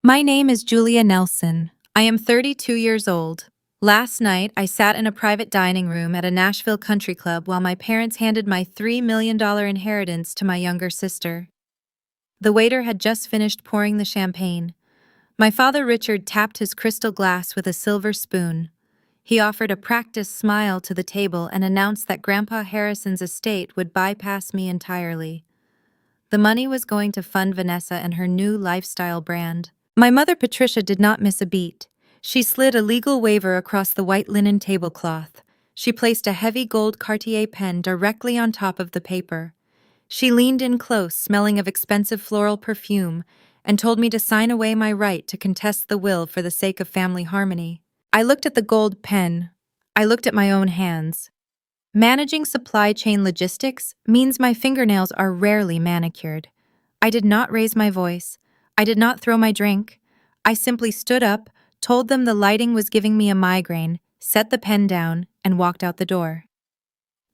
My name is Julia Nelson. I am 32 years old. Last night, I sat in a private dining room at a Nashville country club while my parents handed my $3 million inheritance to my younger sister. The waiter had just finished pouring the champagne. My father Richard tapped his crystal glass with a silver spoon. He offered a practiced smile to the table and announced that Grandpa Harrison's estate would bypass me entirely. The money was going to fund Vanessa and her new lifestyle brand. My mother Patricia did not miss a beat. She slid a legal waiver across the white linen tablecloth. She placed a heavy gold Cartier pen directly on top of the paper. She leaned in close, smelling of expensive floral perfume, and told me to sign away my right to contest the will for the sake of family harmony. I looked at the gold pen. I looked at my own hands. Managing supply chain logistics means my fingernails are rarely manicured. I did not raise my voice. I did not throw my drink. I simply stood up, told them the lighting was giving me a migraine, set the pen down, and walked out the door.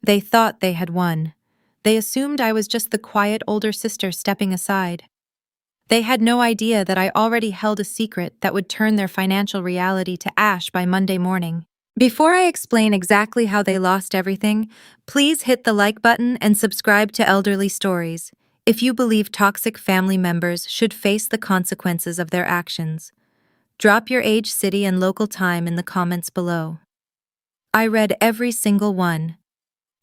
They thought they had won. They assumed I was just the quiet older sister stepping aside. They had no idea that I already held a secret that would turn their financial reality to ash by Monday morning. Before I explain exactly how they lost everything, please hit the like button and subscribe to Elderly Stories if you believe toxic family members should face the consequences of their actions. Drop your age, city, and local time in the comments below. I read every single one.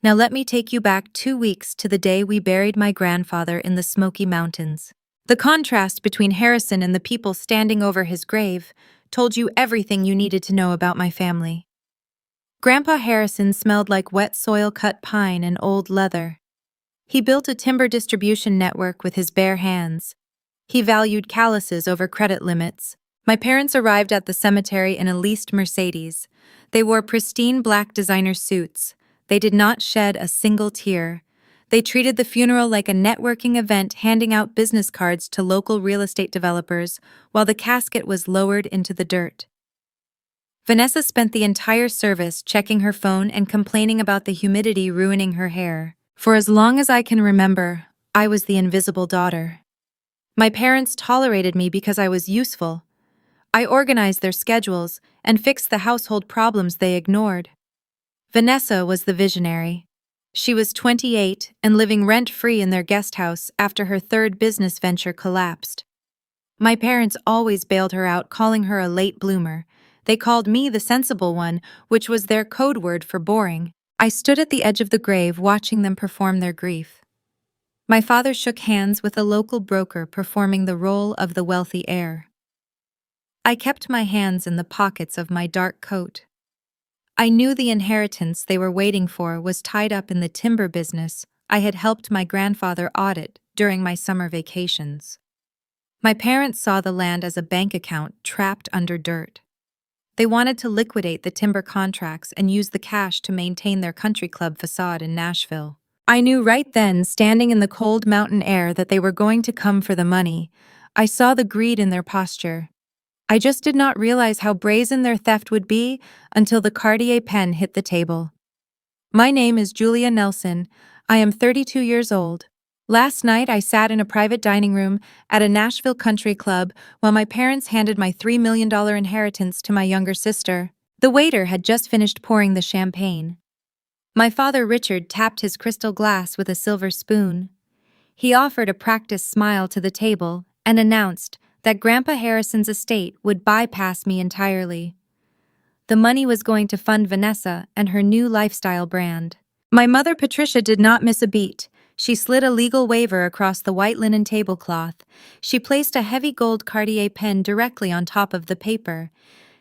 Now let me take you back 2 weeks to the day we buried my grandfather in the Smoky Mountains. The contrast between Harrison and the people standing over his grave told you everything you needed to know about my family. Grandpa Harrison smelled like wet soil-cut pine and old leather. He built a timber distribution network with his bare hands. He valued calluses over credit limits. My parents arrived at the cemetery in a leased Mercedes. They wore pristine black designer suits. They did not shed a single tear. They treated the funeral like a networking event, handing out business cards to local real estate developers while the casket was lowered into the dirt. Vanessa spent the entire service checking her phone and complaining about the humidity ruining her hair. For as long as I can remember, I was the invisible daughter. My parents tolerated me because I was useful. I organized their schedules and fixed the household problems they ignored. Vanessa was the visionary. She was 28 and living rent-free in their guest house after her third business venture collapsed. My parents always bailed her out, calling her a late bloomer. They called me the sensible one, which was their code word for boring. I stood at the edge of the grave watching them perform their grief. My father shook hands with a local broker performing the role of the wealthy heir. I kept my hands in the pockets of my dark coat. I knew the inheritance they were waiting for was tied up in the timber business I had helped my grandfather audit during my summer vacations. My parents saw the land as a bank account trapped under dirt. They wanted to liquidate the timber contracts and use the cash to maintain their country club facade in Nashville. I knew right then, standing in the cold mountain air, that they were going to come for the money. I saw the greed in their posture. I just did not realize how brazen their theft would be until the Cartier pen hit the table. My name is Julia Nelson. I am 32 years old. Last night, I sat in a private dining room at a Nashville country club while my parents handed my $3 million inheritance to my younger sister. The waiter had just finished pouring the champagne. My father Richard tapped his crystal glass with a silver spoon. He offered a practiced smile to the table and announced that Grandpa Harrison's estate would bypass me entirely. The money was going to fund Vanessa and her new lifestyle brand. My mother Patricia did not miss a beat. She slid a legal waiver across the white linen tablecloth. She placed a heavy gold Cartier pen directly on top of the paper.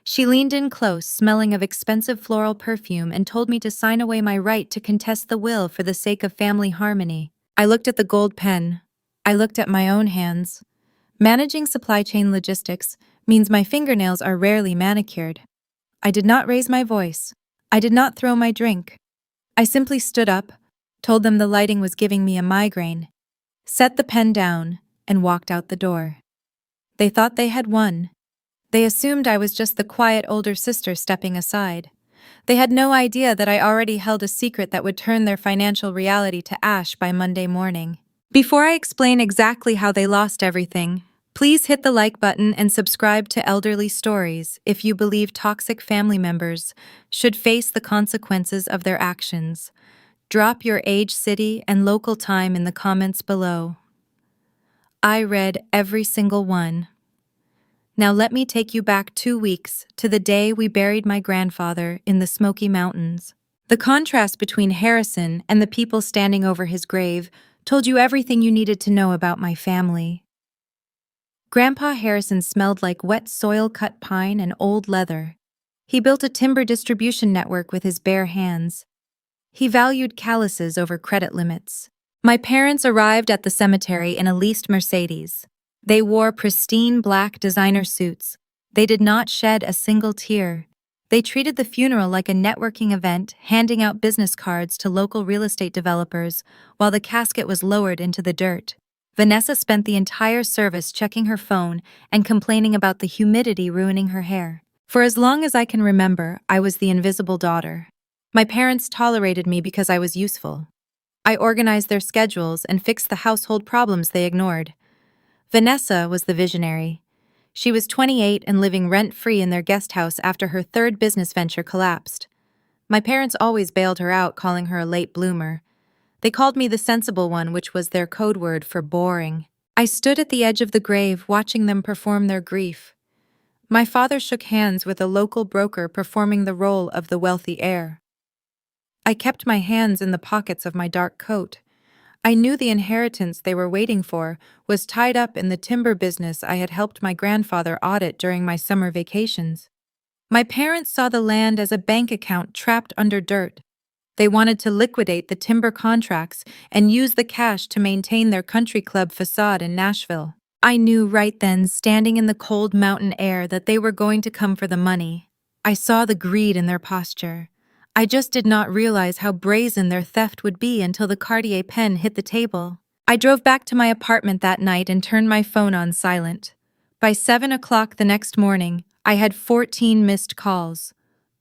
She leaned in close, smelling of expensive floral perfume, and told me to sign away my right to contest the will for the sake of family harmony. I looked at the gold pen. I looked at my own hands. Managing supply chain logistics means my fingernails are rarely manicured. I did not raise my voice. I did not throw my drink. I simply stood up, told them the lighting was giving me a migraine, set the pen down, and walked out the door. They thought they had won. They assumed I was just the quiet older sister stepping aside. They had no idea that I already held a secret that would turn their financial reality to ash by Monday morning. Before I explain exactly how they lost everything, Please hit the like button and subscribe to Elderly Stories if you believe toxic family members should face the consequences of their actions. Drop your age, city, and local time in the comments below. I read every single one. Now let me take you back 2 weeks to the day we buried my grandfather in the Smoky Mountains. The contrast between Harrison and the people standing over his grave told you everything you needed to know about my family. Grandpa Harrison smelled like wet soil, cut pine, and old leather. He built a timber distribution network with his bare hands. He valued calluses over credit limits. My parents arrived at the cemetery in a leased Mercedes. They wore pristine black designer suits. They did not shed a single tear. They treated the funeral like a networking event, handing out business cards to local real estate developers while the casket was lowered into the dirt. Vanessa spent the entire service checking her phone and complaining about the humidity ruining her hair. For as long as I can remember, I was the invisible daughter. My parents tolerated me because I was useful. I organized their schedules and fixed the household problems they ignored. Vanessa was the visionary. She was 28 and living rent-free in their guest house after her third business venture collapsed. My parents always bailed her out, calling her a late bloomer. They called me the sensible one, which was their code word for boring. I stood at the edge of the grave watching them perform their grief. My father shook hands with a local broker performing the role of the wealthy heir. I kept my hands in the pockets of my dark coat. I knew the inheritance they were waiting for was tied up in the timber business I had helped my grandfather audit during my summer vacations. My parents saw the land as a bank account trapped under dirt. They wanted to liquidate the timber contracts and use the cash to maintain their country club facade in Nashville. I knew right then, standing in the cold mountain air, that they were going to come for the money. I saw the greed in their posture. I just did not realize how brazen their theft would be until the Cartier pen hit the table. I drove back to my apartment that night and turned my phone on silent. By 7 o'clock the next morning, I had 14 missed calls.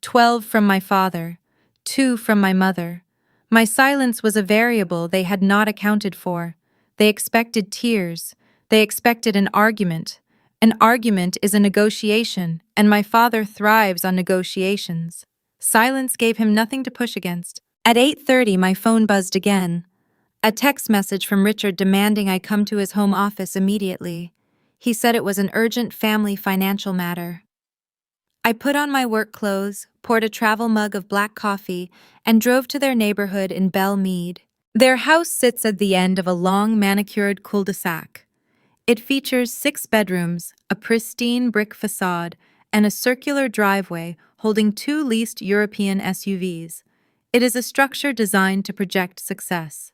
12 from my father, 2 from my mother. My silence was a variable they had not accounted for. They expected tears. They expected an argument. An argument is a negotiation, and my father thrives on negotiations. Silence gave him nothing to push against. At 8:30, my phone buzzed again. A text message from Richard demanding I come to his home office immediately. He said it was an urgent family financial matter. I put on my work clothes, poured a travel mug of black coffee, and drove to their neighborhood in Belle Meade. Their house sits at the end of a long manicured cul-de-sac. It features 6 bedrooms, a pristine brick facade, and a circular driveway holding 2 leased European SUVs. It is a structure designed to project success.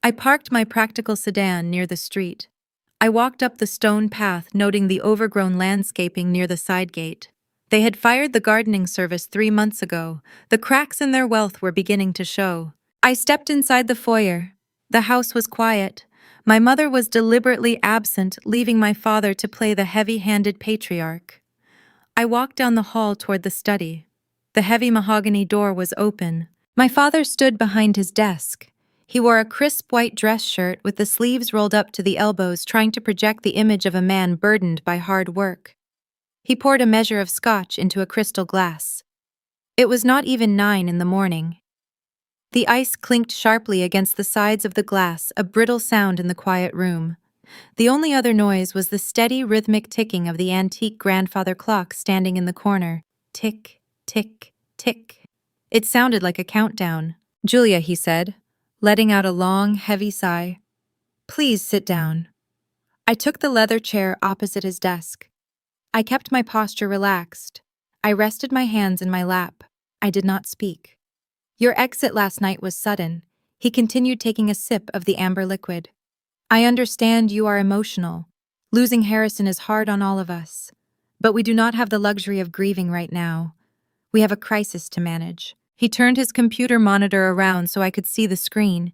I parked my practical sedan near the street. I walked up the stone path, noting the overgrown landscaping near the side gate. They had fired the gardening service 3 months ago. The cracks in their wealth were beginning to show. I stepped inside the foyer. The house was quiet. My mother was deliberately absent, leaving my father to play the heavy-handed patriarch. I walked down the hall toward the study. The heavy mahogany door was open. My father stood behind his desk. He wore a crisp white dress shirt with the sleeves rolled up to the elbows, trying to project the image of a man burdened by hard work. He poured a measure of scotch into a crystal glass. It was not even 9 in the morning. The ice clinked sharply against the sides of the glass, a brittle sound in the quiet room. The only other noise was the steady, rhythmic ticking of the antique grandfather clock standing in the corner. Tick, tick, tick. It sounded like a countdown. "Julia," he said, letting out a long, heavy sigh. "Please sit down." I took the leather chair opposite his desk. I kept my posture relaxed. I rested my hands in my lap. I did not speak. "Your exit last night was sudden." He continued, taking a sip of the amber liquid. "I understand you are emotional. Losing Harrison is hard on all of us. But we do not have the luxury of grieving right now. We have a crisis to manage." He turned his computer monitor around so I could see the screen.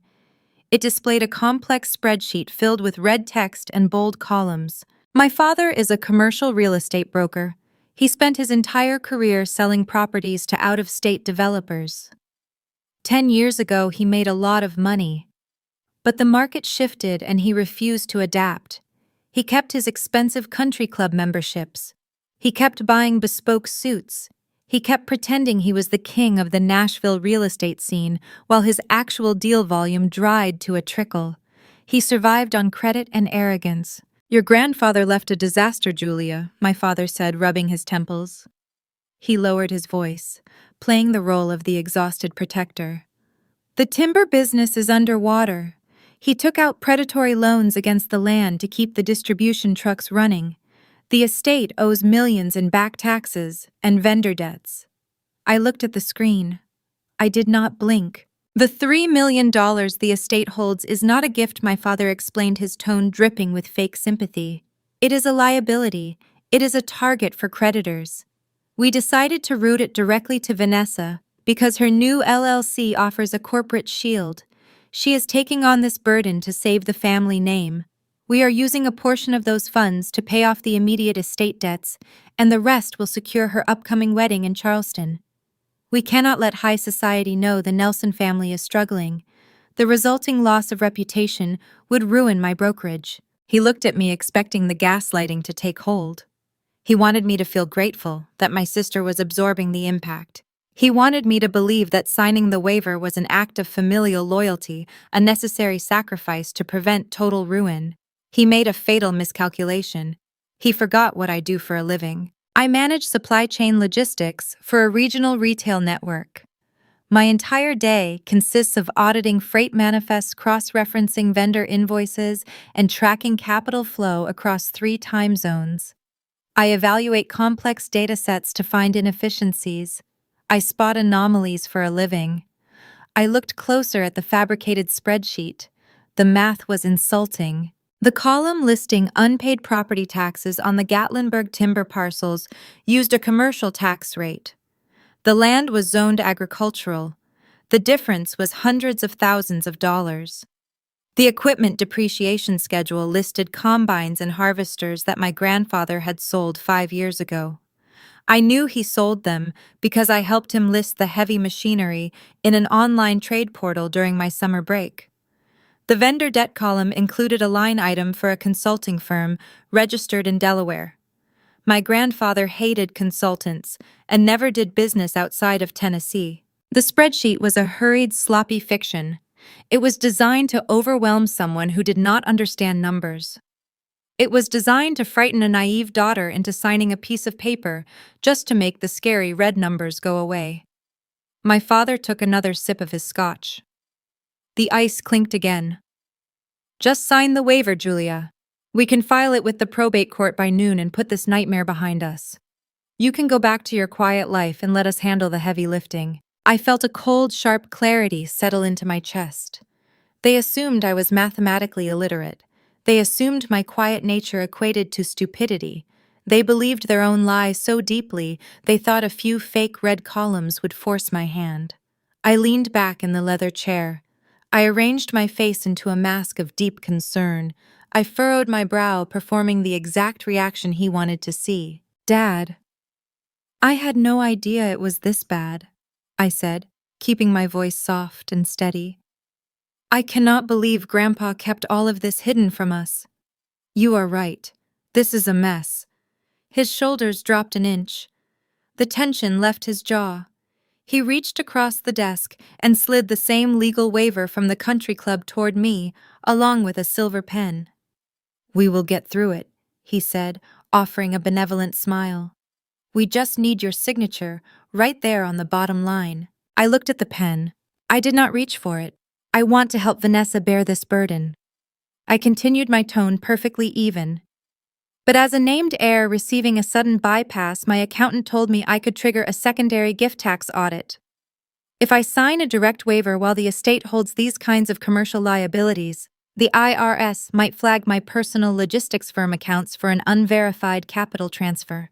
It displayed a complex spreadsheet filled with red text and bold columns. My father is a commercial real estate broker. He spent his entire career selling properties to out-of-state developers. 10 years ago, he made a lot of money. But the market shifted and he refused to adapt. He kept his expensive country club memberships. He kept buying bespoke suits. He kept pretending he was the king of the Nashville real estate scene while his actual deal volume dried to a trickle. He survived on credit and arrogance. "Your grandfather left a disaster, Julia," my father said, rubbing his temples. He lowered his voice, playing the role of the exhausted protector. "The timber business is underwater. He took out predatory loans against the land to keep the distribution trucks running. The estate owes millions in back taxes and vendor debts." I looked at the screen. I did not blink. "The $3 million the estate holds is not a gift," my father explained, his tone dripping with fake sympathy. "It is a liability. It is a target for creditors. We decided to route it directly to Vanessa because her new LLC offers a corporate shield. She is taking on this burden to save the family name. We are using a portion of those funds to pay off the immediate estate debts, and the rest will secure her upcoming wedding in Charleston. We cannot let high society know the Nelson family is struggling. The resulting loss of reputation would ruin my brokerage." He looked at me, expecting the gaslighting to take hold. He wanted me to feel grateful that my sister was absorbing the impact. He wanted me to believe that signing the waiver was an act of familial loyalty, a necessary sacrifice to prevent total ruin. He made a fatal miscalculation. He forgot what I do for a living. I manage supply chain logistics for a regional retail network. My entire day consists of auditing freight manifests, cross-referencing vendor invoices, and tracking capital flow across 3 time zones. I evaluate complex data sets to find inefficiencies. I spot anomalies for a living. I looked closer at the fabricated spreadsheet. The math was insulting. The column listing unpaid property taxes on the Gatlinburg timber parcels used a commercial tax rate. The land was zoned agricultural. The difference was hundreds of thousands of dollars. The equipment depreciation schedule listed combines and harvesters that my grandfather had sold 5 years ago. I knew he sold them because I helped him list the heavy machinery in an online trade portal during my summer break. The vendor debt column included a line item for a consulting firm registered in Delaware. My grandfather hated consultants and never did business outside of Tennessee. The spreadsheet was a hurried, sloppy fiction. It was designed to overwhelm someone who did not understand numbers. It was designed to frighten a naive daughter into signing a piece of paper just to make the scary red numbers go away. My father took another sip of his scotch. The ice clinked again. "Just sign the waiver, Julia. We can file it with the probate court by noon and put this nightmare behind us. You can go back to your quiet life and let us handle the heavy lifting." I felt a cold, sharp clarity settle into my chest. They assumed I was mathematically illiterate. They assumed my quiet nature equated to stupidity. They believed their own lies so deeply they thought a few fake red columns would force my hand. I leaned back in the leather chair. I arranged my face into a mask of deep concern. I furrowed my brow, performing the exact reaction he wanted to see. "Dad." "I had no idea it was this bad," I said, keeping my voice soft and steady. "I cannot believe Grandpa kept all of this hidden from us." "You are right. This is a mess." His shoulders dropped an inch. The tension left his jaw. He reached across the desk and slid the same legal waiver from the country club toward me, along with a silver pen. "We will get through it," he said, offering a benevolent smile. "We just need your signature, right there on the bottom line." I looked at the pen. I did not reach for it. "I want to help Vanessa bear this burden." I continued, my tone perfectly even. "But as a named heir receiving a sudden bypass, my accountant told me I could trigger a secondary gift tax audit. If I sign a direct waiver while the estate holds these kinds of commercial liabilities, the IRS might flag my personal logistics firm accounts for an unverified capital transfer."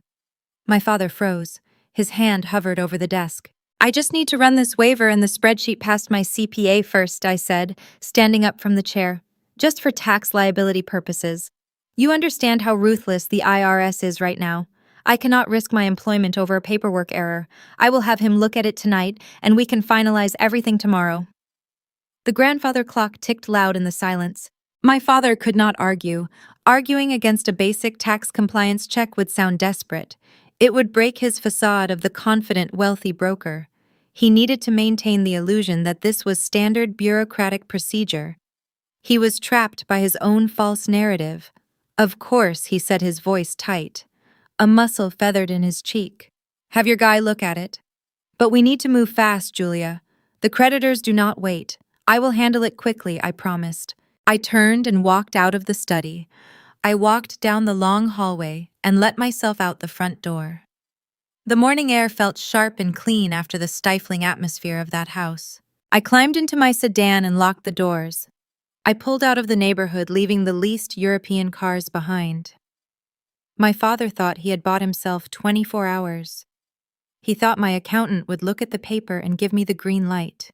My father froze. His hand hovered over the desk. "I just need to run this waiver and the spreadsheet past my CPA first," I said, standing up from the chair. "Just for tax liability purposes. You understand how ruthless the IRS is right now. I cannot risk my employment over a paperwork error. I will have him look at it tonight, and we can finalize everything tomorrow." The grandfather clock ticked loud in the silence. My father could not argue. Arguing against a basic tax compliance check would sound desperate. It would break his facade of the confident, wealthy broker. He needed to maintain the illusion that this was standard bureaucratic procedure. He was trapped by his own false narrative. Of course, he set his voice tight. A muscle feathered in his cheek. Have your guy look at it. But we need to move fast, Julia. The creditors do not wait. I will handle it quickly, I promised. I turned and walked out of the study. I walked down the long hallway and let myself out the front door. The morning air felt sharp and clean after the stifling atmosphere of that house. I climbed into my sedan and locked the doors. I pulled out of the neighborhood, leaving the least European cars behind. My father thought he had bought himself 24 hours. He thought my accountant would look at the paper and give me the green light.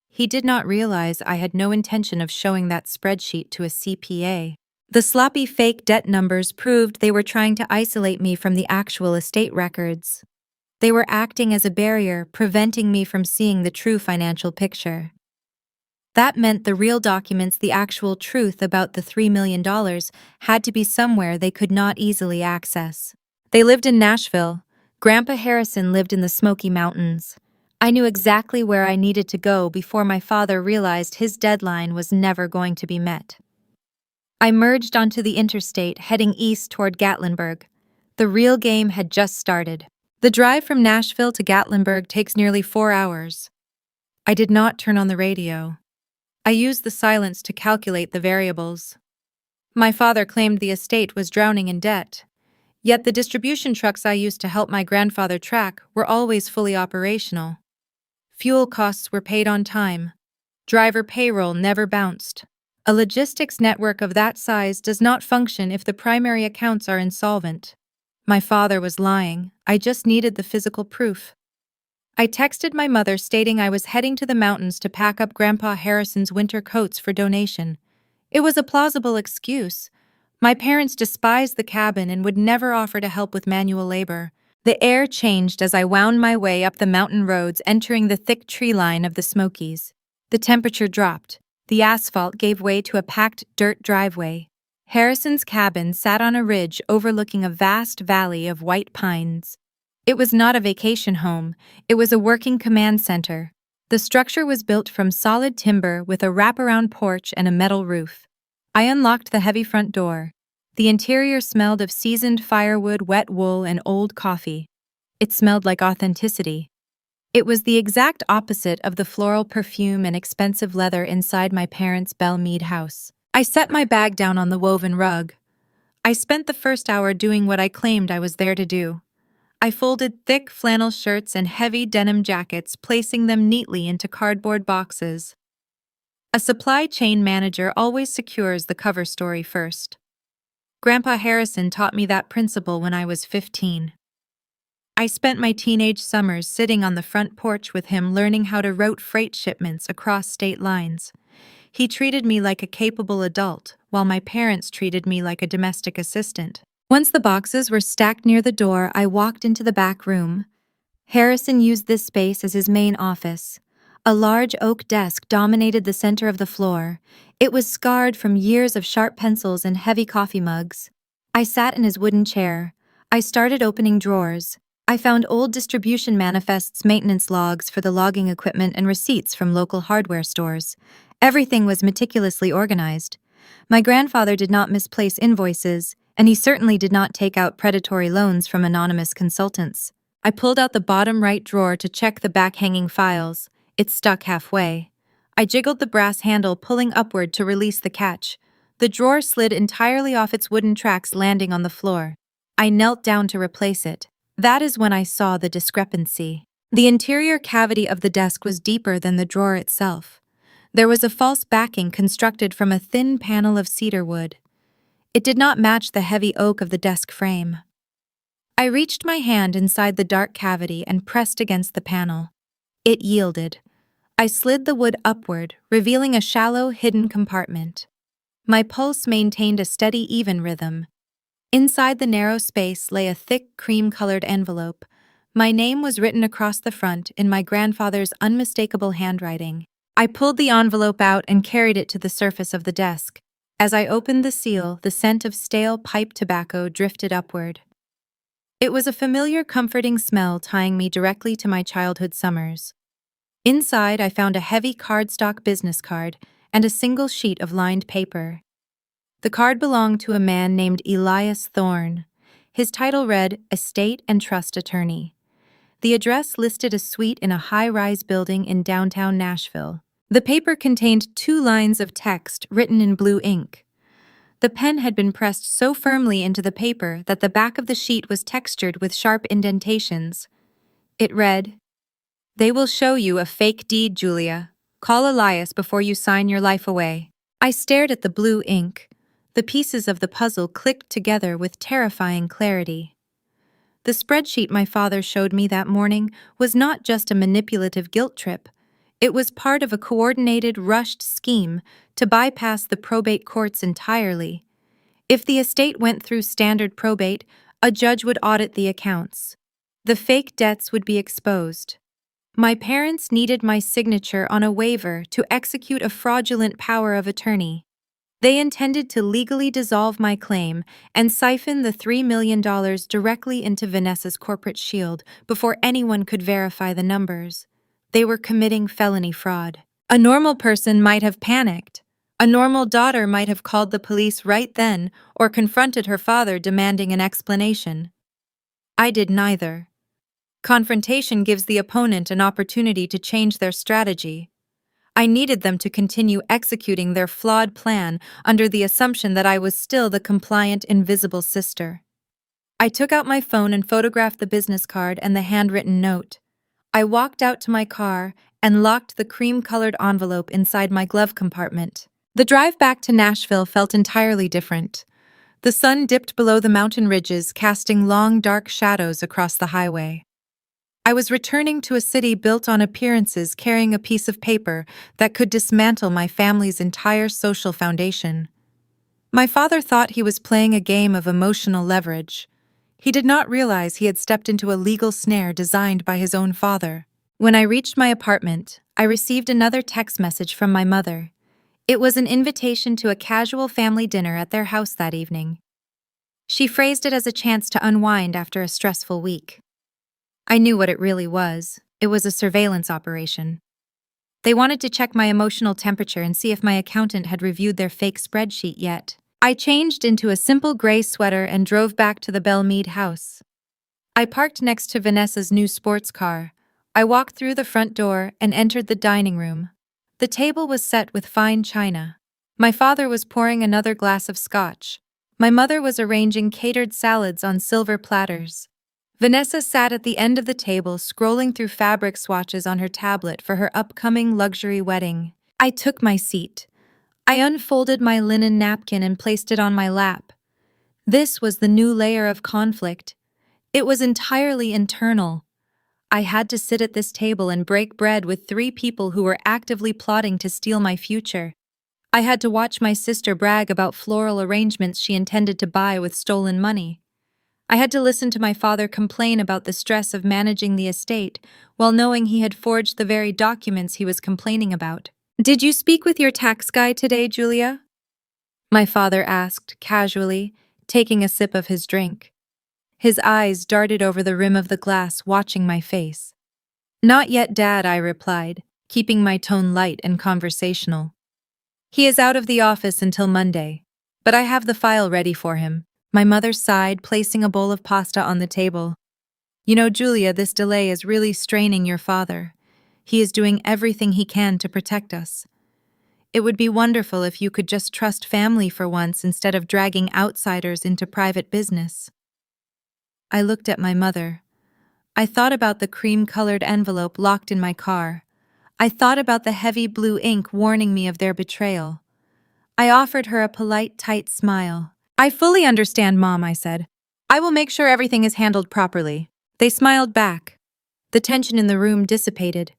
He did not realize I had no intention of showing that spreadsheet to a CPA. The sloppy fake debt numbers proved they were trying to isolate me from the actual estate records. They were acting as a barrier, preventing me from seeing the true financial picture. That meant the real documents, the actual truth about the $3 million, had to be somewhere they could not easily access. They lived in Nashville. Grandpa Harrison lived in the Smoky Mountains. I knew exactly where I needed to go before my father realized his deadline was never going to be met. I merged onto the interstate, heading east toward Gatlinburg. The real game had just started. The drive from Nashville to Gatlinburg takes nearly 4 hours. I did not turn on the radio. I used the silence to calculate the variables. My father claimed the estate was drowning in debt. Yet the distribution trucks I used to help my grandfather track were always fully operational. Fuel costs were paid on time. Driver payroll never bounced. A logistics network of that size does not function if the primary accounts are insolvent. My father was lying. I just needed the physical proof. I texted my mother stating I was heading to the mountains to pack up Grandpa Harrison's winter coats for donation. It was a plausible excuse. My parents despised the cabin and would never offer to help with manual labor. The air changed as I wound my way up the mountain roads, entering the thick tree line of the Smokies. The temperature dropped. The asphalt gave way to a packed dirt driveway. Harrison's cabin sat on a ridge overlooking a vast valley of white pines. It was not a vacation home, it was a working command center. The structure was built from solid timber with a wraparound porch and a metal roof. I unlocked the heavy front door. The interior smelled of seasoned firewood, wet wool, and old coffee. It smelled like authenticity. It was the exact opposite of the floral perfume and expensive leather inside my parents' Belle Meade house. I set my bag down on the woven rug. I spent the first hour doing what I claimed I was there to do. I folded thick flannel shirts and heavy denim jackets, placing them neatly into cardboard boxes. A supply chain manager always secures the cover story first. Grandpa Harrison taught me that principle when I was 15. I spent my teenage summers sitting on the front porch with him, learning how to route freight shipments across state lines. He treated me like a capable adult, while my parents treated me like a domestic assistant. Once the boxes were stacked near the door, I walked into the back room. Harrison used this space as his main office. A large oak desk dominated the center of the floor. It was scarred from years of sharp pencils and heavy coffee mugs. I sat in his wooden chair. I started opening drawers. I found old distribution manifests, maintenance logs for the logging equipment, and receipts from local hardware stores. Everything was meticulously organized. My grandfather did not misplace invoices, and he certainly did not take out predatory loans from anonymous consultants. I pulled out the bottom right drawer to check the back-hanging files. It stuck halfway. I jiggled the brass handle, pulling upward to release the catch. The drawer slid entirely off its wooden tracks, landing on the floor. I knelt down to replace it. That is when I saw the discrepancy. The interior cavity of the desk was deeper than the drawer itself. There was a false backing constructed from a thin panel of cedar wood. It did not match the heavy oak of the desk frame. I reached my hand inside the dark cavity and pressed against the panel. It yielded. I slid the wood upward, revealing a shallow, hidden compartment. My pulse maintained a steady, even rhythm. Inside the narrow space lay a thick, cream-colored envelope. My name was written across the front in my grandfather's unmistakable handwriting. I pulled the envelope out and carried it to the surface of the desk. As I opened the seal, the scent of stale pipe tobacco drifted upward. It was a familiar, comforting smell tying me directly to my childhood summers. Inside, I found a heavy cardstock business card and a single sheet of lined paper. The card belonged to a man named Elias Thorne. His title read Estate and Trust Attorney. The address listed a suite in a high-rise building in downtown Nashville. The paper contained 2 lines of text written in blue ink. The pen had been pressed so firmly into the paper that the back of the sheet was textured with sharp indentations. It read, "They will show you a fake deed, Julia. Call Elias before you sign your life away." I stared at the blue ink. The pieces of the puzzle clicked together with terrifying clarity. The spreadsheet my father showed me that morning was not just a manipulative guilt trip. It was part of a coordinated, rushed scheme to bypass the probate courts entirely. If the estate went through standard probate, a judge would audit the accounts. The fake debts would be exposed. My parents needed my signature on a waiver to execute a fraudulent power of attorney. They intended to legally dissolve my claim and siphon the $3 million directly into Vanessa's corporate shield before anyone could verify the numbers. They were committing felony fraud. A normal person might have panicked. A normal daughter might have called the police right then or confronted her father demanding an explanation. I did neither. Confrontation gives the opponent an opportunity to change their strategy. I needed them to continue executing their flawed plan under the assumption that I was still the compliant, invisible sister. I took out my phone and photographed the business card and the handwritten note. I walked out to my car and locked the cream-colored envelope inside my glove compartment. The drive back to Nashville felt entirely different. The sun dipped below the mountain ridges, casting long, dark shadows across the highway. I was returning to a city built on appearances, carrying a piece of paper that could dismantle my family's entire social foundation. My father thought he was playing a game of emotional leverage. He did not realize he had stepped into a legal snare designed by his own father. When I reached my apartment, I received another text message from my mother. It was an invitation to a casual family dinner at their house that evening. She phrased it as a chance to unwind after a stressful week. I knew what it really was. It was a surveillance operation. They wanted to check my emotional temperature and see if my accountant had reviewed their fake spreadsheet yet. I changed into a simple gray sweater and drove back to the Belmead house. I parked next to Vanessa's new sports car. I walked through the front door and entered the dining room. The table was set with fine china. My father was pouring another glass of scotch. My mother was arranging catered salads on silver platters. Vanessa sat at the end of the table, scrolling through fabric swatches on her tablet for her upcoming luxury wedding. I took my seat. I unfolded my linen napkin and placed it on my lap. This was the new layer of conflict. It was entirely internal. I had to sit at this table and break bread with 3 people who were actively plotting to steal my future. I had to watch my sister brag about floral arrangements she intended to buy with stolen money. I had to listen to my father complain about the stress of managing the estate while knowing he had forged the very documents he was complaining about. "Did you speak with your tax guy today, Julia?" my father asked, casually, taking a sip of his drink. His eyes darted over the rim of the glass, watching my face. "Not yet, Dad," I replied, keeping my tone light and conversational. "He is out of the office until Monday, but I have the file ready for him." My mother sighed, placing a bowl of pasta on the table. "You know, Julia, this delay is really straining your father. He is doing everything he can to protect us. It would be wonderful if you could just trust family for once instead of dragging outsiders into private business." I looked at my mother. I thought about the cream-colored envelope locked in my car. I thought about the heavy blue ink warning me of their betrayal. I offered her a polite, tight smile. "I fully understand, Mom," I said. "I will make sure everything is handled properly." They smiled back. The tension in the room dissipated.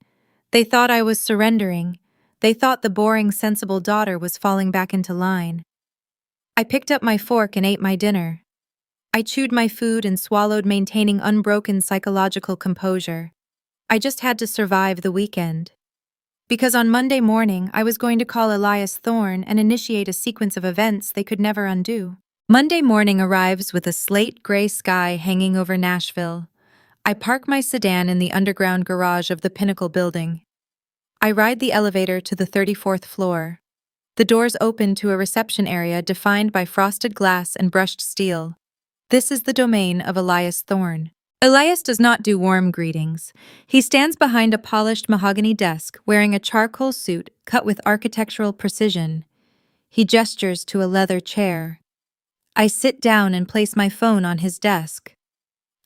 They thought I was surrendering. They thought the boring, sensible daughter was falling back into line. I picked up my fork and ate my dinner. I chewed my food and swallowed, maintaining unbroken psychological composure. I just had to survive the weekend. Because on Monday morning, I was going to call Elias Thorne and initiate a sequence of events they could never undo. Monday morning arrives with a slate gray sky hanging over Nashville. I park my sedan in the underground garage of the Pinnacle building. I ride the elevator to the 34th floor. The doors open to a reception area defined by frosted glass and brushed steel. This is the domain of Elias Thorne. Elias does not do warm greetings. He stands behind a polished mahogany desk wearing a charcoal suit cut with architectural precision. He gestures to a leather chair. I sit down and place my phone on his desk.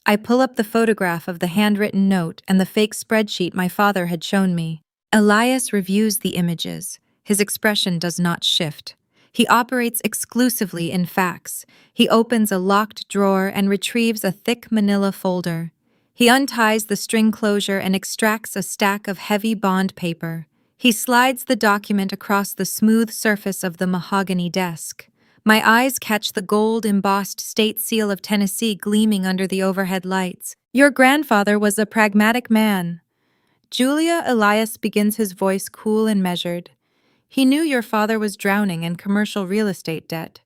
I pull up the photograph of the handwritten note and the fake spreadsheet my father had shown me. Elias reviews the images. His expression does not shift. He operates exclusively in facts. He opens a locked drawer and retrieves a thick manila folder. He unties the string closure and extracts a stack of heavy bond paper. He slides the document across the smooth surface of the mahogany desk. My eyes catch the gold-embossed state seal of Tennessee gleaming under the overhead lights. Your grandfather was a pragmatic man. Julia, Elias begins his voice cool and measured. He knew your father was drowning in commercial real estate debt.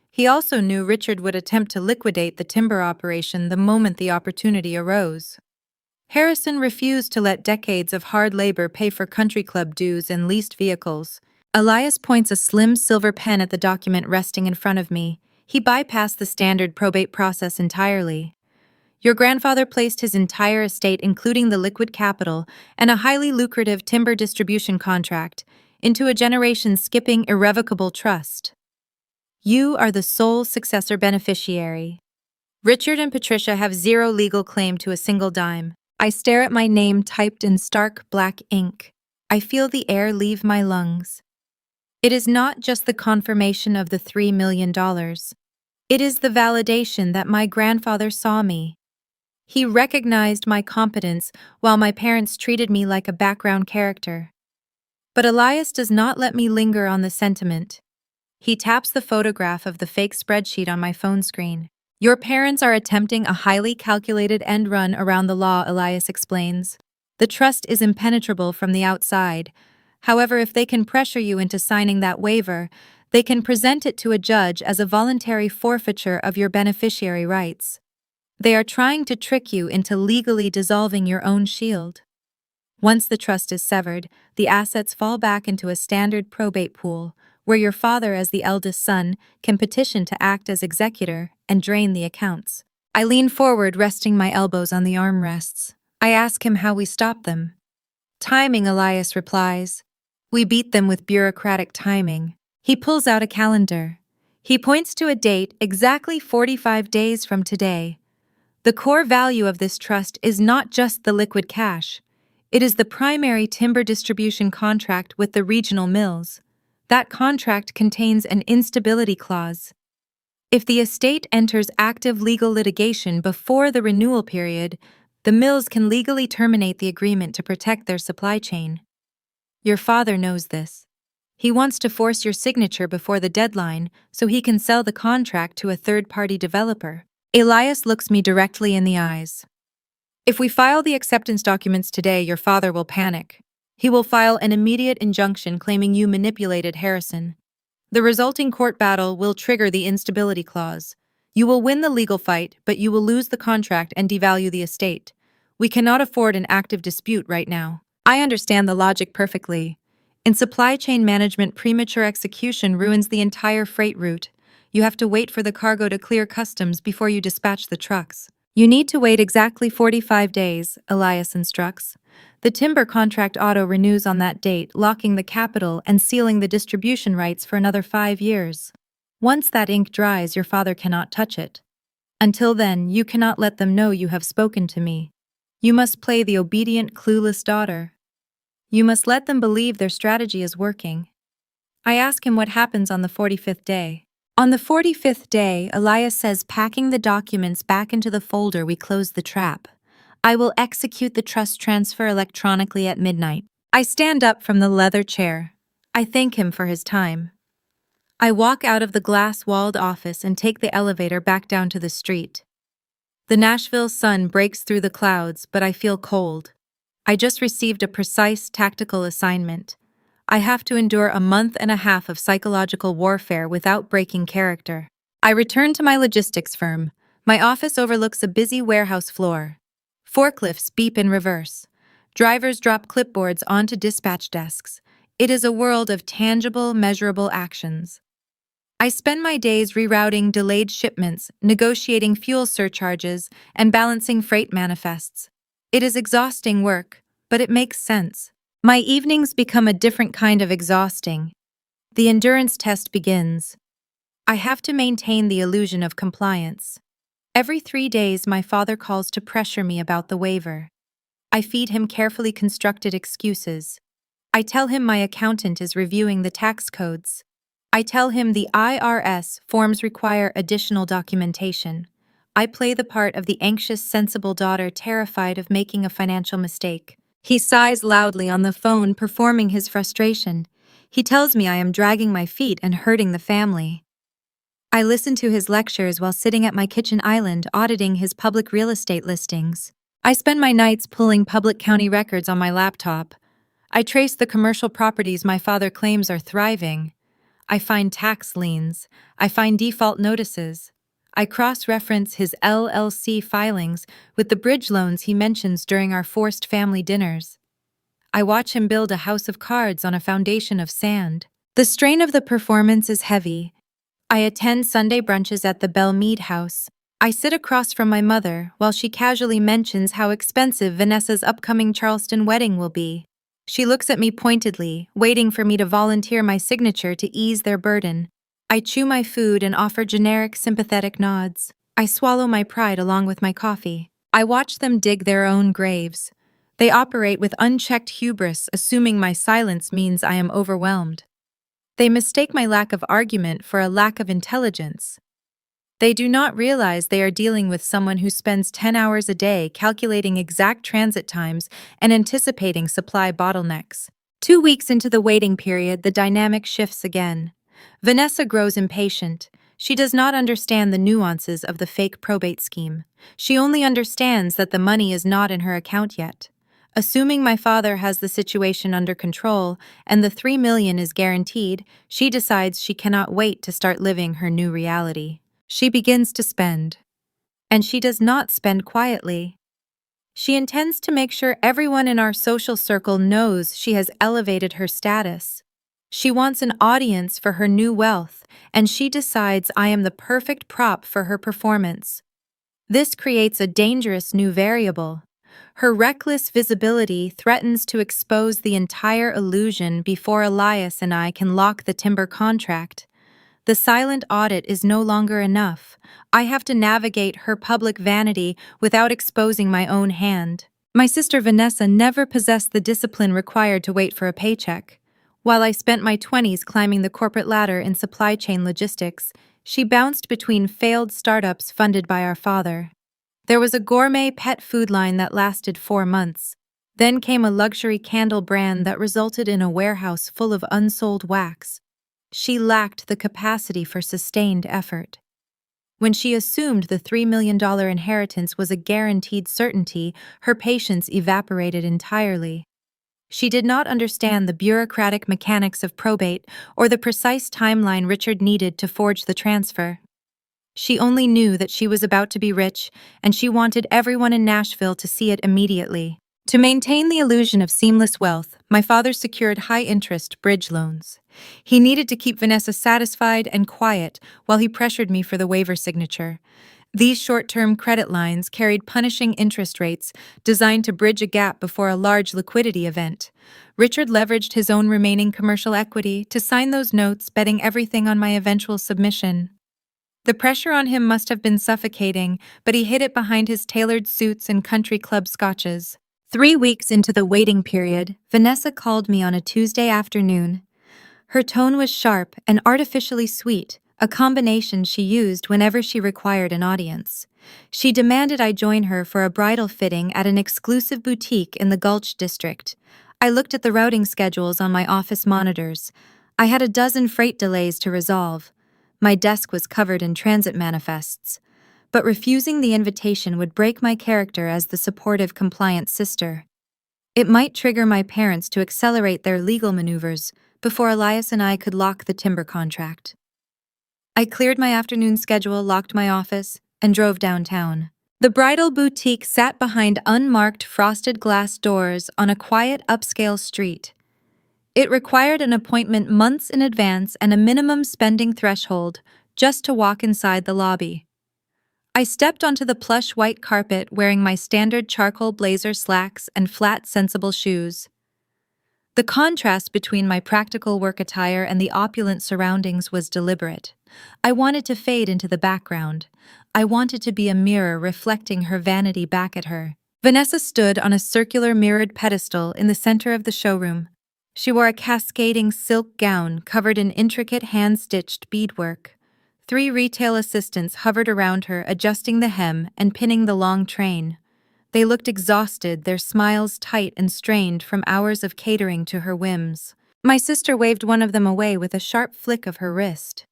He also knew Richard would attempt to liquidate the timber operation the moment the opportunity arose. Harrison refused to let decades of hard labor pay for country club dues and leased vehicles. Elias points a slim silver pen at the document resting in front of me. He bypassed the standard probate process entirely. Your grandfather placed his entire estate, including the liquid capital and a highly lucrative timber distribution contract, into a generation-skipping irrevocable trust. You are the sole successor beneficiary. Richard and Patricia have zero legal claim to a single dime. I stare at my name typed in stark black ink. I feel the air leave my lungs. It is not just the confirmation of the $3 million. It is the validation that my grandfather saw me. He recognized my competence while my parents treated me like a background character. But Elias does not let me linger on the sentiment. He taps the photograph of the fake spreadsheet on my phone screen. Your parents are attempting a highly calculated end run around the law, Elias explains. The trust is impenetrable from the outside. However, if they can pressure you into signing that waiver, they can present it to a judge as a voluntary forfeiture of your beneficiary rights. They are trying to trick you into legally dissolving your own shield. Once the trust is severed, the assets fall back into a standard probate pool, where your father, as the eldest son, can petition to act as executor and drain the accounts. I lean forward, resting my elbows on the armrests. I ask him how we stop them. Timing, Elias replies. We beat them with bureaucratic timing. He pulls out a calendar. He points to a date exactly 45 days from today. The core value of this trust is not just the liquid cash. It is the primary timber distribution contract with the regional mills. That contract contains an instability clause. If the estate enters active legal litigation before the renewal period, the mills can legally terminate the agreement to protect their supply chain. Your father knows this. He wants to force your signature before the deadline so he can sell the contract to a third-party developer. Elias looks me directly in the eyes. If we file the acceptance documents today, your father will panic. He will file an immediate injunction claiming you manipulated Harrison. The resulting court battle will trigger the instability clause. You will win the legal fight, but you will lose the contract and devalue the estate. We cannot afford an active dispute right now. I understand the logic perfectly. In supply chain management, premature execution ruins the entire freight route. You have to wait for the cargo to clear customs before you dispatch the trucks. You need to wait exactly 45 days, Elias instructs. The timber contract auto-renews on that date, locking the capital and sealing the distribution rights for another 5 years. Once that ink dries, your father cannot touch it. Until then, you cannot let them know you have spoken to me. You must play the obedient, clueless daughter. You must let them believe their strategy is working. I ask him what happens on the 45th day. On the 45th day, Elias says, packing the documents back into the folder, we close the trap. I will execute the trust transfer electronically at midnight. I stand up from the leather chair. I thank him for his time. I walk out of the glass-walled office and take the elevator back down to the street. The Nashville sun breaks through the clouds, but I feel cold. I just received a precise tactical assignment. I have to endure a month and a half of psychological warfare without breaking character. I return to my logistics firm. My office overlooks a busy warehouse floor. Forklifts beep in reverse. Drivers drop clipboards onto dispatch desks. It is a world of tangible, measurable actions. I spend my days rerouting delayed shipments, negotiating fuel surcharges, and balancing freight manifests. It is exhausting work, but it makes sense. My evenings become a different kind of exhausting. The endurance test begins. I have to maintain the illusion of compliance. Every 3 days, my father calls to pressure me about the waiver. I feed him carefully constructed excuses. I tell him my accountant is reviewing the tax codes. I tell him the IRS forms require additional documentation. I play the part of the anxious, sensible daughter terrified of making a financial mistake. He sighs loudly on the phone, performing his frustration. He tells me I am dragging my feet and hurting the family. I listen to his lectures while sitting at my kitchen island auditing his public real estate listings. I spend my nights pulling public county records on my laptop. I trace the commercial properties my father claims are thriving. I find tax liens. I find default notices. I cross-reference his LLC filings with the bridge loans he mentions during our forced family dinners. I watch him build a house of cards on a foundation of sand. The strain of the performance is heavy. I attend Sunday brunches at the Belle Meade House. I sit across from my mother while she casually mentions how expensive Vanessa's upcoming Charleston wedding will be. She looks at me pointedly, waiting for me to volunteer my signature to ease their burden. I chew my food and offer generic, sympathetic nods. I swallow my pride along with my coffee. I watch them dig their own graves. They operate with unchecked hubris, assuming my silence means I am overwhelmed. They mistake my lack of argument for a lack of intelligence. They do not realize they are dealing with someone who spends 10 hours a day calculating exact transit times and anticipating supply bottlenecks. 2 weeks into the waiting period, the dynamic shifts again. Vanessa grows impatient. She does not understand the nuances of the fake probate scheme. She only understands that the money is not in her account yet. Assuming my father has the situation under control and the $3 million is guaranteed, she decides she cannot wait to start living her new reality. She begins to spend. And she does not spend quietly. She intends to make sure everyone in our social circle knows she has elevated her status. She wants an audience for her new wealth, and she decides I am the perfect prop for her performance. This creates a dangerous new variable. Her reckless visibility threatens to expose the entire illusion before Elias and I can lock the timber contract. The silent audit is no longer enough. I have to navigate her public vanity without exposing my own hand. My sister Vanessa never possessed the discipline required to wait for a paycheck. While I spent my 20s climbing the corporate ladder in supply chain logistics, she bounced between failed startups funded by our father. There was a gourmet pet food line that lasted 4 months. Then came a luxury candle brand that resulted in a warehouse full of unsold wax. She lacked the capacity for sustained effort. When she assumed the $3 million inheritance was a guaranteed certainty, her patience evaporated entirely. She did not understand the bureaucratic mechanics of probate or the precise timeline Richard needed to forge the transfer. She only knew that she was about to be rich, and she wanted everyone in Nashville to see it immediately. To maintain the illusion of seamless wealth, my father secured high-interest bridge loans. He needed to keep Vanessa satisfied and quiet while he pressured me for the waiver signature. These short-term credit lines carried punishing interest rates designed to bridge a gap before a large liquidity event. Richard leveraged his own remaining commercial equity to sign those notes, betting everything on my eventual submission. The pressure on him must have been suffocating, but he hid it behind his tailored suits and country club scotches. 3 weeks into the waiting period, Vanessa called me on a Tuesday afternoon. Her tone was sharp and artificially sweet, a combination she used whenever she required an audience. She demanded I join her for a bridal fitting at an exclusive boutique in the Gulch district. I looked at the routing schedules on my office monitors. I had a dozen freight delays to resolve. My desk was covered in transit manifests. But refusing the invitation would break my character as the supportive, compliant sister. It might trigger my parents to accelerate their legal maneuvers before Elias and I could lock the timber contract. I cleared my afternoon schedule, locked my office, and drove downtown. The bridal boutique sat behind unmarked frosted glass doors on a quiet upscale street. It required an appointment months in advance and a minimum spending threshold just to walk inside the lobby. I stepped onto the plush white carpet wearing my standard charcoal blazer slacks and flat, sensible shoes. The contrast between my practical work attire and the opulent surroundings was deliberate. I wanted to fade into the background. I wanted to be a mirror reflecting her vanity back at her. Vanessa stood on a circular mirrored pedestal in the center of the showroom. She wore a cascading silk gown covered in intricate hand-stitched beadwork. 3 retail assistants hovered around her, adjusting the hem and pinning the long train. They looked exhausted, their smiles tight and strained from hours of catering to her whims. My sister waved one of them away with a sharp flick of her wrist.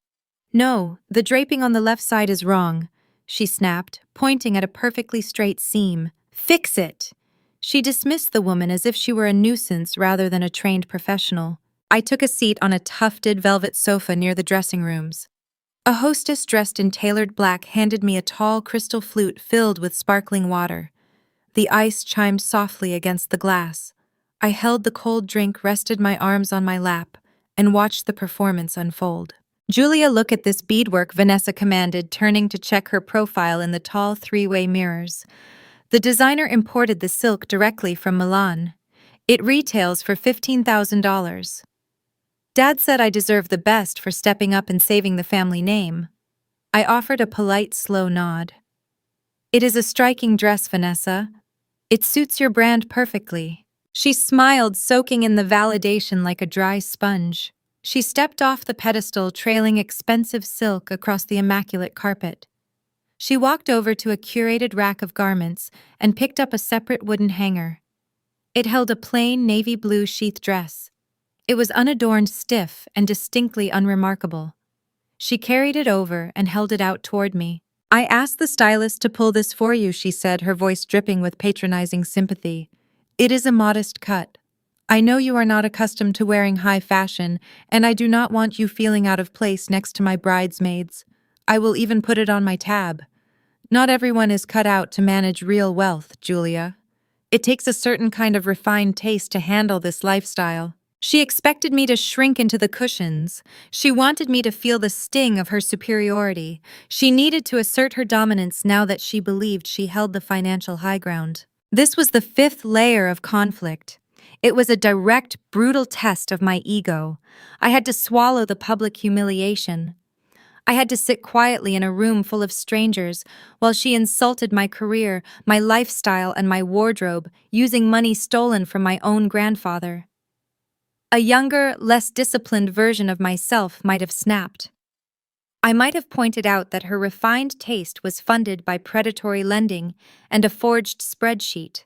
"No, the draping on the left side is wrong," she snapped, pointing at a perfectly straight seam. "Fix it!" She dismissed the woman as if she were a nuisance rather than a trained professional. I took a seat on a tufted velvet sofa near the dressing rooms. A hostess dressed in tailored black handed me a tall crystal flute filled with sparkling water. The ice chimed softly against the glass. I held the cold drink, rested my arms on my lap, and watched the performance unfold. "Julia, look at this beadwork," Vanessa commanded, turning to check her profile in the tall 3-way mirrors. The designer imported the silk directly from Milan. It retails for $15,000. Dad said I deserve the best for stepping up and saving the family name. I offered a polite, slow nod. "It is a striking dress, Vanessa. It suits your brand perfectly." She smiled, soaking in the validation like a dry sponge. She stepped off the pedestal, trailing expensive silk across the immaculate carpet. She walked over to a curated rack of garments and picked up a separate wooden hanger. It held a plain navy blue sheath dress. It was unadorned, stiff, and distinctly unremarkable. She carried it over and held it out toward me. "I asked the stylist to pull this for you," she said, her voice dripping with patronizing sympathy. "It is a modest cut. I know you are not accustomed to wearing high fashion, and I do not want you feeling out of place next to my bridesmaids. I will even put it on my tab. Not everyone is cut out to manage real wealth, Julia. It takes a certain kind of refined taste to handle this lifestyle." She expected me to shrink into the cushions. She wanted me to feel the sting of her superiority. She needed to assert her dominance now that she believed she held the financial high ground. This was the 5th layer of conflict. It was a direct, brutal test of my ego. I had to swallow the public humiliation. I had to sit quietly in a room full of strangers while she insulted my career, my lifestyle, and my wardrobe, using money stolen from my own grandfather. A younger, less disciplined version of myself might have snapped. I might have pointed out that her refined taste was funded by predatory lending and a forged spreadsheet.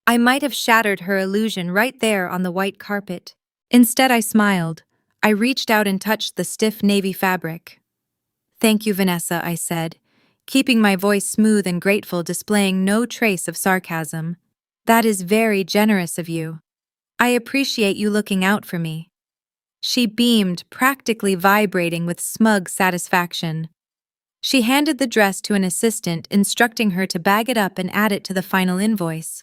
I might have shattered her illusion right there on the white carpet. Instead, I smiled. I reached out and touched the stiff navy fabric. "Thank you, Vanessa," I said, keeping my voice smooth and grateful, displaying no trace of sarcasm. "That is very generous of you. I appreciate you looking out for me." She beamed, practically vibrating with smug satisfaction. She handed the dress to an assistant, instructing her to bag it up and add it to the final invoice.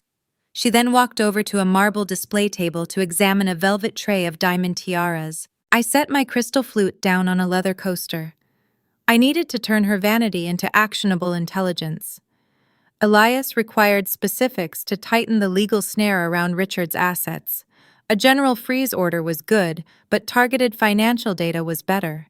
She then walked over to a marble display table to examine a velvet tray of diamond tiaras. I set my crystal flute down on a leather coaster. I needed to turn her vanity into actionable intelligence. Elias required specifics to tighten the legal snare around Richard's assets. A general freeze order was good, but targeted financial data was better.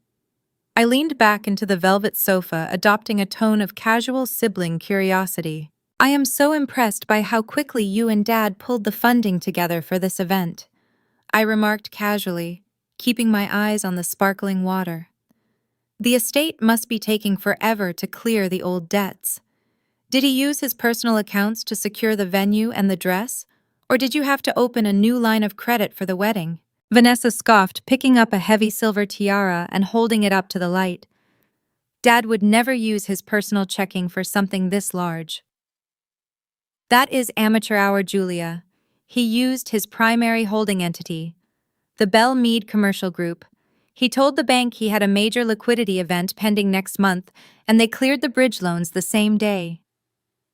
I leaned back into the velvet sofa, adopting a tone of casual sibling curiosity. "I am so impressed by how quickly you and Dad pulled the funding together for this event," I remarked casually, keeping my eyes on the sparkling water. "The estate must be taking forever to clear the old debts. Did he use his personal accounts to secure the venue and the dress, or did you have to open a new line of credit for the wedding?" Vanessa scoffed, picking up a heavy silver tiara and holding it up to the light. "Dad would never use his personal checking for something this large." "That is amateur hour, Julia. He used his primary holding entity, the Bell Mead Commercial Group. He told the bank he had a major liquidity event pending next month, and they cleared the bridge loans the same day.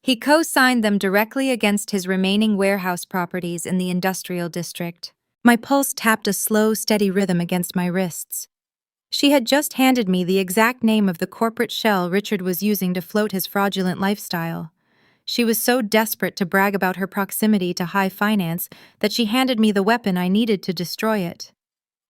He co-signed them directly against his remaining warehouse properties in the industrial district. My pulse tapped a slow, steady rhythm against my wrists. She had just handed me the exact name of the corporate shell Richard was using to float his fraudulent lifestyle. She was so desperate to brag about her proximity to high finance that she handed me the weapon I needed to destroy it.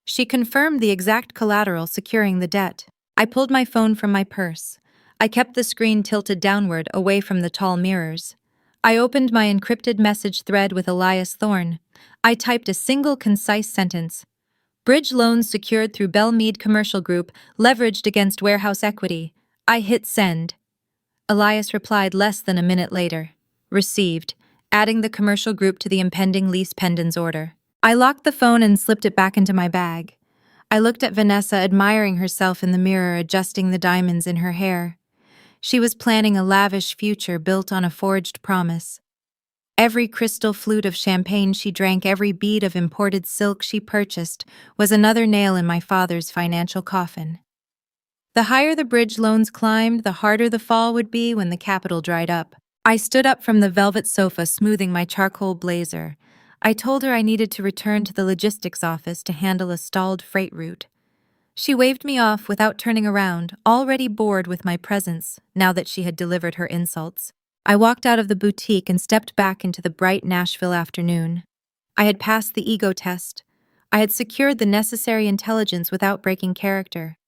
She confirmed the exact collateral securing the debt. I pulled my phone from my purse. I kept the screen tilted downward, away from the tall mirrors. I opened my encrypted message thread with Elias Thorne. I typed a single concise sentence. Bridge loans secured through Bell Mead Commercial Group, leveraged against warehouse equity. I hit send. Elias replied less than a minute later. Received, adding the commercial group to the impending lease pendants order. I locked the phone and slipped it back into my bag. I looked at Vanessa, admiring herself in the mirror, adjusting the diamonds in her hair. She was planning a lavish future built on a forged promise. Every crystal flute of champagne she drank, every bead of imported silk she purchased, was another nail in my father's financial coffin. The higher the bridge loans climbed, the harder the fall would be when the capital dried up. I stood up from the velvet sofa, smoothing my charcoal blazer. I told her I needed to return to the logistics office to handle a stalled freight route. She waved me off without turning around, already bored with my presence, now that she had delivered her insults. I walked out of the boutique and stepped back into the bright Nashville afternoon. I had passed the ego test. I had secured the necessary intelligence without breaking character.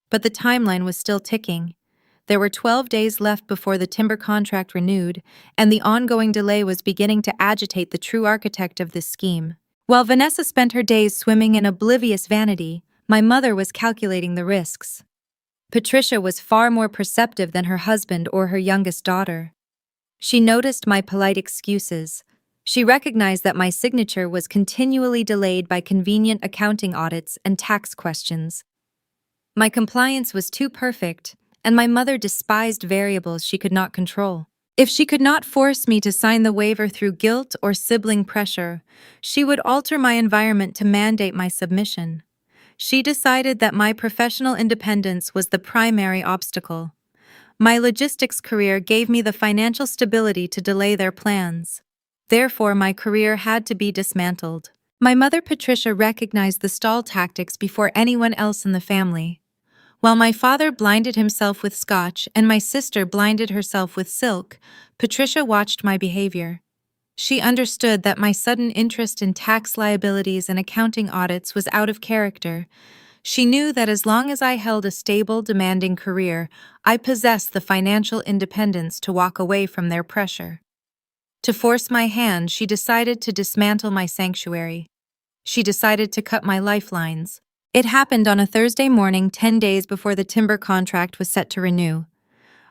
But the timeline was still ticking. There were 12 days left before the timber contract renewed, and the ongoing delay was beginning to agitate the true architect of this scheme. While Vanessa spent her days swimming in oblivious vanity, my mother was calculating the risks. Patricia was far more perceptive than her husband or her youngest daughter. She noticed my polite excuses. She recognized that my signature was continually delayed by convenient accounting audits and tax questions. My compliance was too perfect, and my mother despised variables she could not control. If she could not force me to sign the waiver through guilt or sibling pressure, she would alter my environment to mandate my submission. She decided that my professional independence was the primary obstacle. My logistics career gave me the financial stability to delay their plans. Therefore, my career had to be dismantled. My mother Patricia recognized the stall tactics before anyone else in the family. While my father blinded himself with scotch and my sister blinded herself with silk, Patricia watched my behavior. She understood that my sudden interest in tax liabilities and accounting audits was out of character. She knew that as long as I held a stable, demanding career, I possessed the financial independence to walk away from their pressure. To force my hand, she decided to dismantle my sanctuary. She decided to cut my lifelines. It happened on a Thursday morning, 10 days before the timber contract was set to renew.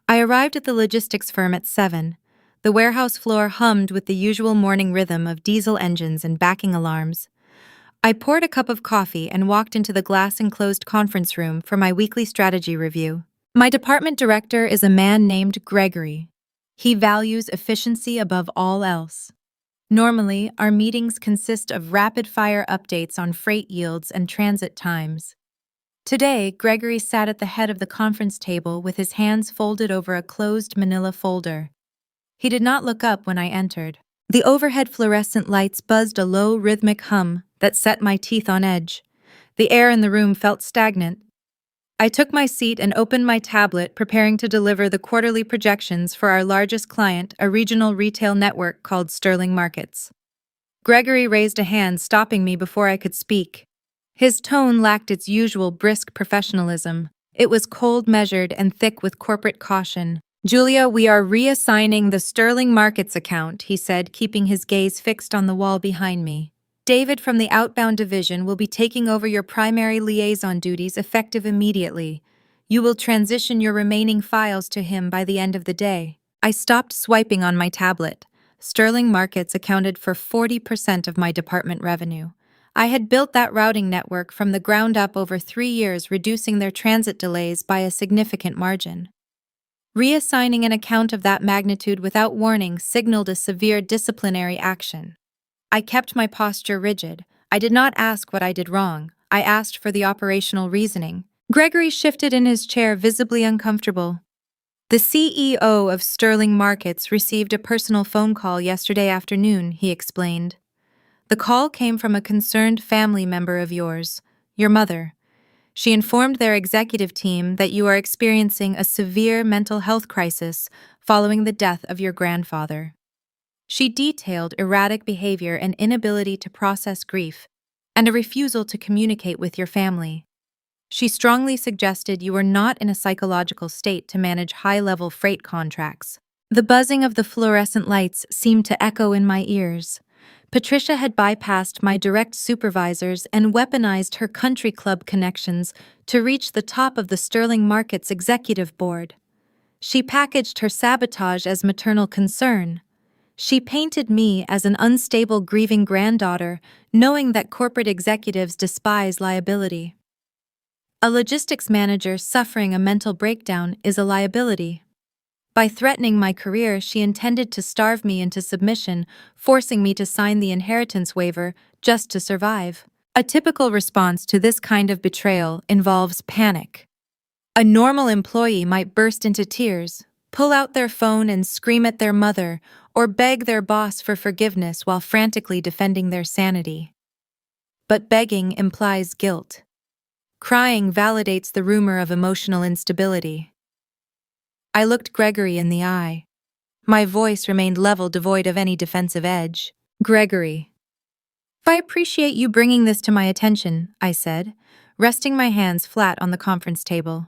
I arrived at the logistics firm at 7. The warehouse floor hummed with the usual morning rhythm of diesel engines and backing alarms. I poured a cup of coffee and walked into the glass-enclosed conference room for my weekly strategy review. My department director is a man named Gregory. He values efficiency above all else. Normally, our meetings consist of rapid-fire updates on freight yields and transit times. Today, Gregory sat at the head of the conference table with his hands folded over a closed manila folder. He did not look up when I entered. The overhead fluorescent lights buzzed a low, rhythmic hum that set my teeth on edge. The air in the room felt stagnant. I took my seat and opened my tablet, preparing to deliver the quarterly projections for our largest client, a regional retail network called Sterling Markets. Gregory raised a hand, stopping me before I could speak. His tone lacked its usual brisk professionalism. It was cold, measured, and thick with corporate caution. "Julia, we are reassigning the Sterling Markets account," he said, keeping his gaze fixed on the wall behind me. "David from the outbound division will be taking over your primary liaison duties effective immediately. You will transition your remaining files to him by the end of the day." I stopped swiping on my tablet. Sterling Markets accounted for 40% of my department revenue. I had built that routing network from the ground up over 3 years, reducing their transit delays by a significant margin. Reassigning an account of that magnitude without warning signaled a severe disciplinary action. I kept my posture rigid. I did not ask what I did wrong. I asked for the operational reasoning. Gregory shifted in his chair, visibly uncomfortable. The CEO of Sterling Markets received a personal phone call yesterday afternoon, he explained. The call came from a concerned family member of yours, your mother. She informed their executive team that you are experiencing a severe mental health crisis following the death of your grandfather. She detailed erratic behavior and inability to process grief, and a refusal to communicate with your family. She strongly suggested you were not in a psychological state to manage high-level freight contracts. The buzzing of the fluorescent lights seemed to echo in my ears. Patricia had bypassed my direct supervisors and weaponized her country club connections to reach the top of the Sterling Markets executive board. She packaged her sabotage as maternal concern. She painted me as an unstable, grieving granddaughter, knowing that corporate executives despise liability. A logistics manager suffering a mental breakdown is a liability. By threatening my career, she intended to starve me into submission, forcing me to sign the inheritance waiver just to survive. A typical response to this kind of betrayal involves panic. A normal employee might burst into tears, pull out their phone and scream at their mother, or beg their boss for forgiveness while frantically defending their sanity. But begging implies guilt. Crying validates the rumor of emotional instability. I looked Gregory in the eye. My voice remained level, devoid of any defensive edge. Gregory. I appreciate you bringing this to my attention, I said, resting my hands flat on the conference table.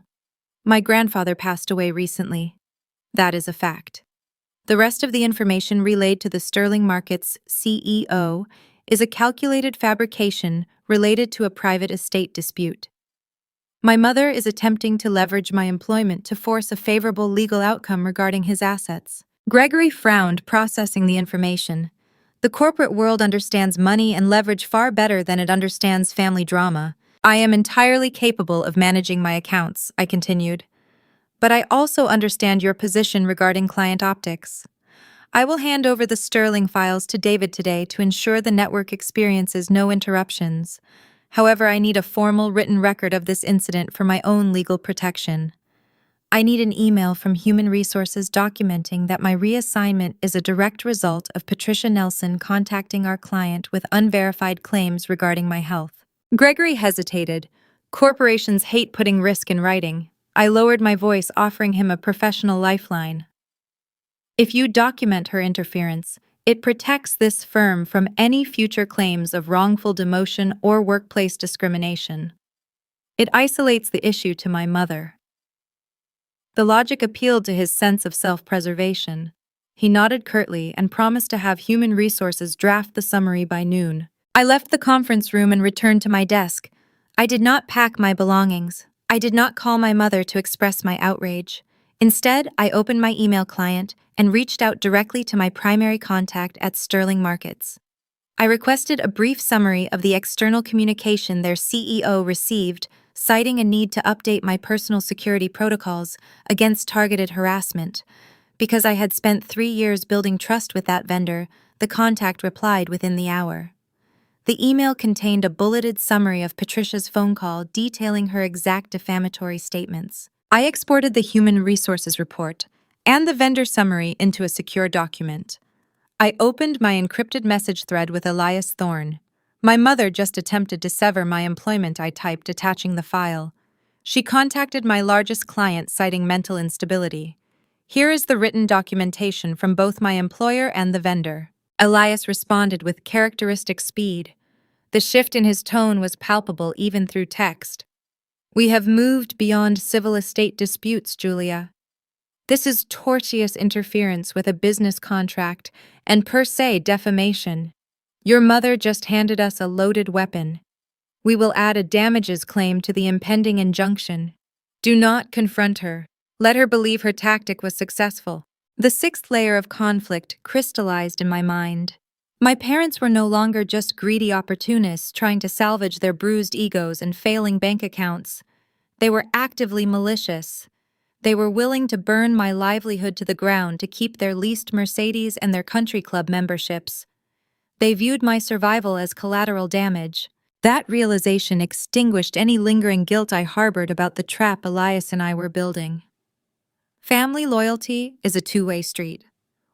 My grandfather passed away recently. That is a fact. The rest of the information relayed to the Sterling Markets CEO is a calculated fabrication related to a private estate dispute. My mother is attempting to leverage my employment to force a favorable legal outcome regarding his assets. Gregory frowned, processing the information. The corporate world understands money and leverage far better than it understands family drama. I am entirely capable of managing my accounts, I continued. But I also understand your position regarding client optics. I will hand over the Sterling files to David today to ensure the network experiences no interruptions. However, I need a formal written record of this incident for my own legal protection. I need an email from Human Resources documenting that my reassignment is a direct result of Patricia Nelson contacting our client with unverified claims regarding my health. Gregory hesitated. Corporations hate putting risk in writing. I lowered my voice, offering him a professional lifeline. If you document her interference, it protects this firm from any future claims of wrongful demotion or workplace discrimination. It isolates the issue to my mother. The logic appealed to his sense of self-preservation. He nodded curtly and promised to have Human Resources draft the summary by noon. I left the conference room and returned to my desk. I did not pack my belongings. I did not call my mother to express my outrage. Instead, I opened my email client and reached out directly to my primary contact at Sterling Markets. I requested a brief summary of the external communication their CEO received, citing a need to update my personal security protocols against targeted harassment. Because I had spent 3 years building trust with that vendor, the contact replied within the hour. The email contained a bulleted summary of Patricia's phone call detailing her exact defamatory statements. I exported the Human Resources report and the vendor summary into a secure document. I opened my encrypted message thread with Elias Thorne. My mother just attempted to sever my employment, I typed, attaching the file. She contacted my largest client, citing mental instability. Here is the written documentation from both my employer and the vendor. Elias responded with characteristic speed. The shift in his tone was palpable even through text. We have moved beyond civil estate disputes, Julia. This is tortious interference with a business contract and per se defamation. Your mother just handed us a loaded weapon. We will add a damages claim to the impending injunction. Do not confront her. Let her believe her tactic was successful. The sixth layer of conflict crystallized in my mind. My parents were no longer just greedy opportunists trying to salvage their bruised egos and failing bank accounts. They were actively malicious. They were willing to burn my livelihood to the ground to keep their leased Mercedes and their country club memberships. They viewed my survival as collateral damage. That realization extinguished any lingering guilt I harbored about the trap Elias and I were building. Family loyalty is a two-way street.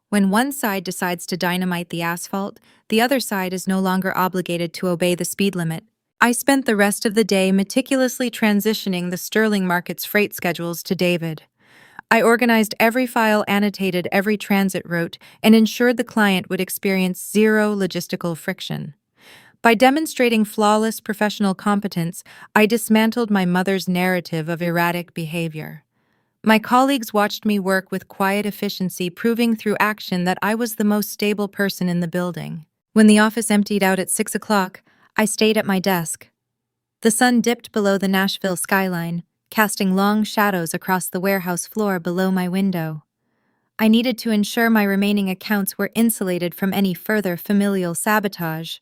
When one side decides to dynamite the asphalt, the other side is no longer obligated to obey the speed limit. I spent the rest of the day meticulously transitioning the Sterling market's freight schedules to David. I organized every file, annotated every transit route, and ensured the client would experience zero logistical friction. By demonstrating flawless professional competence, I dismantled my mother's narrative of erratic behavior. My colleagues watched me work with quiet efficiency, proving through action that I was the most stable person in the building. When the office emptied out at 6 o'clock, I stayed at my desk. The sun dipped below the Nashville skyline, casting long shadows across the warehouse floor below my window. I needed to ensure my remaining accounts were insulated from any further familial sabotage.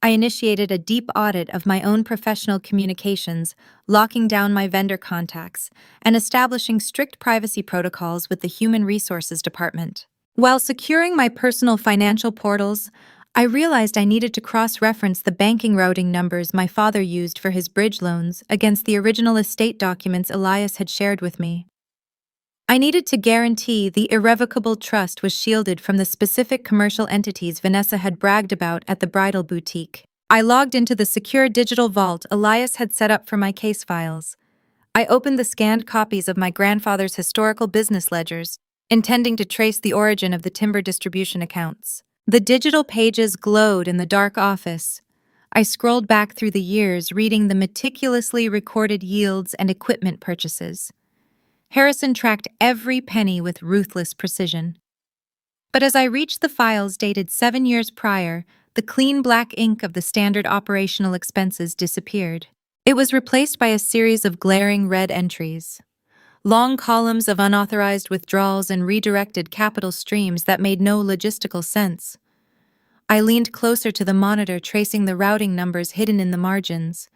I initiated a deep audit of my own professional communications, locking down my vendor contacts, and establishing strict privacy protocols with the Human Resources Department. While securing my personal financial portals, I realized I needed to cross-reference the banking routing numbers my father used for his bridge loans against the original estate documents Elias had shared with me. I needed to guarantee the irrevocable trust was shielded from the specific commercial entities Vanessa had bragged about at the bridal boutique. I logged into the secure digital vault Elias had set up for my case files. I opened the scanned copies of my grandfather's historical business ledgers, intending to trace the origin of the timber distribution accounts. The digital pages glowed in the dark office. I scrolled back through the years, reading the meticulously recorded yields and equipment purchases. Harrison tracked every penny with ruthless precision. But as I reached the files dated 7 years prior, the clean black ink of the standard operational expenses disappeared. It was replaced by a series of glaring red entries. Long columns of unauthorized withdrawals and redirected capital streams that made no logistical sense. I leaned closer to the monitor, tracing the routing numbers hidden in the margins.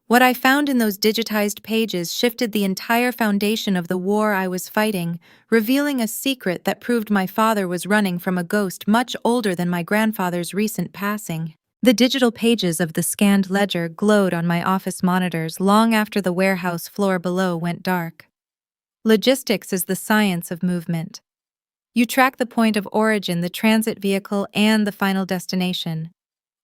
What I found in those digitized pages shifted the entire foundation of the war I was fighting, revealing a secret that proved my father was running from a ghost much older than my grandfather's recent passing. The digital pages of the scanned ledger glowed on my office monitors long after the warehouse floor below went dark. Logistics is the science of movement. You track the point of origin, the transit vehicle, and the final destination.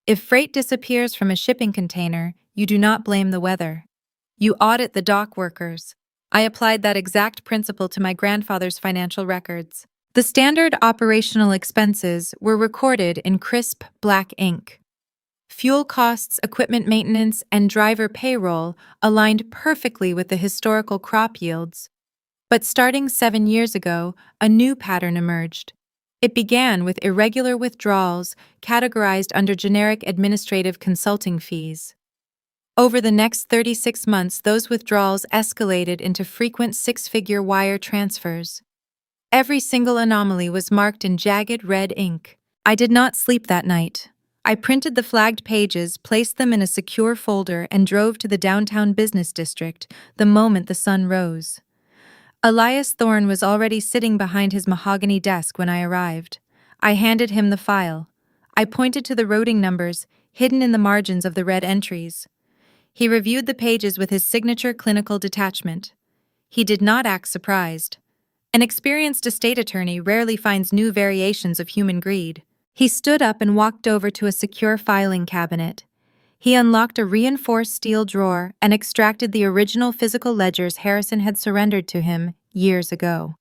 If freight disappears from a shipping container, you do not blame the weather. You audit the dock workers. I applied that exact principle to my grandfather's financial records. The standard operational expenses were recorded in crisp black ink. Fuel costs, equipment maintenance, and driver payroll aligned perfectly with the historical crop yields. But starting 7 years ago, a new pattern emerged. It began with irregular withdrawals categorized under generic administrative consulting fees. Over the next 36 months, those withdrawals escalated into frequent six-figure wire transfers. Every single anomaly was marked in jagged red ink. I did not sleep that night. I printed the flagged pages, placed them in a secure folder, and drove to the downtown business district the moment the sun rose. Elias Thorne was already sitting behind his mahogany desk when I arrived. I handed him the file. I pointed to the routing numbers, hidden in the margins of the red entries. He reviewed the pages with his signature clinical detachment. He did not act surprised. An experienced estate attorney rarely finds new variations of human greed. He stood up and walked over to a secure filing cabinet. He unlocked a reinforced steel drawer and extracted the original physical ledgers Harrison had surrendered to him years ago.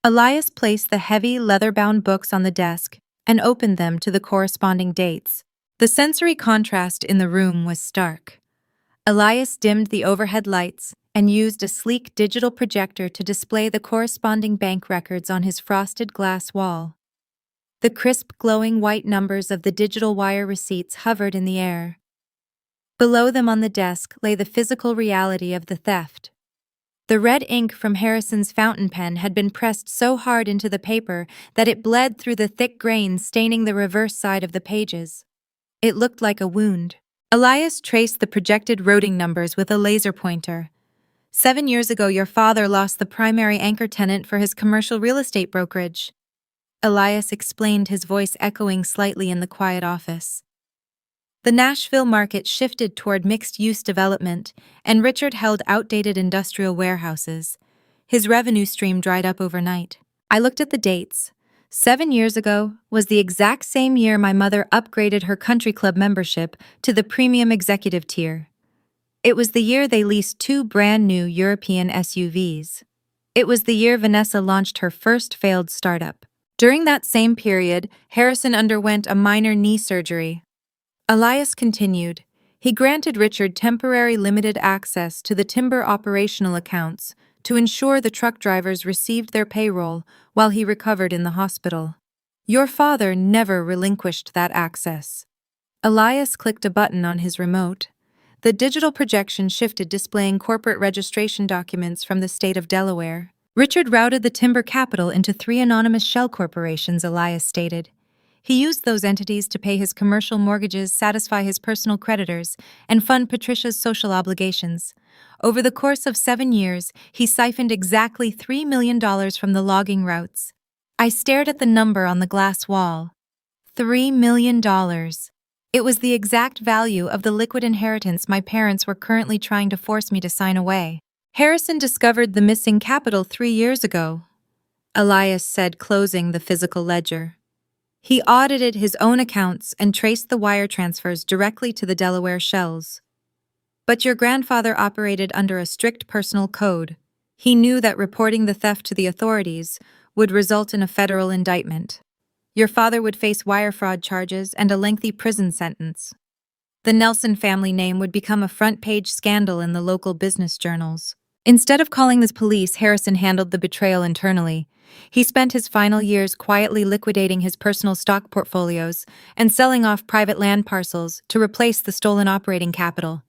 Elias placed the heavy, leather-bound books on the desk and opened them to the corresponding dates. The sensory contrast in the room was stark. Elias dimmed the overhead lights and used a sleek digital projector to display the corresponding bank records on his frosted glass wall. The crisp, glowing white numbers of the digital wire receipts hovered in the air. Below them on the desk lay the physical reality of the theft. The red ink from Harrison's fountain pen had been pressed so hard into the paper that it bled through the thick grains, staining the reverse side of the pages. It looked like a wound. Elias traced the projected routing numbers with a laser pointer. 7 years ago, your father lost the primary anchor tenant for his commercial real estate brokerage. Elias explained, his voice echoing slightly in the quiet office. The Nashville market shifted toward mixed-use development, and Richard held outdated industrial warehouses. His revenue stream dried up overnight. I looked at the dates. 7 years ago was the exact same year my mother upgraded her country club membership to the premium executive tier. It was the year they leased 2 brand-new European SUVs. It was the year Vanessa launched her first failed startup. During that same period, Harrison underwent a minor knee surgery. Elias continued. He granted Richard temporary limited access to the timber operational accounts to ensure the truck drivers received their payroll while he recovered in the hospital. Your father never relinquished that access. Elias clicked a button on his remote. The digital projection shifted, displaying corporate registration documents from the state of Delaware. Richard routed the timber capital into 3 anonymous shell corporations, Elias stated. He used those entities to pay his commercial mortgages, satisfy his personal creditors, and fund Patricia's social obligations. Over the course of 7 years, he siphoned exactly $3 million from the logging routes. I stared at the number on the glass wall. $3 million. It was the exact value of the liquid inheritance my parents were currently trying to force me to sign away. Harrison discovered the missing capital 3 years ago, Elias said, closing the physical ledger. He audited his own accounts and traced the wire transfers directly to the Delaware shells. But your grandfather operated under a strict personal code. He knew that reporting the theft to the authorities would result in a federal indictment. Your father would face wire fraud charges and a lengthy prison sentence. The Nelson family name would become a front-page scandal in the local business journals. Instead of calling the police, Harrison handled the betrayal internally. He spent his final years quietly liquidating his personal stock portfolios and selling off private land parcels to replace the stolen operating capital.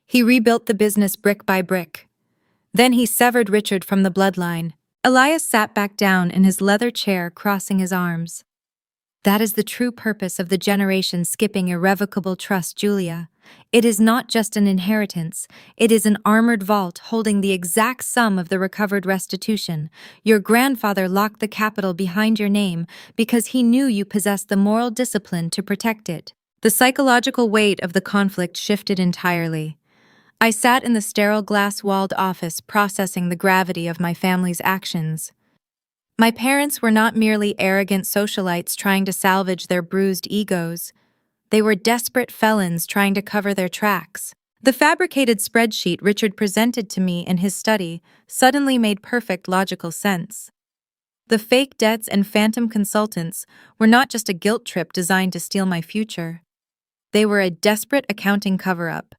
He rebuilt the business brick by brick. Then he severed Richard from the bloodline. Elias sat back down in his leather chair, crossing his arms. That is the true purpose of the generation skipping irrevocable trust, Julia. It is not just an inheritance, it is an armored vault holding the exact sum of the recovered restitution. Your grandfather locked the capital behind your name because he knew you possessed the moral discipline to protect it. The psychological weight of the conflict shifted entirely. I sat in the sterile glass-walled office processing the gravity of my family's actions. My parents were not merely arrogant socialites trying to salvage their bruised egos. They were desperate felons trying to cover their tracks. The fabricated spreadsheet Richard presented to me in his study suddenly made perfect logical sense. The fake debts and phantom consultants were not just a guilt trip designed to steal my future. They were a desperate accounting cover-up.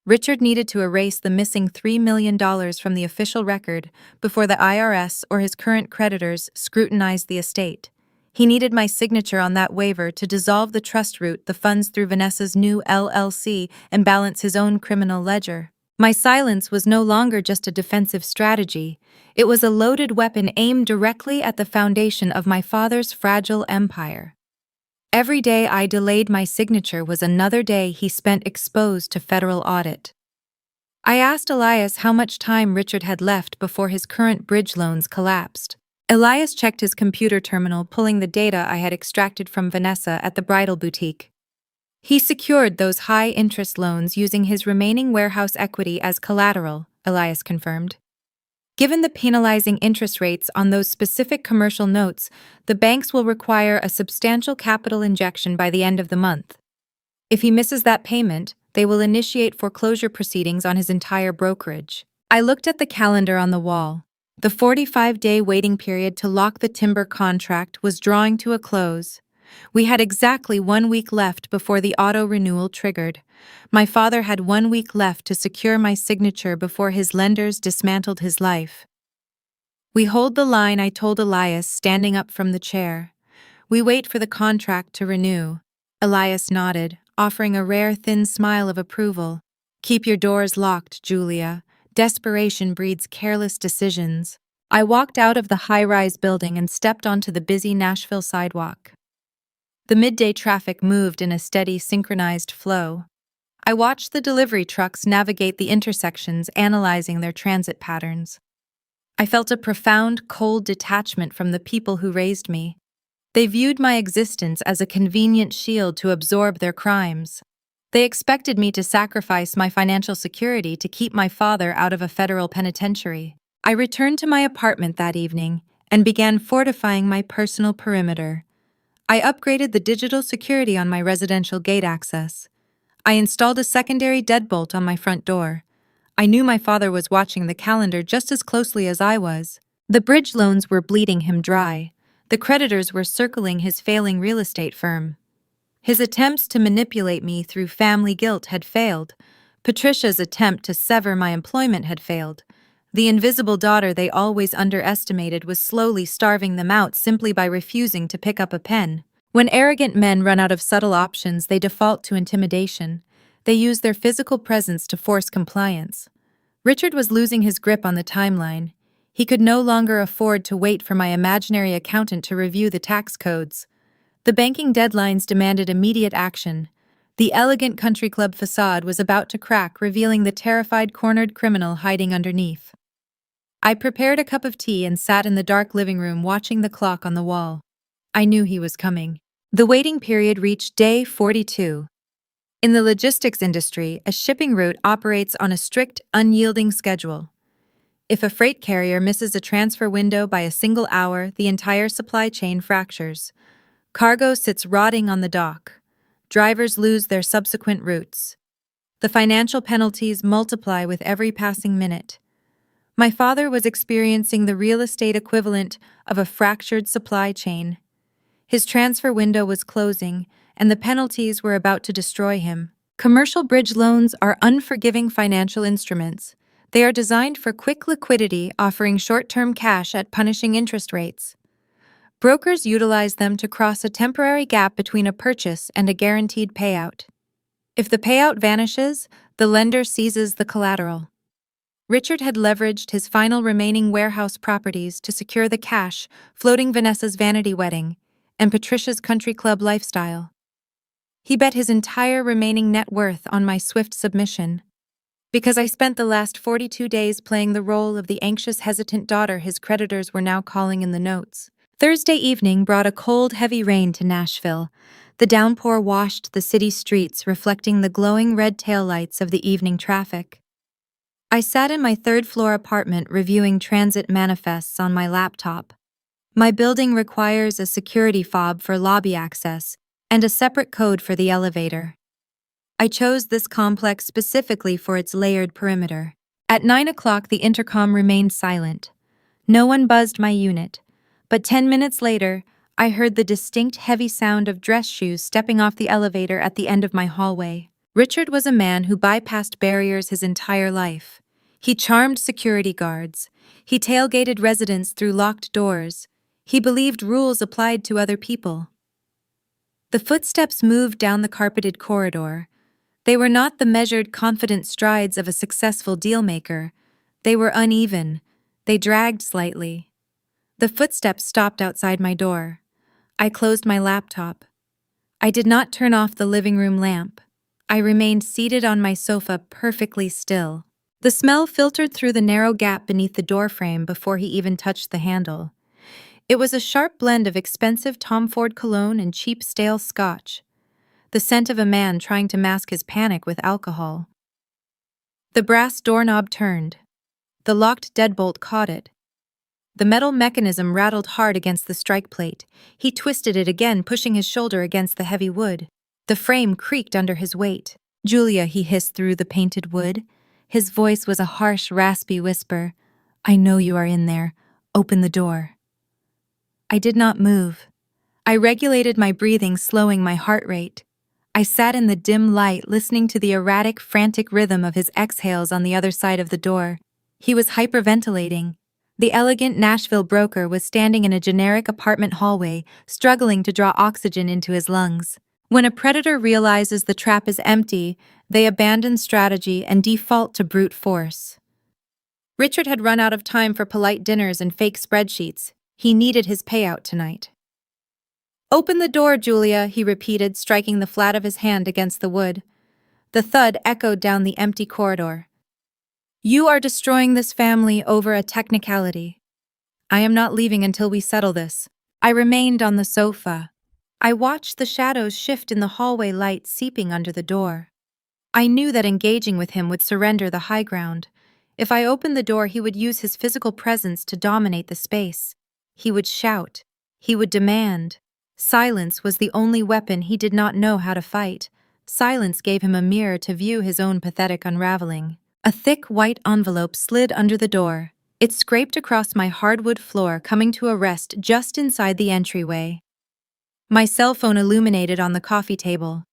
Richard needed to erase the missing $3 million from the official record before the IRS or his current creditors scrutinized the estate. He needed my signature on that waiver to dissolve the trust route the funds through Vanessa's new LLC and balance his own criminal ledger. My silence was no longer just a defensive strategy. It was a loaded weapon aimed directly at the foundation of my father's fragile empire. Every day I delayed my signature was another day he spent exposed to federal audit. I asked Elias how much time Richard had left before his current bridge loans collapsed. Elias checked his computer terminal, pulling the data I had extracted from Vanessa at the bridal boutique. He secured those high-interest loans using his remaining warehouse equity as collateral, Elias confirmed. Given the penalizing interest rates on those specific commercial notes, the banks will require a substantial capital injection by the end of the month. If he misses that payment, they will initiate foreclosure proceedings on his entire brokerage. I looked at the calendar on the wall. The 45-day waiting period to lock the timber contract was drawing to a close. We had exactly 1 week left before the auto-renewal triggered. My father had 1 week left to secure my signature before his lenders dismantled his life. We hold the line, I told Elias, standing up from the chair. We wait for the contract to renew. Elias nodded, offering a rare thin smile of approval. Keep your doors locked, Julia. Desperation breeds careless decisions. I walked out of the high-rise building and stepped onto the busy Nashville sidewalk. The midday traffic moved in a steady, synchronized flow. I watched the delivery trucks navigate the intersections, analyzing their transit patterns. I felt a profound, cold detachment from the people who raised me. They viewed my existence as a convenient shield to absorb their crimes. They expected me to sacrifice my financial security to keep my father out of a federal penitentiary. I returned to my apartment that evening and began fortifying my personal perimeter. I upgraded the digital security on my residential gate access. I installed a secondary deadbolt on my front door. I knew my father was watching the calendar just as closely as I was. The bridge loans were bleeding him dry. The creditors were circling his failing real estate firm. His attempts to manipulate me through family guilt had failed. Patricia's attempt to sever my employment had failed. The invisible daughter they always underestimated was slowly starving them out simply by refusing to pick up a pen. When arrogant men run out of subtle options, they default to intimidation. They use their physical presence to force compliance. Richard was losing his grip on the timeline. He could no longer afford to wait for my imaginary accountant to review the tax codes. The banking deadlines demanded immediate action. The elegant country club facade was about to crack, revealing the terrified cornered criminal hiding underneath. I prepared a cup of tea and sat in the dark living room watching the clock on the wall. I knew he was coming. The waiting period reached day 42. In the logistics industry, a shipping route operates on a strict, unyielding schedule. If a freight carrier misses a transfer window by a single hour, the entire supply chain fractures. Cargo sits rotting on the dock. Drivers lose their subsequent routes. The financial penalties multiply with every passing minute. My father was experiencing the real estate equivalent of a fractured supply chain. His transfer window was closing, and the penalties were about to destroy him. Commercial bridge loans are unforgiving financial instruments. They are designed for quick liquidity, offering short-term cash at punishing interest rates. Brokers utilize them to cross a temporary gap between a purchase and a guaranteed payout. If the payout vanishes, the lender seizes the collateral. Richard had leveraged his final remaining warehouse properties to secure the cash, floating Vanessa's vanity wedding and Patricia's country club lifestyle. He bet his entire remaining net worth on my swift submission. Because I spent the last 42 days playing the role of the anxious, hesitant daughter his creditors were now calling in the notes. Thursday evening brought a cold, heavy rain to Nashville. The downpour washed the city streets, reflecting the glowing red taillights of the evening traffic. I sat in my third-floor apartment reviewing transit manifests on my laptop. My building requires a security fob for lobby access and a separate code for the elevator. I chose this complex specifically for its layered perimeter. At 9 o'clock, the intercom remained silent. No one buzzed my unit, but 10 minutes later, I heard the distinct heavy sound of dress shoes stepping off the elevator at the end of my hallway. Richard was a man who bypassed barriers his entire life. He charmed security guards. He tailgated residents through locked doors. He believed rules applied to other people. The footsteps moved down the carpeted corridor. They were not the measured, confident strides of a successful dealmaker. They were uneven. They dragged slightly. The footsteps stopped outside my door. I closed my laptop. I did not turn off the living room lamp. I remained seated on my sofa, perfectly still. The smell filtered through the narrow gap beneath the doorframe before he even touched the handle. It was a sharp blend of expensive Tom Ford cologne and cheap stale scotch. The scent of a man trying to mask his panic with alcohol. The brass doorknob turned. The locked deadbolt caught it. The metal mechanism rattled hard against the strike plate. He twisted it again, pushing his shoulder against the heavy wood. The frame creaked under his weight. "Julia," he hissed through the painted wood. His voice was a harsh, raspy whisper. "I know you are in there. Open the door." I did not move. I regulated my breathing, slowing my heart rate. I sat in the dim light, listening to the erratic, frantic rhythm of his exhales on the other side of the door. He was hyperventilating. The elegant Nashville broker was standing in a generic apartment hallway, struggling to draw oxygen into his lungs. When a predator realizes the trap is empty, they abandon strategy and default to brute force. Richard had run out of time for polite dinners and fake spreadsheets. He needed his payout tonight. "Open the door, Julia," he repeated, striking the flat of his hand against the wood. The thud echoed down the empty corridor. "You are destroying this family over a technicality. I am not leaving until we settle this." I remained on the sofa. I watched the shadows shift in the hallway light seeping under the door. I knew that engaging with him would surrender the high ground. If I opened the door, he would use his physical presence to dominate the space. He would shout. He would demand. Silence was the only weapon he did not know how to fight. Silence gave him a mirror to view his own pathetic unraveling. A thick white envelope slid under the door. It scraped across my hardwood floor, coming to a rest just inside the entryway. My cell phone illuminated on the coffee table.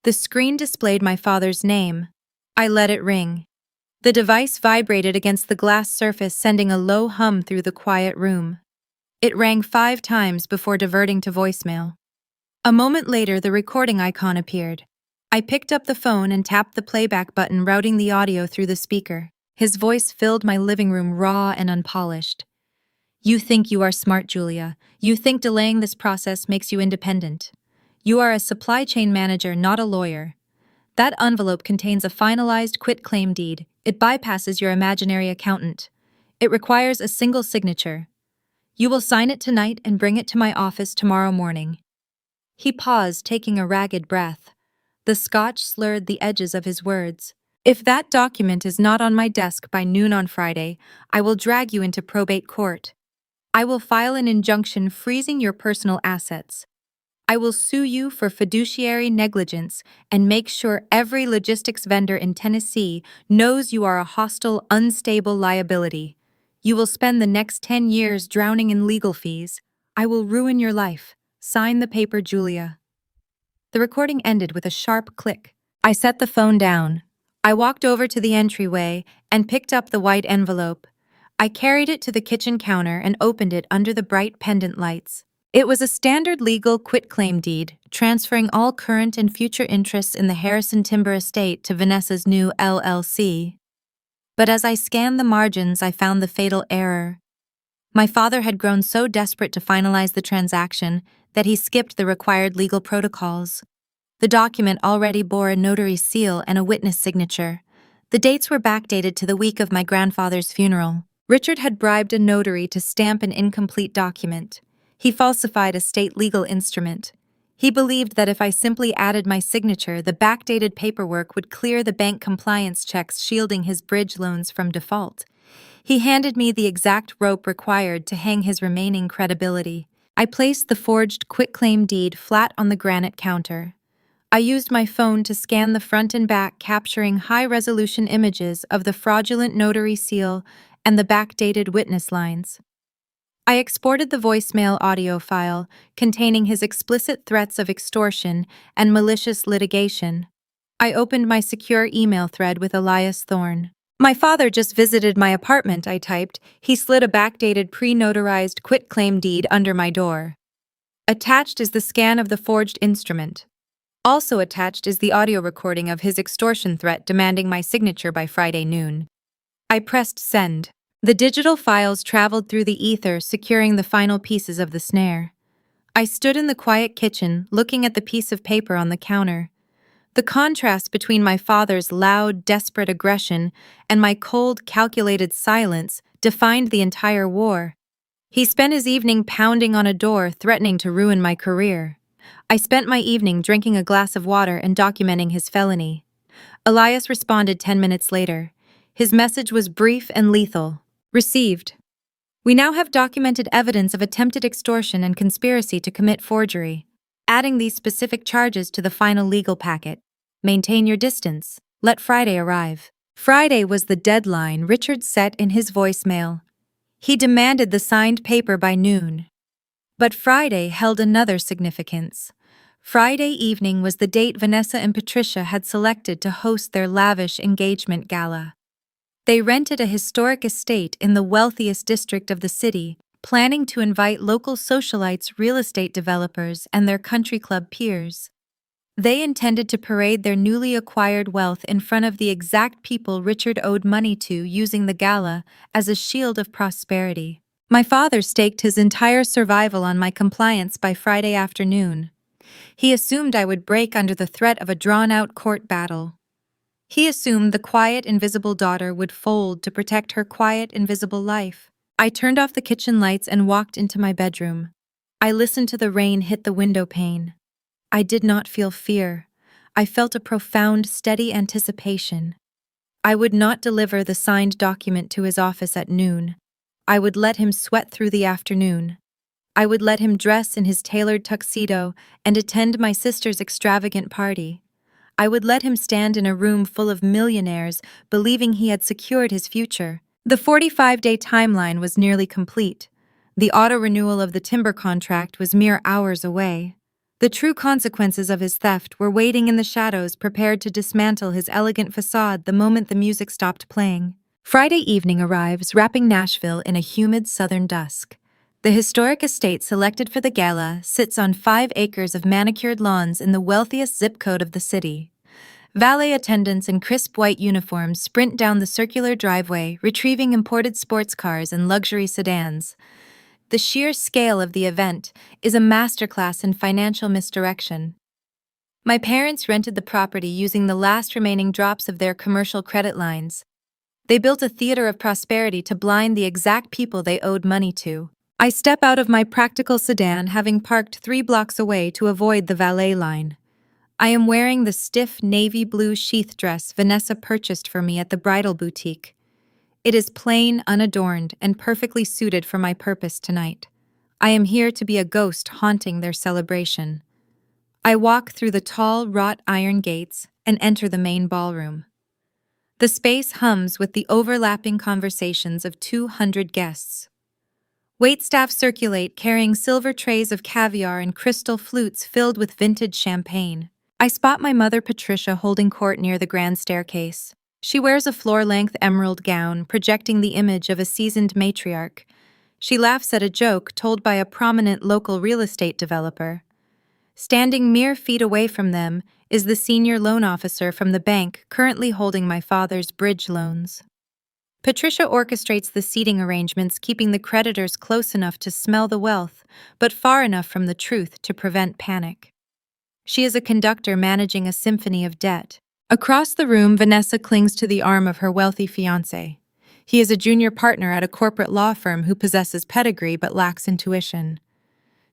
The screen displayed my father's name. I let it ring. The device vibrated against the glass surface, sending a low hum through the quiet room. It rang 5 times before diverting to voicemail. A moment later, the recording icon appeared. I picked up the phone and tapped the playback button, routing the audio through the speaker. His voice filled my living room, raw and unpolished. "You think you are smart, Julia. You think delaying this process makes you independent. You are a supply chain manager, not a lawyer. That envelope contains a finalized quitclaim deed. It bypasses your imaginary accountant. It requires a single signature. You will sign it tonight and bring it to my office tomorrow morning." He paused, taking a ragged breath. The scotch slurred the edges of his words. "If that document is not on my desk by noon on Friday, I will drag you into probate court. I will file an injunction freezing your personal assets. I will sue you for fiduciary negligence and make sure every logistics vendor in Tennessee knows you are a hostile, unstable liability. You will spend the next 10 years drowning in legal fees. I will ruin your life. Sign the paper, Julia." The recording ended with a sharp click. I set the phone down. I walked over to the entryway and picked up the white envelope. I carried it to the kitchen counter and opened it under the bright pendant lights. It was a standard legal quitclaim deed, transferring all current and future interests in the Harrison Timber Estate to Vanessa's new LLC. But as I scanned the margins, I found the fatal error. My father had grown so desperate to finalize the transaction that he skipped the required legal protocols. The document already bore a notary seal and a witness signature. The dates were backdated to the week of my grandfather's funeral. Richard had bribed a notary to stamp an incomplete document. He falsified a state legal instrument. He believed that if I simply added my signature, the backdated paperwork would clear the bank compliance checks, shielding his bridge loans from default. He handed me the exact rope required to hang his remaining credibility. I placed the forged quitclaim deed flat on the granite counter. I used my phone to scan the front and back, capturing high-resolution images of the fraudulent notary seal and the backdated witness lines. I exported the voicemail audio file containing his explicit threats of extortion and malicious litigation. I opened my secure email thread with Elias Thorne. "My father just visited my apartment," I typed. "He slid a backdated pre-notarized quitclaim deed under my door. Attached is the scan of the forged instrument. Also attached is the audio recording of his extortion threat demanding my signature by Friday noon." I pressed send. The digital files traveled through the ether, securing the final pieces of the snare. I stood in the quiet kitchen, looking at the piece of paper on the counter. The contrast between my father's loud, desperate aggression and my cold, calculated silence defined the entire war. He spent his evening pounding on a door, threatening to ruin my career. I spent my evening drinking a glass of water and documenting his felony. Elias responded 10 minutes later. His message was brief and lethal. Received. We now have documented evidence of attempted extortion and conspiracy to commit forgery. Adding these specific charges to the final legal packet. Maintain your distance. Let Friday arrive. Friday was the deadline Richard set in his voicemail. He demanded the signed paper by noon. But Friday held another significance. Friday evening was the date Vanessa and Patricia had selected to host their lavish engagement gala. They rented a historic estate in the wealthiest district of the city, planning to invite local socialites, real estate developers, and their country club peers. They intended to parade their newly acquired wealth in front of the exact people Richard owed money to, using the gala as a shield of prosperity. My father staked his entire survival on my compliance by Friday afternoon. He assumed I would break under the threat of a drawn-out court battle. He assumed the quiet, invisible daughter would fold to protect her quiet, invisible life. I turned off the kitchen lights and walked into my bedroom. I listened to the rain hit the window pane. I did not feel fear. I felt a profound, steady anticipation. I would not deliver the signed document to his office at noon. I would let him sweat through the afternoon. I would let him dress in his tailored tuxedo and attend my sister's extravagant party. I would let him stand in a room full of millionaires, believing he had secured his future. The 45-day timeline was nearly complete. The auto-renewal of the timber contract was mere hours away. The true consequences of his theft were waiting in the shadows, prepared to dismantle his elegant facade the moment the music stopped playing. Friday evening arrives, wrapping Nashville in a humid southern dusk. The historic estate selected for the gala sits on 5 acres of manicured lawns in the wealthiest zip code of the city. Valet attendants in crisp white uniforms sprint down the circular driveway, retrieving imported sports cars and luxury sedans. The sheer scale of the event is a masterclass in financial misdirection. My parents rented the property using the last remaining drops of their commercial credit lines. They built a theater of prosperity to blind the exact people they owed money to. I step out of my practical sedan, having parked 3 blocks away to avoid the valet line. I am wearing the stiff navy blue sheath dress Vanessa purchased for me at the bridal boutique. It is plain, unadorned, and perfectly suited for my purpose tonight. I am here to be a ghost haunting their celebration. I walk through the tall, wrought iron gates and enter the main ballroom. The space hums with the overlapping conversations of 200 guests. Waitstaff circulate, carrying silver trays of caviar and crystal flutes filled with vintage champagne. I spot my mother Patricia holding court near the grand staircase. She wears a floor-length emerald gown, projecting the image of a seasoned matriarch. She laughs at a joke told by a prominent local real estate developer. Standing mere feet away from them is the senior loan officer from the bank currently holding my father's bridge loans. Patricia orchestrates the seating arrangements, keeping the creditors close enough to smell the wealth, but far enough from the truth to prevent panic. She is a conductor managing a symphony of debt. Across the room, Vanessa clings to the arm of her wealthy fiancé. He is a junior partner at a corporate law firm who possesses pedigree but lacks intuition.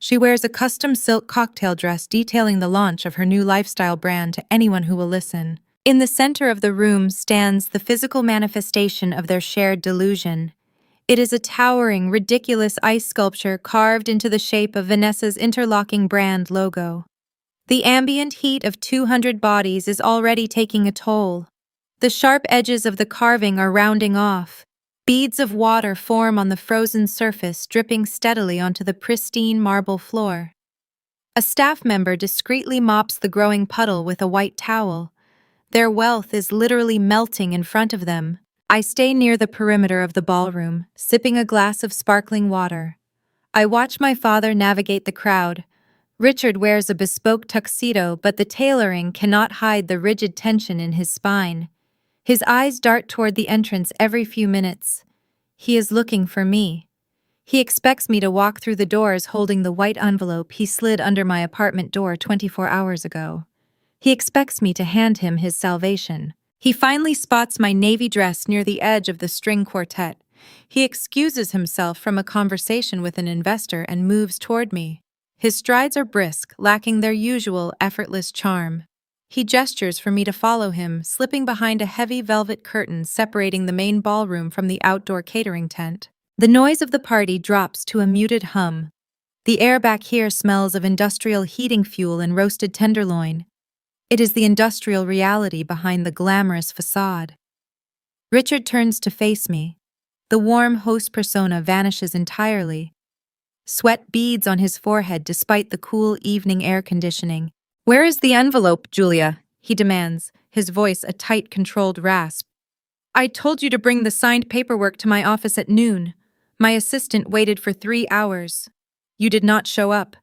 She wears a custom silk cocktail dress detailing the launch of her new lifestyle brand to anyone who will listen. In the center of the room stands the physical manifestation of their shared delusion. It is a towering, ridiculous ice sculpture carved into the shape of Vanessa's interlocking brand logo. The ambient heat of 200 bodies is already taking a toll. The sharp edges of the carving are rounding off. Beads of water form on the frozen surface, dripping steadily onto the pristine marble floor. A staff member discreetly mops the growing puddle with a white towel. Their wealth is literally melting in front of them. I stay near the perimeter of the ballroom, sipping a glass of sparkling water. I watch my father navigate the crowd. Richard wears a bespoke tuxedo, but the tailoring cannot hide the rigid tension in his spine. His eyes dart toward the entrance every few minutes. He is looking for me. He expects me to walk through the doors holding the white envelope he slid under my apartment door 24 hours ago. He expects me to hand him his salvation. He finally spots my navy dress near the edge of the string quartet. He excuses himself from a conversation with an investor and moves toward me. His strides are brisk, lacking their usual effortless charm. He gestures for me to follow him, slipping behind a heavy velvet curtain separating the main ballroom from the outdoor catering tent. The noise of the party drops to a muted hum. The air back here smells of industrial heating fuel and roasted tenderloin. It is the industrial reality behind the glamorous facade. Richard turns to face me. The warm host persona vanishes entirely. Sweat beads on his forehead despite the cool evening air conditioning. "Where is the envelope, Julia?" he demands, his voice a tight, controlled rasp. "I told you to bring the signed paperwork to my office at noon. My assistant waited for 3 hours. You did not show up."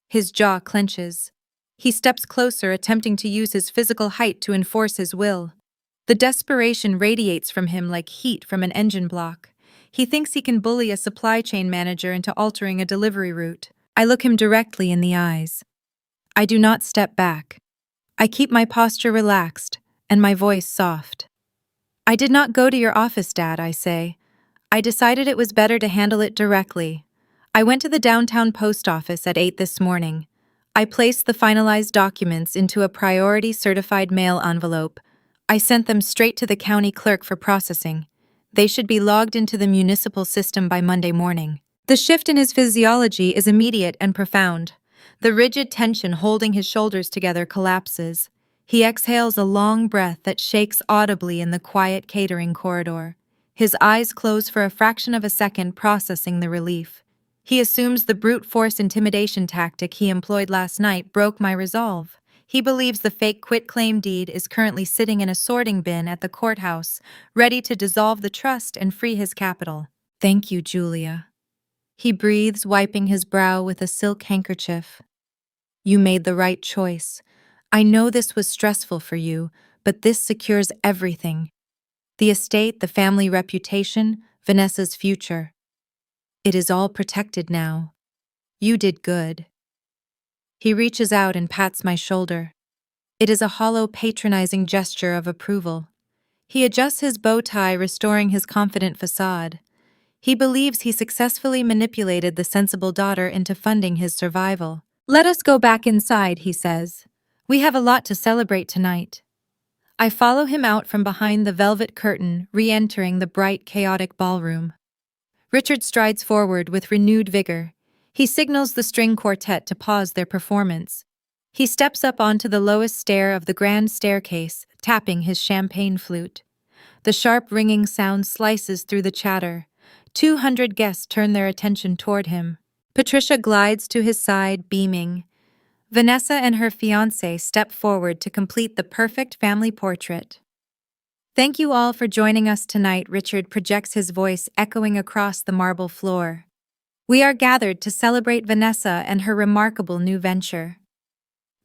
His jaw clenches. He steps closer, attempting to use his physical height to enforce his will. The desperation radiates from him like heat from an engine block. He thinks he can bully a supply chain manager into altering a delivery route. I look him directly in the eyes. I do not step back. I keep my posture relaxed and my voice soft. "I did not go to your office, Dad," I say. "I decided it was better to handle it directly. I went to the downtown post office at 8 this morning. I placed the finalized documents into a priority certified mail envelope. I sent them straight to the county clerk for processing. They should be logged into the municipal system by Monday morning. The shift in his physiology is immediate and profound. The rigid tension holding his shoulders together collapses. He exhales a long breath that shakes audibly in the quiet catering corridor. His eyes close for a fraction of a second, processing the relief. He assumes the brute force intimidation tactic he employed last night broke my resolve. He believes the fake quitclaim deed is currently sitting in a sorting bin at the courthouse, ready to dissolve the trust and free his capital. Thank you, Julia. He breathes, wiping his brow with a silk handkerchief. You made the right choice. I know this was stressful for you, but this secures everything. The estate, the family reputation, Vanessa's future. It is all protected now. You did good. He reaches out and pats my shoulder. It is a hollow, patronizing gesture of approval. He adjusts his bow tie, restoring his confident facade. He believes he successfully manipulated the sensible daughter into funding his survival. Let us go back inside, he says. We have a lot to celebrate tonight. I follow him out from behind the velvet curtain, re-entering the bright, chaotic ballroom. Richard strides forward with renewed vigor. He signals the string quartet to pause their performance. He steps up onto the lowest stair of the grand staircase, tapping his champagne flute. The sharp ringing sound slices through the chatter. 200 guests turn their attention toward him. Patricia glides to his side, beaming. Vanessa and her fiancé step forward to complete the perfect family portrait. Thank you all for joining us tonight, Richard projects his voice echoing across the marble floor. We are gathered to celebrate Vanessa and her remarkable new venture.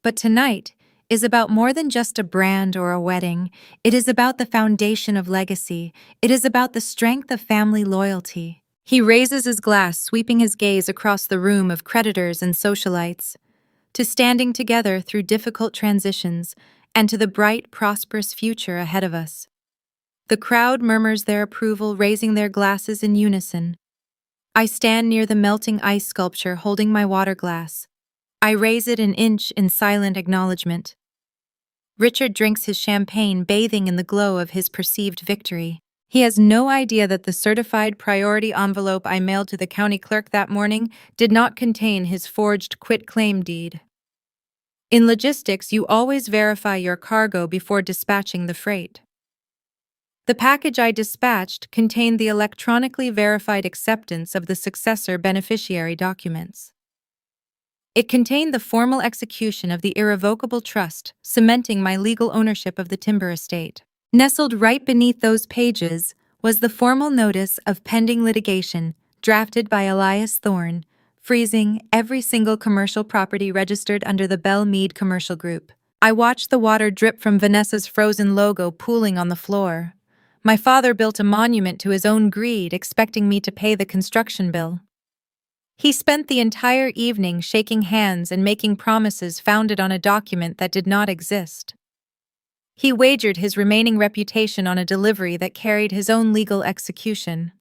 But tonight is about more than just a brand or a wedding. It is about the foundation of legacy. It is about the strength of family loyalty. He raises his glass, sweeping his gaze across the room of creditors and socialites, to standing together through difficult transitions and to the bright, prosperous future ahead of us. The crowd murmurs their approval, raising their glasses in unison. I stand near the melting ice sculpture, holding my water glass. I raise it an inch in silent acknowledgement. Richard drinks his champagne, bathing in the glow of his perceived victory. He has no idea that the certified priority envelope I mailed to the county clerk that morning did not contain his forged quitclaim deed. In logistics, you always verify your cargo before dispatching the freight. The package I dispatched contained the electronically verified acceptance of the successor beneficiary documents. It contained the formal execution of the irrevocable trust, cementing my legal ownership of the timber estate. Nestled right beneath those pages was the formal notice of pending litigation, drafted by Elias Thorne, freezing every single commercial property registered under the Bell Mead Commercial Group. I watched the water drip from Vanessa's frozen logo pooling on the floor. My father built a monument to his own greed, expecting me to pay the construction bill. He spent the entire evening shaking hands and making promises founded on a document that did not exist. He wagered his remaining reputation on a delivery that carried his own legal execution.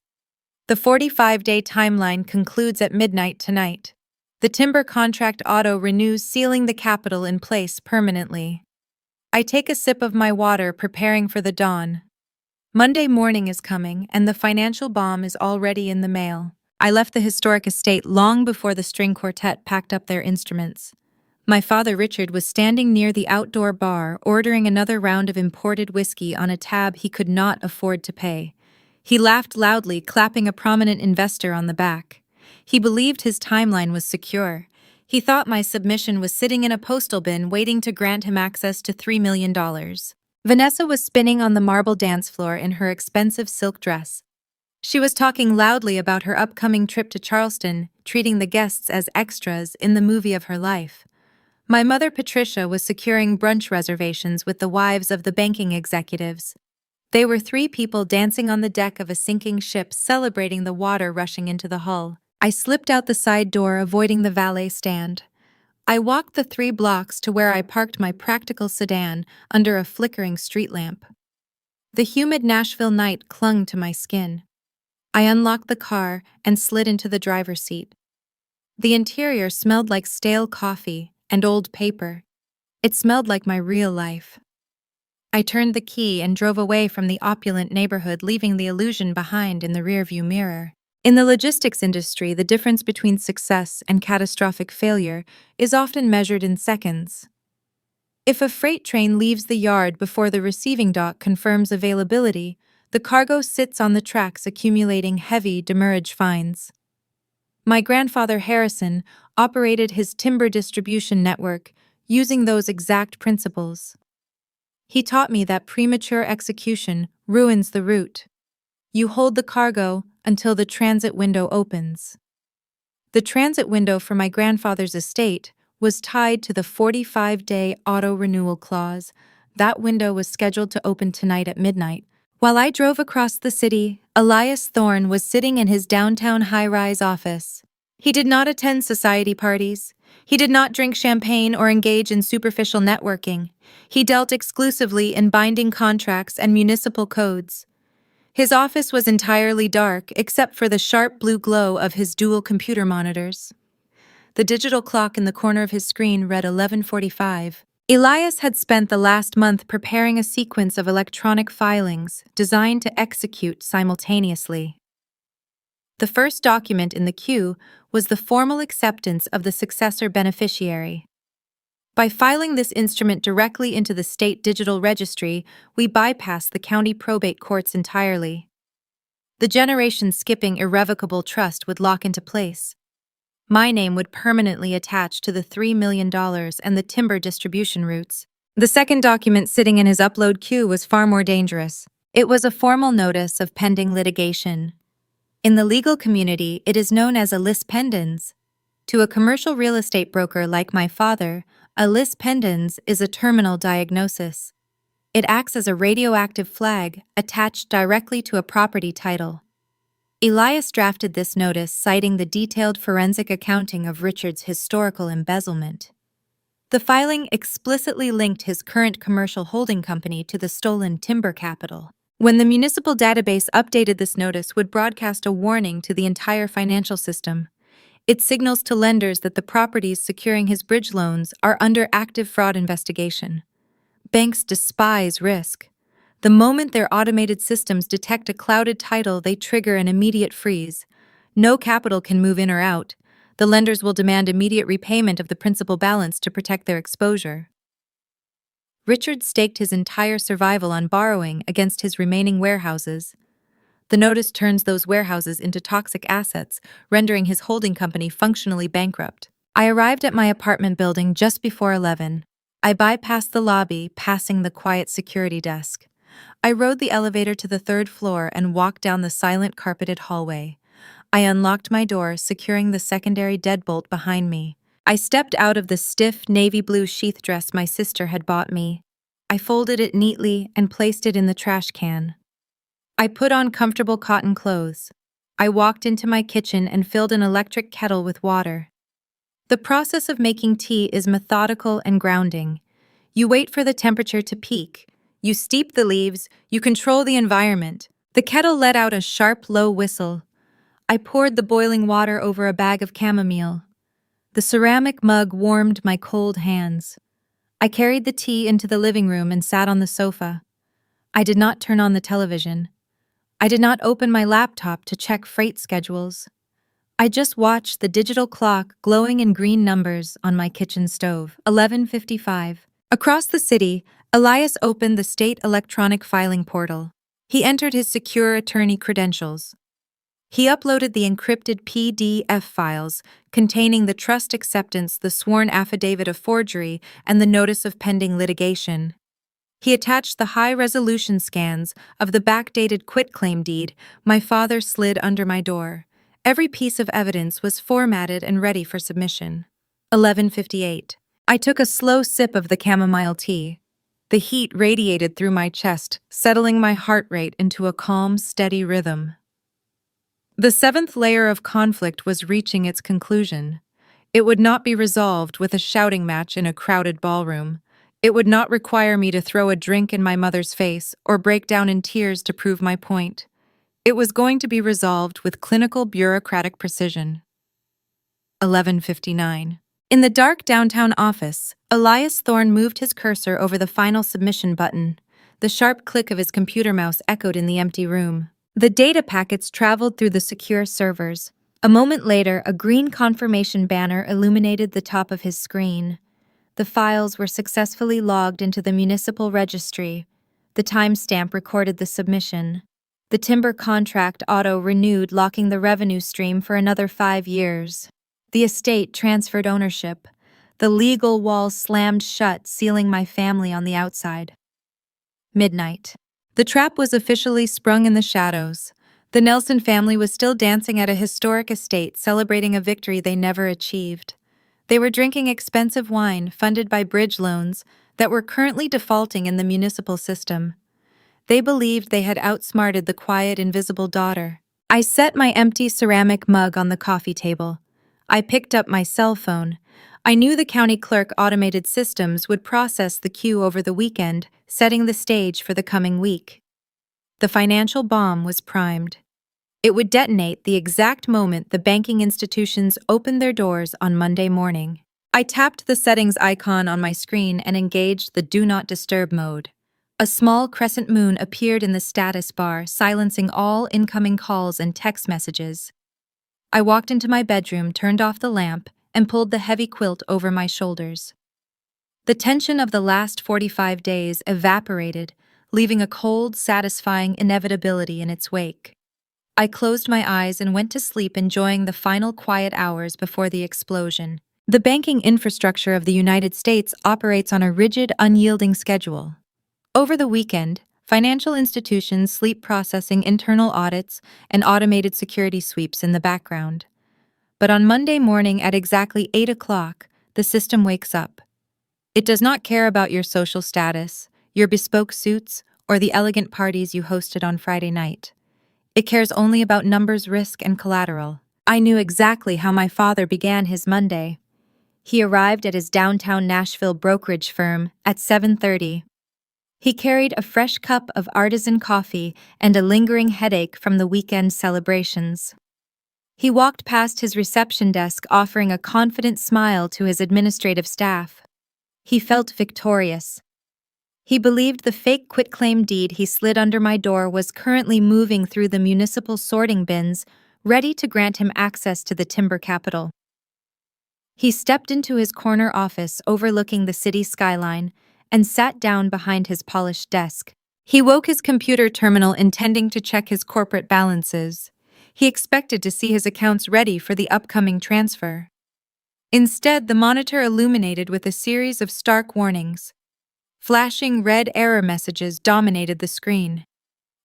The 45-day timeline concludes at midnight tonight. The timber contract auto renews, sealing the capital in place permanently. I take a sip of my water, preparing for the dawn. Monday morning is coming, and the financial bomb is already in the mail. I left the historic estate long before the string quartet packed up their instruments. My father, Richard, was standing near the outdoor bar, ordering another round of imported whiskey on a tab he could not afford to pay. He laughed loudly, clapping a prominent investor on the back. He believed his timeline was secure. He thought my submission was sitting in a postal bin waiting to grant him access to $3 million. Vanessa was spinning on the marble dance floor in her expensive silk dress. She was talking loudly about her upcoming trip to Charleston, treating the guests as extras in the movie of her life. My mother, Patricia, was securing brunch reservations with the wives of the banking executives. They were 3 people dancing on the deck of a sinking ship, celebrating the water rushing into the hull. I slipped out the side door, avoiding the valet stand. I walked the 3 blocks to where I parked my practical sedan under a flickering street lamp. The humid Nashville night clung to my skin. I unlocked the car and slid into the driver's seat. The interior smelled like stale coffee and old paper. It smelled like my real life. I turned the key and drove away from the opulent neighborhood, leaving the illusion behind in the rearview mirror. In the logistics industry, the difference between success and catastrophic failure is often measured in seconds. If a freight train leaves the yard before the receiving dock confirms availability, the cargo sits on the tracks accumulating heavy demurrage fines. My grandfather Harrison operated his timber distribution network using those exact principles. He taught me that premature execution ruins the route. You hold the cargo until the transit window opens. The transit window for my grandfather's estate was tied to the 45-day auto-renewal clause. That window was scheduled to open tonight at midnight. While I drove across the city, Elias Thorne was sitting in his downtown high-rise office. He did not attend society parties. He did not drink champagne or engage in superficial networking. He dealt exclusively in binding contracts and municipal codes. His office was entirely dark except for the sharp blue glow of his dual computer monitors. The digital clock in the corner of his screen read 11:45. Elias had spent the last month preparing a sequence of electronic filings designed to execute simultaneously. The first document in the queue was the formal acceptance of the successor beneficiary. By filing this instrument directly into the state digital registry, we bypass the county probate courts entirely. The generation-skipping irrevocable trust would lock into place. My name would permanently attach to the $3 million and the timber distribution routes. The second document sitting in his upload queue was far more dangerous. It was a formal notice of pending litigation. In the legal community, it is known as a lis pendens. To a commercial real estate broker like my father, a lis pendens is a terminal diagnosis. It acts as a radioactive flag attached directly to a property title. Elias drafted this notice citing the detailed forensic accounting of Richard's historical embezzlement. The filing explicitly linked his current commercial holding company to the stolen timber capital. When the municipal database updated, this notice would broadcast a warning to the entire financial system. It signals to lenders that the properties securing his bridge loans are under active fraud investigation. Banks despise risk. The moment their automated systems detect a clouded title, they trigger an immediate freeze. No capital can move in or out. The lenders will demand immediate repayment of the principal balance to protect their exposure. Richard staked his entire survival on borrowing against his remaining warehouses. The notice turns those warehouses into toxic assets, rendering his holding company functionally bankrupt. I arrived at my apartment building just before 11. I bypassed the lobby, passing the quiet security desk. I rode the elevator to the third floor and walked down the silent carpeted hallway. I unlocked my door, securing the secondary deadbolt behind me. I stepped out of the stiff navy blue sheath dress my sister had bought me. I folded it neatly and placed it in the trash can. I put on comfortable cotton clothes. I walked into my kitchen and filled an electric kettle with water. The process of making tea is methodical and grounding. You wait for the temperature to peak. You steep the leaves. You control the environment. The kettle let out a sharp, low whistle. I poured the boiling water over a bag of chamomile. The ceramic mug warmed my cold hands. I carried the tea into the living room and sat on the sofa. I did not turn on the television. I did not open my laptop to check freight schedules. I just watched the digital clock glowing in green numbers on my kitchen stove. 11:55. Across the city, Elias opened the state electronic filing portal. He entered his secure attorney credentials. He uploaded the encrypted PDF files containing the trust acceptance, the sworn affidavit of forgery, and the notice of pending litigation. He attached the high-resolution scans of the backdated quitclaim deed my father slid under my door. Every piece of evidence was formatted and ready for submission. 11:58. I took a slow sip of the chamomile tea. The heat radiated through my chest, settling my heart rate into a calm, steady rhythm. The seventh layer of conflict was reaching its conclusion. It would not be resolved with a shouting match in a crowded ballroom. It would not require me to throw a drink in my mother's face or break down in tears to prove my point. It was going to be resolved with clinical bureaucratic precision. 11:59. In the dark downtown office, Elias Thorne moved his cursor over the final submission button. The sharp click of his computer mouse echoed in the empty room. The data packets traveled through the secure servers. A moment later, a green confirmation banner illuminated the top of his screen. The files were successfully logged into the municipal registry. The timestamp recorded the submission. The timber contract auto-renewed, locking the revenue stream for another 5 years. The estate transferred ownership. The legal wall slammed shut, sealing my family on the outside. Midnight. The trap was officially sprung in the shadows. The Nelson family was still dancing at a historic estate, celebrating a victory they never achieved. They were drinking expensive wine funded by bridge loans that were currently defaulting in the municipal system. They believed they had outsmarted the quiet, invisible daughter. I set my empty ceramic mug on the coffee table. I picked up my cell phone. I knew the county clerk automated systems would process the queue over the weekend, setting the stage for the coming week. The financial bomb was primed. It would detonate the exact moment the banking institutions opened their doors on Monday morning. I tapped the settings icon on my screen and engaged the Do Not Disturb mode. A small crescent moon appeared in the status bar, silencing all incoming calls and text messages. I walked into my bedroom, turned off the lamp, and pulled the heavy quilt over my shoulders. The tension of the last 45 days evaporated, leaving a cold, satisfying inevitability in its wake. I closed my eyes and went to sleep, enjoying the final quiet hours before the explosion. The banking infrastructure of the United States operates on a rigid, unyielding schedule. Over the weekend, financial institutions sleep processing internal audits and automated security sweeps in the background. But on Monday morning at exactly 8 o'clock, the system wakes up. It does not care about your social status, your bespoke suits, or the elegant parties you hosted on Friday night. It cares only about numbers, risk, and collateral. I knew exactly how my father began his Monday. He arrived at his downtown Nashville brokerage firm at 7:30. He carried a fresh cup of artisan coffee and a lingering headache from the weekend celebrations. He walked past his reception desk, offering a confident smile to his administrative staff. He felt victorious. He believed the fake quitclaim deed he slid under my door was currently moving through the municipal sorting bins, ready to grant him access to the timber capital. He stepped into his corner office overlooking the city skyline and sat down behind his polished desk. He woke his computer terminal, intending to check his corporate balances. He expected to see his accounts ready for the upcoming transfer. Instead, the monitor illuminated with a series of stark warnings. Flashing red error messages dominated the screen.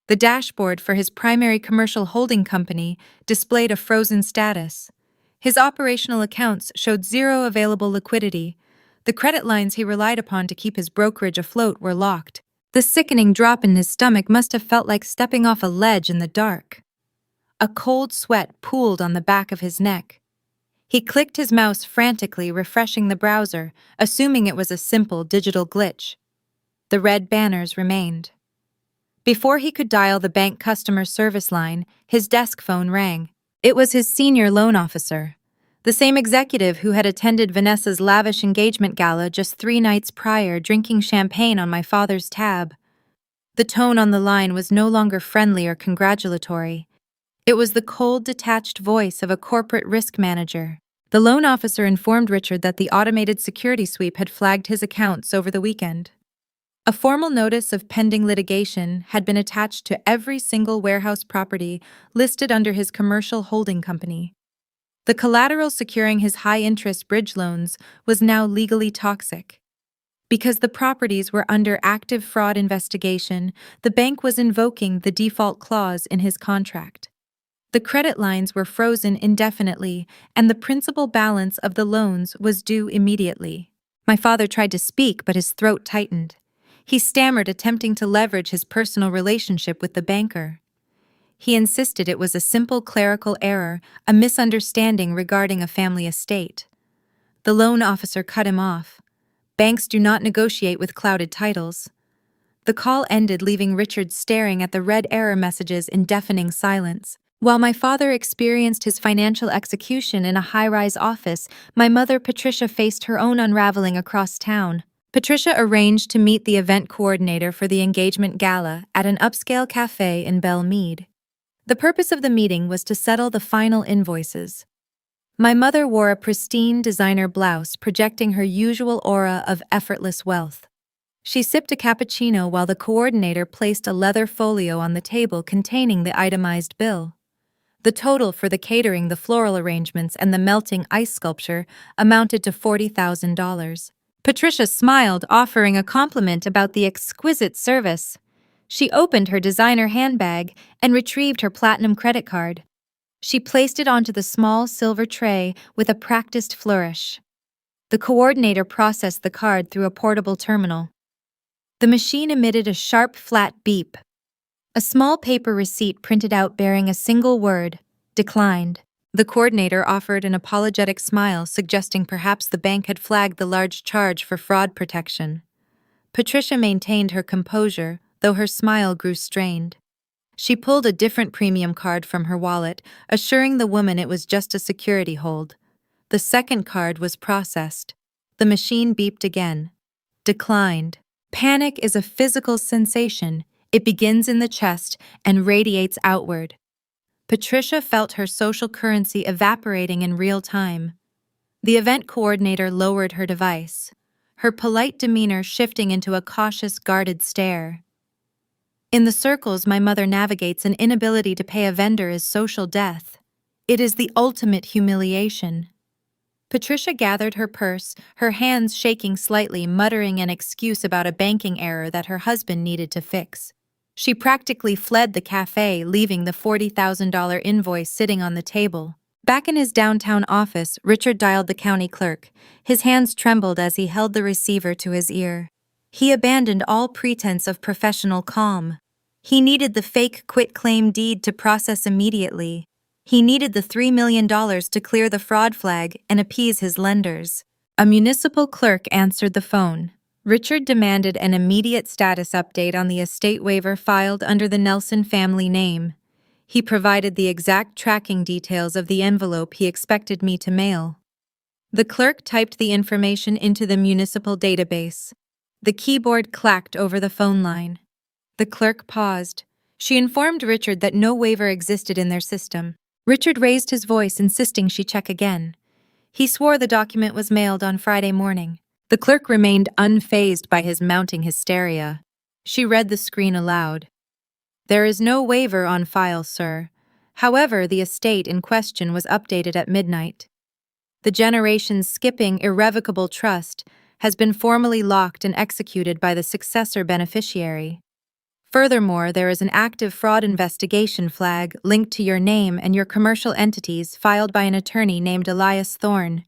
The dashboard for his primary commercial holding company displayed a frozen status. His operational accounts showed zero available liquidity. The credit lines he relied upon to keep his brokerage afloat were locked. The sickening drop in his stomach must have felt like stepping off a ledge in the dark. A cold sweat pooled on the back of his neck. He clicked his mouse frantically, refreshing the browser, assuming it was a simple digital glitch. The red banners remained. Before he could dial the bank customer service line, his desk phone rang. It was his senior loan officer, the same executive who had attended Vanessa's lavish engagement gala just 3 nights prior, drinking champagne on my father's tab. The tone on the line was no longer friendly or congratulatory. It was the cold, detached voice of a corporate risk manager. The loan officer informed Richard that the automated security sweep had flagged his accounts over the weekend. A formal notice of pending litigation had been attached to every single warehouse property listed under his commercial holding company. The collateral securing his high-interest bridge loans was now legally toxic. Because the properties were under active fraud investigation, the bank was invoking the default clause in his contract. The credit lines were frozen indefinitely, and the principal balance of the loans was due immediately. My father tried to speak, but his throat tightened. He stammered, attempting to leverage his personal relationship with the banker. He insisted it was a simple clerical error, a misunderstanding regarding a family estate. The loan officer cut him off. Banks do not negotiate with clouded titles. The call ended, leaving Richard staring at the red error messages in deafening silence. While my father experienced his financial execution in a high-rise office, my mother, Patricia, faced her own unraveling across town. Patricia arranged to meet the event coordinator for the engagement gala at an upscale cafe in Belle Meade. The purpose of the meeting was to settle the final invoices. My mother wore a pristine designer blouse projecting her usual aura of effortless wealth. She sipped a cappuccino while the coordinator placed a leather folio on the table containing the itemized bill. The total for the catering, the floral arrangements, and the melting ice sculpture amounted to $40,000. Patricia smiled, offering a compliment about the exquisite service. She opened her designer handbag and retrieved her platinum credit card. She placed it onto the small silver tray with a practiced flourish. The coordinator processed the card through a portable terminal. The machine emitted a sharp, flat beep. A small paper receipt printed out bearing a single word, declined. The coordinator offered an apologetic smile, suggesting perhaps the bank had flagged the large charge for fraud protection. Patricia maintained her composure, though her smile grew strained. She pulled a different premium card from her wallet, assuring the woman it was just a security hold. The second card was processed. The machine beeped again. Declined. Panic is a physical sensation. It begins in the chest and radiates outward. Patricia felt her social currency evaporating in real time. The event coordinator lowered her device, her polite demeanor shifting into a cautious, guarded stare. In the circles my mother navigates, an inability to pay a vendor is social death. It is the ultimate humiliation. Patricia gathered her purse, her hands shaking slightly, muttering an excuse about a banking error that her husband needed to fix. She practically fled the cafe, leaving the $40,000 invoice sitting on the table. Back in his downtown office, Richard dialed the county clerk. His hands trembled as he held the receiver to his ear. He abandoned all pretense of professional calm. He needed the fake quitclaim deed to process immediately. He needed the $3 million to clear the fraud flag and appease his lenders. A municipal clerk answered the phone. Richard demanded an immediate status update on the estate waiver filed under the Nelson family name. He provided the exact tracking details of the envelope he expected me to mail. The clerk typed the information into the municipal database. The keyboard clacked over the phone line. The clerk paused. She informed Richard that no waiver existed in their system. Richard raised his voice, insisting she check again. He swore the document was mailed on Friday morning. The clerk remained unfazed by his mounting hysteria. She read the screen aloud. "There is no waiver on file, sir. However, the estate in question was updated at midnight. The generations skipping irrevocable trust has been formally locked and executed by the successor beneficiary. Furthermore, there is an active fraud investigation flag linked to your name and your commercial entities filed by an attorney named Elias Thorne.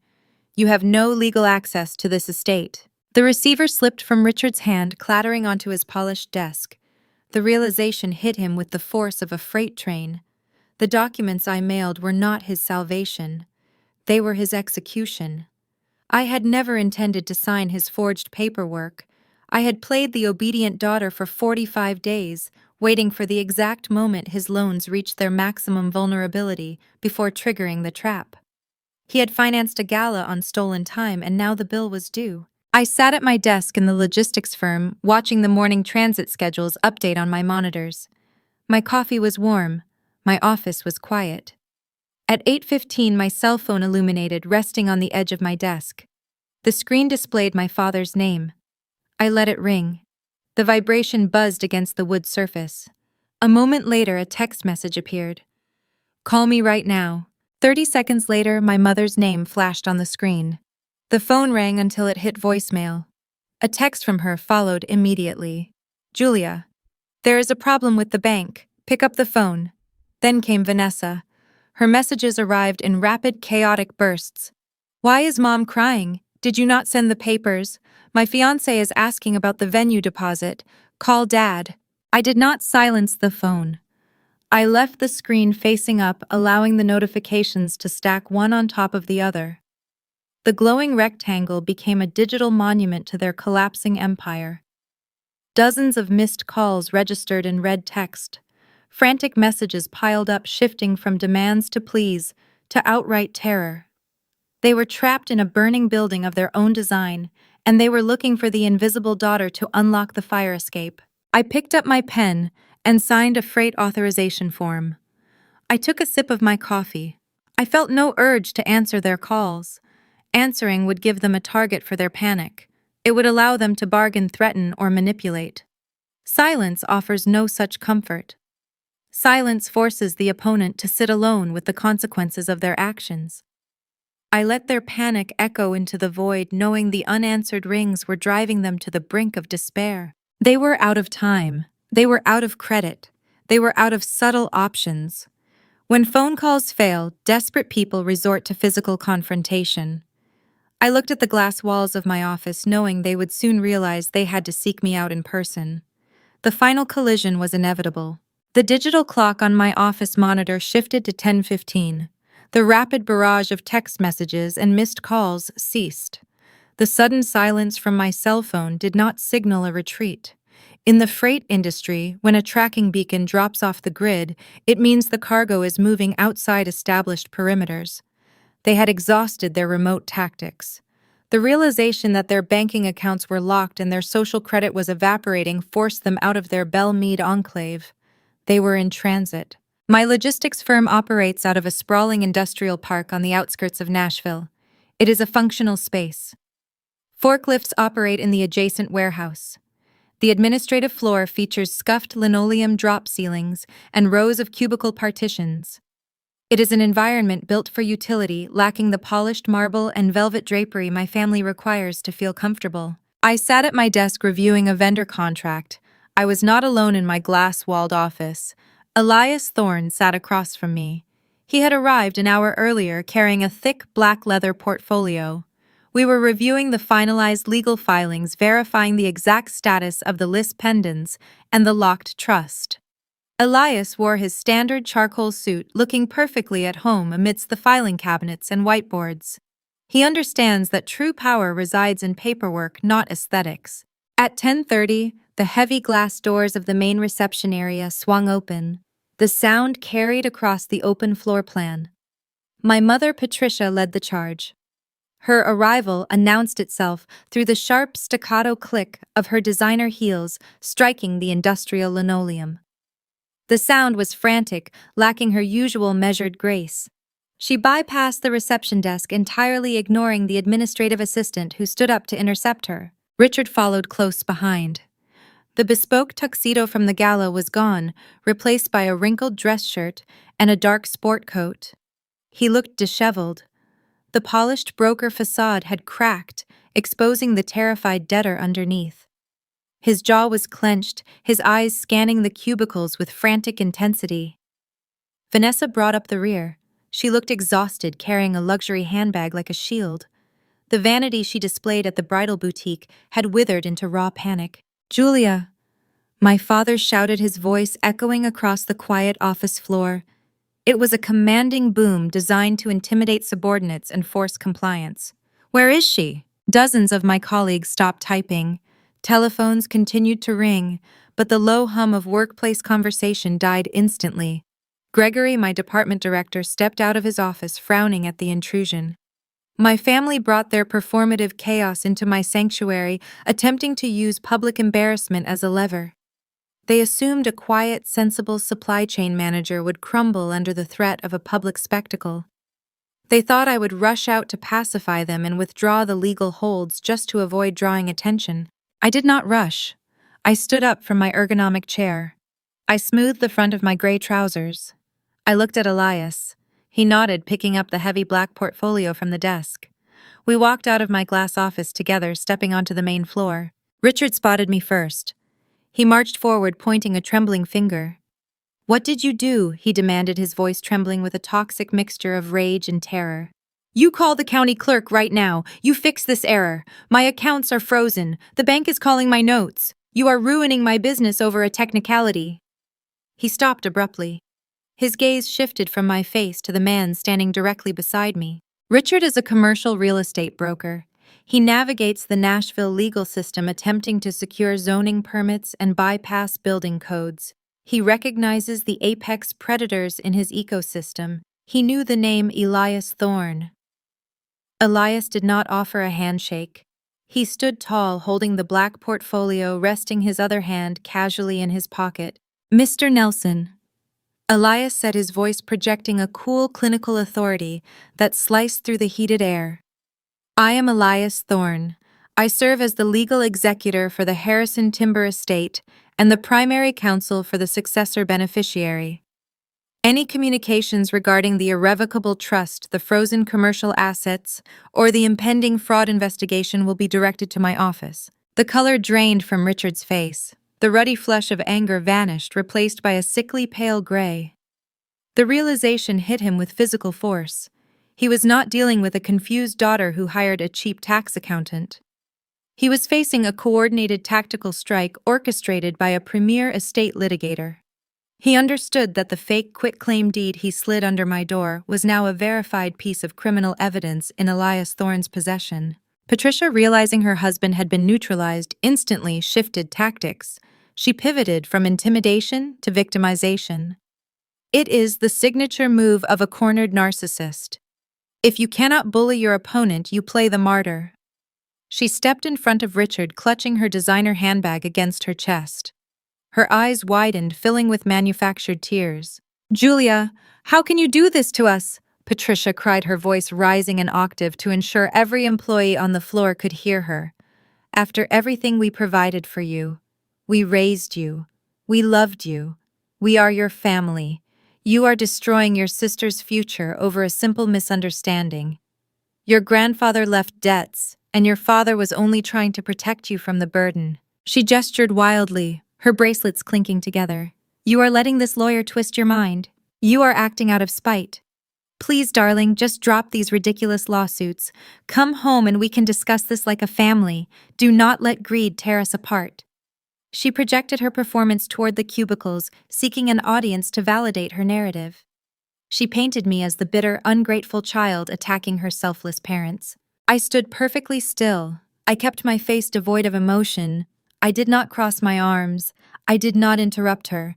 You have no legal access to this estate." The receiver slipped from Richard's hand, clattering onto his polished desk. The realization hit him with the force of a freight train. The documents I mailed were not his salvation. They were his execution. I had never intended to sign his forged paperwork. I had played the obedient daughter for 45 days, waiting for the exact moment his loans reached their maximum vulnerability before triggering the trap. He had financed a gala on stolen time, and now the bill was due. I sat at my desk in the logistics firm, watching the morning transit schedules update on my monitors. My coffee was warm. My office was quiet. At 8:15, my cell phone illuminated, resting on the edge of my desk. The screen displayed my father's name. I let it ring. The vibration buzzed against the wood surface. A moment later, a text message appeared. "Call me right now." 30 seconds later, my mother's name flashed on the screen. The phone rang until it hit voicemail. A text from her followed immediately. "Julia, there is a problem with the bank. Pick up the phone." Then came Vanessa. Her messages arrived in rapid, chaotic bursts. "Why is Mom crying? Did you not send the papers? My fiancé is asking about the venue deposit. Call Dad." I did not silence the phone. I left the screen facing up, allowing the notifications to stack one on top of the other. The glowing rectangle became a digital monument to their collapsing empire. Dozens of missed calls registered in red text. Frantic messages piled up, shifting from demands to pleas to outright terror. They were trapped in a burning building of their own design, and they were looking for the invisible daughter to unlock the fire escape. I picked up my pen and signed a freight authorization form. I took a sip of my coffee. I felt no urge to answer their calls. Answering would give them a target for their panic. It would allow them to bargain, threaten, or manipulate. Silence offers no such comfort. Silence forces the opponent to sit alone with the consequences of their actions. I let their panic echo into the void, knowing the unanswered rings were driving them to the brink of despair. They were out of time. They were out of credit. They were out of subtle options. When phone calls fail, desperate people resort to physical confrontation. I looked at the glass walls of my office, knowing they would soon realize they had to seek me out in person. The final collision was inevitable. The digital clock on my office monitor shifted to 10:15. The rapid barrage of text messages and missed calls ceased. The sudden silence from my cell phone did not signal a retreat. In the freight industry, when a tracking beacon drops off the grid, it means the cargo is moving outside established perimeters. They had exhausted their remote tactics. The realization that their banking accounts were locked and their social credit was evaporating forced them out of their Belle Meade enclave. They were in transit. My logistics firm operates out of a sprawling industrial park on the outskirts of Nashville. It is a functional space. Forklifts operate in the adjacent warehouse. The administrative floor features scuffed linoleum drop ceilings and rows of cubicle partitions. It is an environment built for utility, lacking the polished marble and velvet drapery my family requires to feel comfortable. I sat at my desk reviewing a vendor contract. I was not alone in my glass-walled office. Elias Thorne sat across from me. He had arrived an hour earlier carrying a thick black leather portfolio. We were reviewing the finalized legal filings, verifying the exact status of the list pendants and the locked trust. Elias wore his standard charcoal suit, looking perfectly at home amidst the filing cabinets and whiteboards. He understands that true power resides in paperwork, not aesthetics. At 10:30, the heavy glass doors of the main reception area swung open. The sound carried across the open floor plan. My mother, Patricia, led the charge. Her arrival announced itself through the sharp staccato click of her designer heels striking the industrial linoleum. The sound was frantic, lacking her usual measured grace. She bypassed the reception desk, entirely ignoring the administrative assistant who stood up to intercept her. Richard followed close behind. The bespoke tuxedo from the gala was gone, replaced by a wrinkled dress shirt and a dark sport coat. He looked disheveled. The polished broker facade had cracked, exposing the terrified debtor underneath. His jaw was clenched, his eyes scanning the cubicles with frantic intensity. Vanessa brought up the rear. She looked exhausted, carrying a luxury handbag like a shield. The vanity she displayed at the bridal boutique had withered into raw panic. "Julia!" My father shouted, his voice echoing across the quiet office floor. It was a commanding boom designed to intimidate subordinates and force compliance. "Where is she?" Dozens of my colleagues stopped typing. Telephones continued to ring, but the low hum of workplace conversation died instantly. Gregory, my department director, stepped out of his office, frowning at the intrusion. My family brought their performative chaos into my sanctuary, attempting to use public embarrassment as a lever. They assumed a quiet, sensible supply chain manager would crumble under the threat of a public spectacle. They thought I would rush out to pacify them and withdraw the legal holds just to avoid drawing attention. I did not rush. I stood up from my ergonomic chair. I smoothed the front of my gray trousers. I looked at Elias. He nodded, picking up the heavy black portfolio from the desk. We walked out of my glass office together, stepping onto the main floor. Richard spotted me first. He marched forward, pointing a trembling finger. "What did you do?" he demanded, his voice trembling with a toxic mixture of rage and terror. "You call the county clerk right now. You fix this error. My accounts are frozen. The bank is calling my notes. You are ruining my business over a technicality." He stopped abruptly. His gaze shifted from my face to the man standing directly beside me. Richard is a commercial real estate broker. He navigates the Nashville legal system, attempting to secure zoning permits and bypass building codes. He recognizes the apex predators in his ecosystem. He knew the name Elias Thorne. Elias did not offer a handshake. He stood tall, holding the black portfolio, resting his other hand casually in his pocket. "Mr. Nelson," Elias said, his voice projecting a cool clinical authority that sliced through the heated air. "I am Elias Thorne. I serve as the legal executor for the Harrison Timber Estate and the primary counsel for the successor beneficiary. Any communications regarding the irrevocable trust, the frozen commercial assets, or the impending fraud investigation will be directed to my office." The color drained from Richard's face. The ruddy flush of anger vanished, replaced by a sickly pale gray. The realization hit him with physical force. He was not dealing with a confused daughter who hired a cheap tax accountant. He was facing a coordinated tactical strike orchestrated by a premier estate litigator. He understood that the fake quitclaim deed he slid under my door was now a verified piece of criminal evidence in Elias Thorne's possession. Patricia, realizing her husband had been neutralized, instantly shifted tactics. She pivoted from intimidation to victimization. It is the signature move of a cornered narcissist. If you cannot bully your opponent, you play the martyr. She stepped in front of Richard, clutching her designer handbag against her chest. Her eyes widened, filling with manufactured tears. "Julia, how can you do this to us?" Patricia cried, her voice rising an octave to ensure every employee on the floor could hear her. "After everything we provided for you, we raised you, we loved you, we are your family. You are destroying your sister's future over a simple misunderstanding. Your grandfather left debts, and your father was only trying to protect you from the burden." She gestured wildly, her bracelets clinking together. "You are letting this lawyer twist your mind. You are acting out of spite. Please, darling, just drop these ridiculous lawsuits. Come home and we can discuss this like a family. Do not let greed tear us apart." She projected her performance toward the cubicles, seeking an audience to validate her narrative. She painted me as the bitter, ungrateful child attacking her selfless parents. I stood perfectly still. I kept my face devoid of emotion. I did not cross my arms. I did not interrupt her.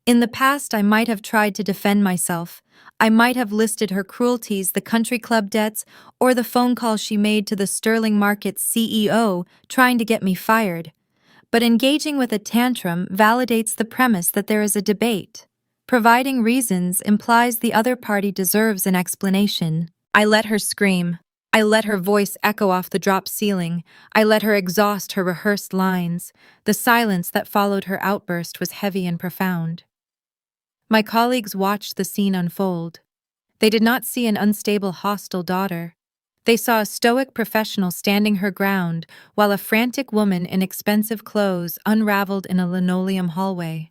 In the past, I might have tried to defend myself. I might have listed her cruelties, the country club debts, or the phone call she made to the Sterling Market's CEO trying to get me fired. But engaging with a tantrum validates the premise that there is a debate. Providing reasons implies the other party deserves an explanation. I let her scream. I let her voice echo off the drop ceiling. I let her exhaust her rehearsed lines. The silence that followed her outburst was heavy and profound. My colleagues watched the scene unfold. They did not see an unstable, hostile daughter. They saw a stoic professional standing her ground, while a frantic woman in expensive clothes unraveled in a linoleum hallway.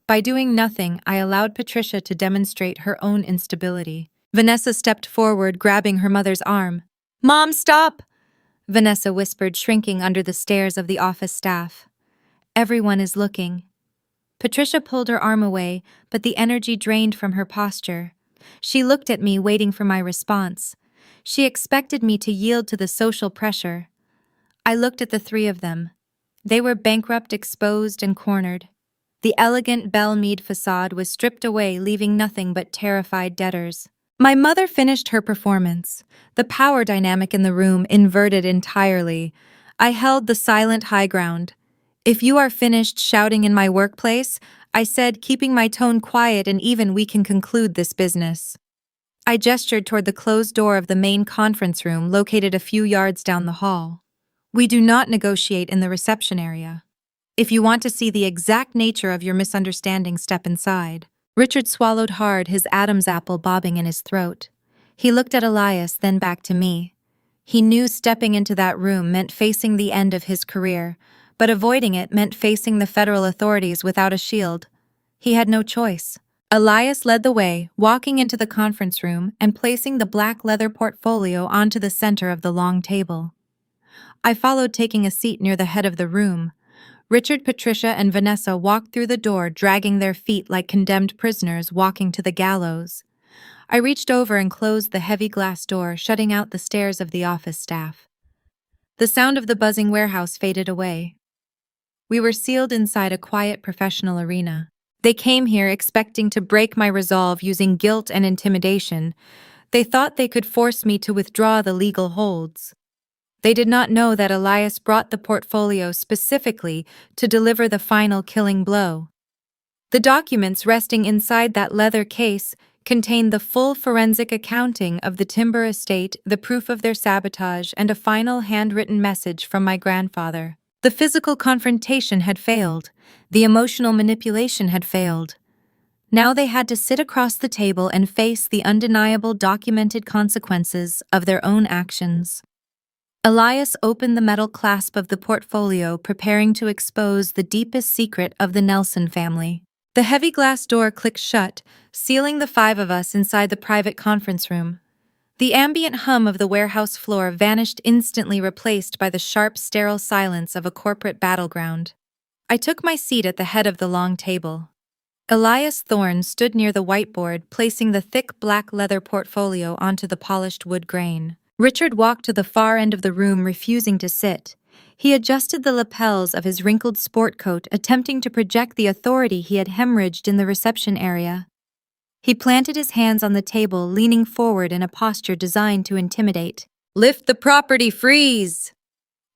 By doing nothing, I allowed Patricia to demonstrate her own instability. Vanessa stepped forward, grabbing her mother's arm. "Mom, stop!" Vanessa whispered, shrinking under the stares of the office staff. "Everyone is looking." Patricia pulled her arm away, but the energy drained from her posture. She looked at me, waiting for my response. She expected me to yield to the social pressure. I looked at the three of them. They were bankrupt, exposed, and cornered. The elegant Belle Meade facade was stripped away, leaving nothing but terrified debtors. My mother finished her performance. The power dynamic in the room inverted entirely. I held the silent high ground. "If you are finished shouting in my workplace," I said, keeping my tone quiet and even, "we can conclude this business." I gestured toward the closed door of the main conference room located a few yards down the hall. "We do not negotiate in the reception area. If you want to see the exact nature of your misunderstanding, step inside." Richard swallowed hard, his Adam's apple bobbing in his throat. He looked at Elias, then back to me. He knew stepping into that room meant facing the end of his career, but avoiding it meant facing the federal authorities without a shield. He had no choice. Elias led the way, walking into the conference room and placing the black leather portfolio onto the center of the long table. I followed, taking a seat near the head of the room. Richard, Patricia, and Vanessa walked through the door, dragging their feet like condemned prisoners walking to the gallows. I reached over and closed the heavy glass door, shutting out the stares of the office staff. The sound of the buzzing warehouse faded away. We were sealed inside a quiet professional arena. They came here expecting to break my resolve using guilt and intimidation. They thought they could force me to withdraw the legal holds. They did not know that Elias brought the portfolio specifically to deliver the final killing blow. The documents resting inside that leather case contained the full forensic accounting of the timber estate, the proof of their sabotage, and a final handwritten message from my grandfather. The physical confrontation had failed. The emotional manipulation had failed. Now they had to sit across the table and face the undeniable documented consequences of their own actions. Elias opened the metal clasp of the portfolio, preparing to expose the deepest secret of the Nelson family. The heavy glass door clicked shut, sealing the five of us inside the private conference room. The ambient hum of the warehouse floor vanished, instantly replaced by the sharp, sterile silence of a corporate battleground. I took my seat at the head of the long table. Elias Thorne stood near the whiteboard, placing the thick black leather portfolio onto the polished wood grain. Richard walked to the far end of the room, refusing to sit. He adjusted the lapels of his wrinkled sport coat, attempting to project the authority he had hemorrhaged in the reception area. He planted his hands on the table, leaning forward in a posture designed to intimidate. "Lift the property, freeze!"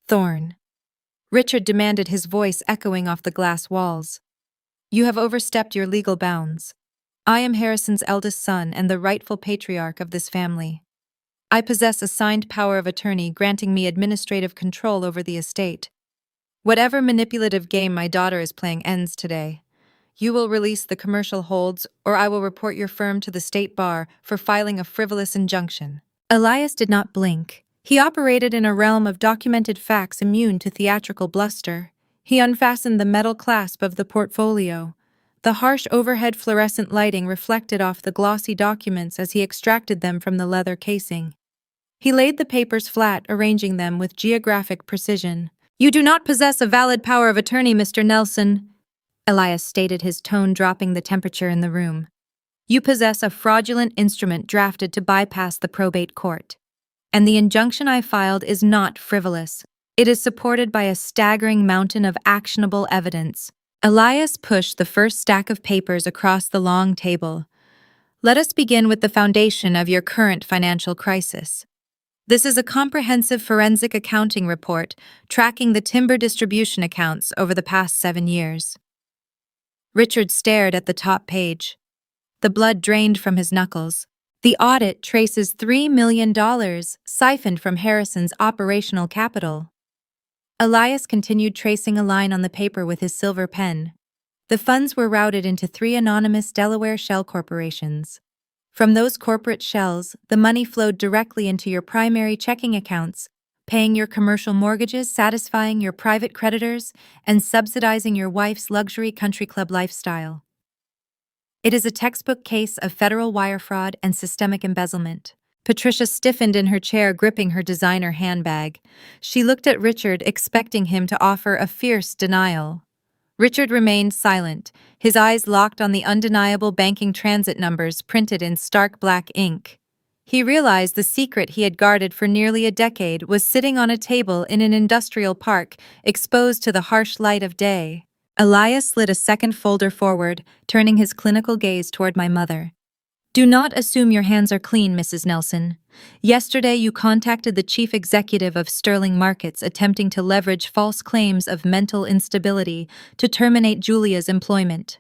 Thorne. Richard demanded, his voice echoing off the glass walls. "You have overstepped your legal bounds. I am Harrison's eldest son and the rightful patriarch of this family. I possess a signed power of attorney granting me administrative control over the estate. Whatever manipulative game my daughter is playing ends today. You will release the commercial holds, or I will report your firm to the state bar for filing a frivolous injunction." Elias did not blink. He operated in a realm of documented facts immune to theatrical bluster. He unfastened the metal clasp of the portfolio. The harsh overhead fluorescent lighting reflected off the glossy documents as he extracted them from the leather casing. He laid the papers flat, arranging them with geographic precision. "You do not possess a valid power of attorney, Mr. Nelson," Elias stated, his tone dropping the temperature in the room. "You possess a fraudulent instrument drafted to bypass the probate court. And the injunction I filed is not frivolous. It is supported by a staggering mountain of actionable evidence." Elias pushed the first stack of papers across the long table. "Let us begin with the foundation of your current financial crisis. This is a comprehensive forensic accounting report tracking the timber distribution accounts over the past 7 years. Richard stared at the top page. The blood drained from his knuckles. The audit traces $3 million siphoned from Harrison's operational capital. Elias continued, tracing a line on the paper with his silver pen. The funds were routed into 3 anonymous Delaware shell corporations. From those corporate shells, the money flowed directly into your primary checking accounts, paying your commercial mortgages, satisfying your private creditors, and subsidizing your wife's luxury country club lifestyle. It is a textbook case of federal wire fraud and systemic embezzlement. Patricia stiffened in her chair, gripping her designer handbag. She looked at Richard, expecting him to offer a fierce denial. Richard remained silent, his eyes locked on the undeniable banking transit numbers printed in stark black ink. He realized the secret he had guarded for nearly a decade was sitting on a table in an industrial park, exposed to the harsh light of day. Elias slid a second folder forward, turning his clinical gaze toward my mother. "Do not assume your hands are clean, Mrs. Nelson. Yesterday you contacted the chief executive of Sterling Markets, attempting to leverage false claims of mental instability to terminate Julia's employment."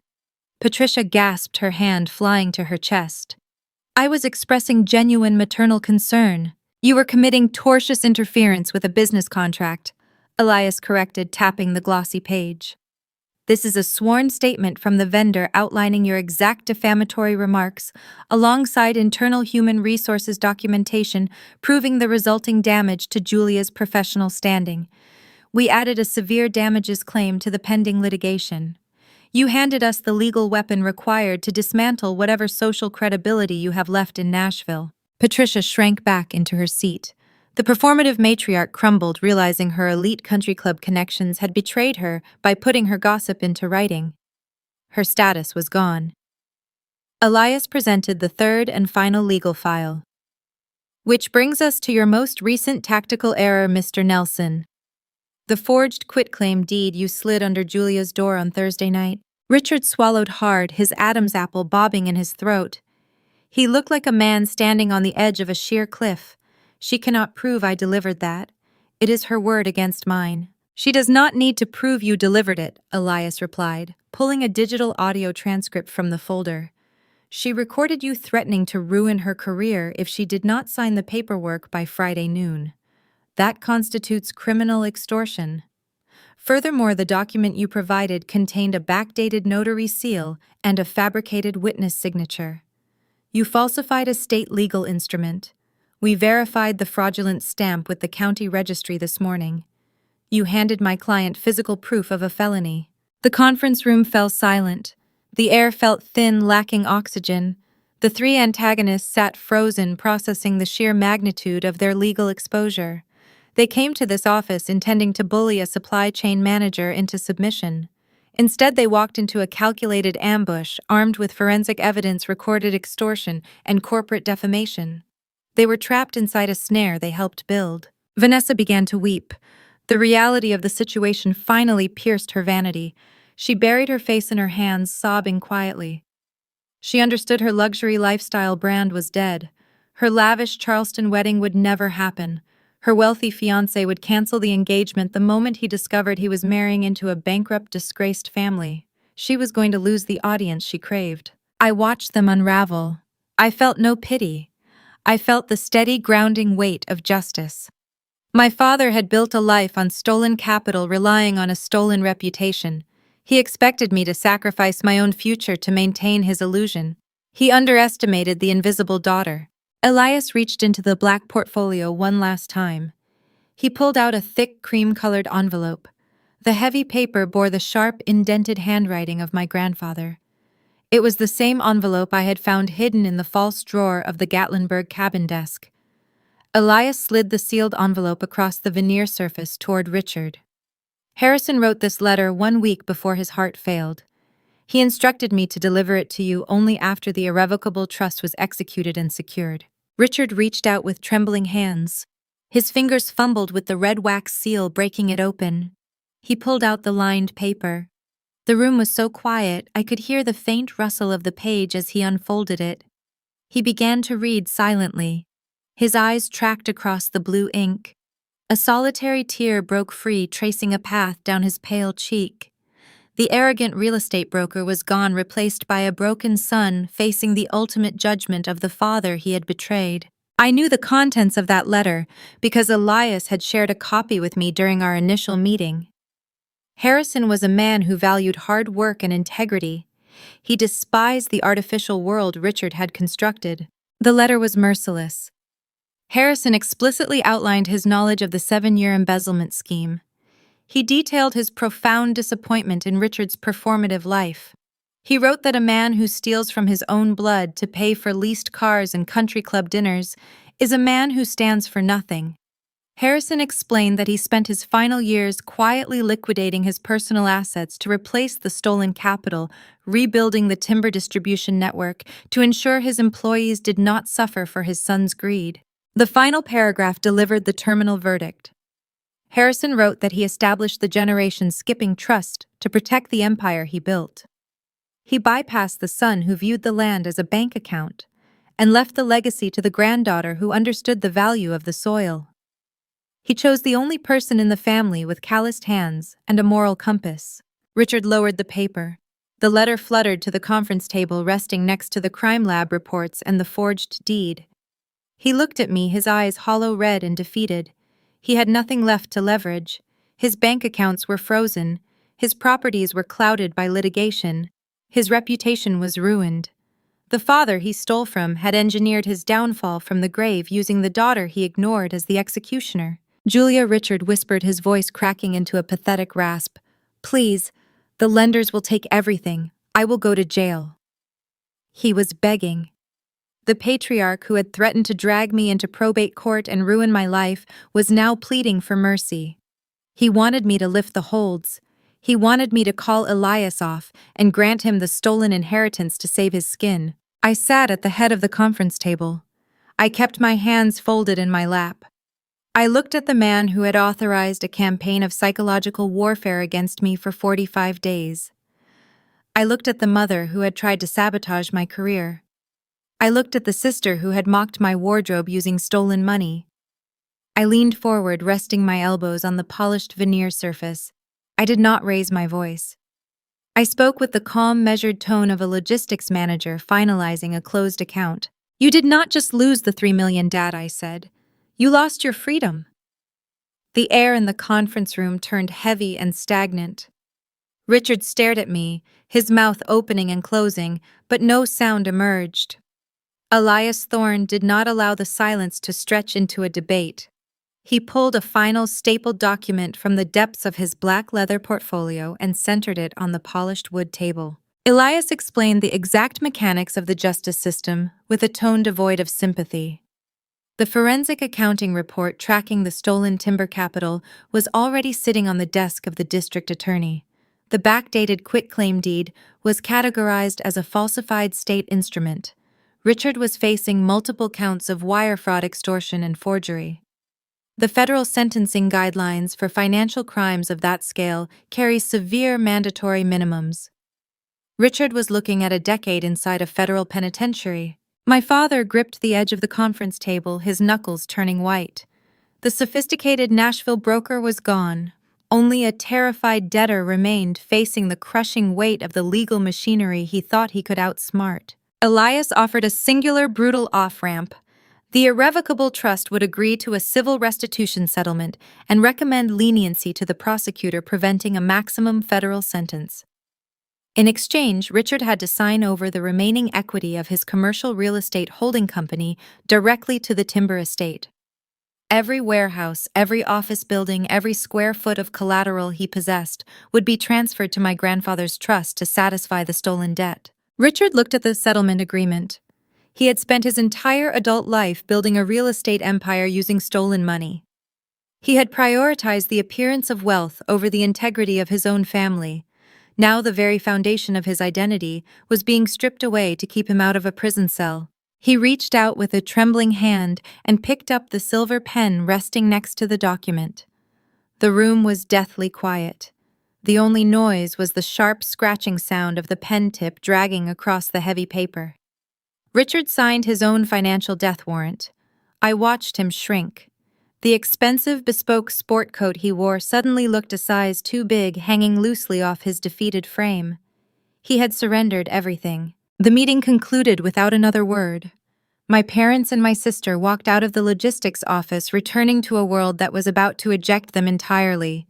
Patricia gasped, her hand flying to her chest. "I was expressing genuine maternal concern. You were committing tortious interference with a business contract," Elias corrected, tapping the glossy page. "This is a sworn statement from the vendor outlining your exact defamatory remarks, alongside internal human resources documentation proving the resulting damage to Julia's professional standing. We added a severe damages claim to the pending litigation. You handed us the legal weapon required to dismantle whatever social credibility you have left in Nashville." Patricia shrank back into her seat. The performative matriarch crumbled, realizing her elite country club connections had betrayed her by putting her gossip into writing. Her status was gone. Elias presented the third and final legal file. "Which brings us to your most recent tactical error, Mr. Nelson. The forged quitclaim deed you slid under Julia's door on Thursday night." Richard swallowed hard, his Adam's apple bobbing in his throat. He looked like a man standing on the edge of a sheer cliff. She cannot prove I delivered that. It is her word against mine. She does not need to prove you delivered it, Elias replied, pulling a digital audio transcript from the folder. She recorded you threatening to ruin her career if she did not sign the paperwork by Friday noon. That constitutes criminal extortion. Furthermore, the document you provided contained a backdated notary seal and a fabricated witness signature. You falsified a state legal instrument. We verified the fraudulent stamp with the county registry this morning. You handed my client physical proof of a felony. The conference room fell silent. The air felt thin, lacking oxygen. The three antagonists sat frozen, processing the sheer magnitude of their legal exposure. They came to this office intending to bully a supply chain manager into submission. Instead, they walked into a calculated ambush, armed with forensic evidence, recorded extortion, and corporate defamation. They were trapped inside a snare they helped build. Vanessa began to weep. The reality of the situation finally pierced her vanity. She buried her face in her hands, sobbing quietly. She understood her luxury lifestyle brand was dead. Her lavish Charleston wedding would never happen. Her wealthy fiancé would cancel the engagement the moment he discovered he was marrying into a bankrupt, disgraced family. She was going to lose the audience she craved. I watched them unravel. I felt no pity. I felt the steady, grounding weight of justice. My father had built a life on stolen capital, relying on a stolen reputation. He expected me to sacrifice my own future to maintain his illusion. He underestimated the invisible daughter. Elias reached into the black portfolio one last time. He pulled out a thick, cream-colored envelope. The heavy paper bore the sharp, indented handwriting of my grandfather. It was the same envelope I had found hidden in the false drawer of the Gatlinburg cabin desk. Elias slid the sealed envelope across the veneer surface toward Richard. Harrison wrote this letter 1 week before his heart failed. He instructed me to deliver it to you only after the irrevocable trust was executed and secured. Richard reached out with trembling hands. His fingers fumbled with the red wax seal, breaking it open. He pulled out the lined paper. The room was so quiet, I could hear the faint rustle of the page as he unfolded it. He began to read silently. His eyes tracked across the blue ink. A solitary tear broke free, tracing a path down his pale cheek. The arrogant real estate broker was gone, replaced by a broken son facing the ultimate judgment of the father he had betrayed. I knew the contents of that letter because Elias had shared a copy with me during our initial meeting. Harrison was a man who valued hard work and integrity. He despised the artificial world Richard had constructed. The letter was merciless. Harrison explicitly outlined his knowledge of the 7-year embezzlement scheme. He detailed his profound disappointment in Richard's performative life. He wrote that a man who steals from his own blood to pay for leased cars and country club dinners is a man who stands for nothing. Harrison explained that he spent his final years quietly liquidating his personal assets to replace the stolen capital, rebuilding the timber distribution network to ensure his employees did not suffer for his son's greed. The final paragraph delivered the terminal verdict. Harrison wrote that he established the generation-skipping trust to protect the empire he built. He bypassed the son who viewed the land as a bank account and left the legacy to the granddaughter who understood the value of the soil. He chose the only person in the family with calloused hands and a moral compass. Richard lowered the paper. The letter fluttered to the conference table resting next to the crime lab reports and the forged deed. He looked at me, his eyes hollow red and defeated. He had nothing left to leverage. His bank accounts were frozen. His properties were clouded by litigation. His reputation was ruined. The father he stole from had engineered his downfall from the grave, using the daughter he ignored as the executioner. Julia, Richard whispered, his voice cracking into a pathetic rasp. Please, the lenders will take everything. I will go to jail. He was begging. The patriarch who had threatened to drag me into probate court and ruin my life was now pleading for mercy. He wanted me to lift the holds. He wanted me to call Elias off and grant him the stolen inheritance to save his skin. I sat at the head of the conference table. I kept my hands folded in my lap. I looked at the man who had authorized a campaign of psychological warfare against me for 45 days. I looked at the mother who had tried to sabotage my career. I looked at the sister who had mocked my wardrobe using stolen money. I leaned forward, resting my elbows on the polished veneer surface. I did not raise my voice. I spoke with the calm, measured tone of a logistics manager finalizing a closed account. "You did not just lose the 3 million, Dad," I said. "You lost your freedom." The air in the conference room turned heavy and stagnant. Richard stared at me, his mouth opening and closing, but no sound emerged. Elias Thorne did not allow the silence to stretch into a debate. He pulled a final stapled document from the depths of his black leather portfolio and centered it on the polished wood table. Elias explained the exact mechanics of the justice system with a tone devoid of sympathy. The forensic accounting report tracking the stolen timber capital was already sitting on the desk of the district attorney. The backdated quitclaim deed was categorized as a falsified state instrument. Richard was facing multiple counts of wire fraud, extortion, and forgery. The federal sentencing guidelines for financial crimes of that scale carry severe mandatory minimums. Richard was looking at a decade inside a federal penitentiary. My father gripped the edge of the conference table, his knuckles turning white. The sophisticated Nashville broker was gone. Only a terrified debtor remained, facing the crushing weight of the legal machinery he thought he could outsmart. Elias offered a singular, brutal off-ramp. The irrevocable trust would agree to a civil restitution settlement and recommend leniency to the prosecutor, preventing a maximum federal sentence. In exchange, Richard had to sign over the remaining equity of his commercial real estate holding company directly to the timber estate. Every warehouse, every office building, every square foot of collateral he possessed would be transferred to my grandfather's trust to satisfy the stolen debt. Richard looked at the settlement agreement. He had spent his entire adult life building a real estate empire using stolen money. He had prioritized the appearance of wealth over the integrity of his own family. Now the very foundation of his identity was being stripped away to keep him out of a prison cell. He reached out with a trembling hand and picked up the silver pen resting next to the document. The room was deathly quiet. The only noise was the sharp scratching sound of the pen tip dragging across the heavy paper. Richard signed his own financial death warrant. I watched him shrink. The expensive bespoke sport coat he wore suddenly looked a size too big, hanging loosely off his defeated frame. He had surrendered everything. The meeting concluded without another word. My parents and my sister walked out of the logistics office, returning to a world that was about to eject them entirely.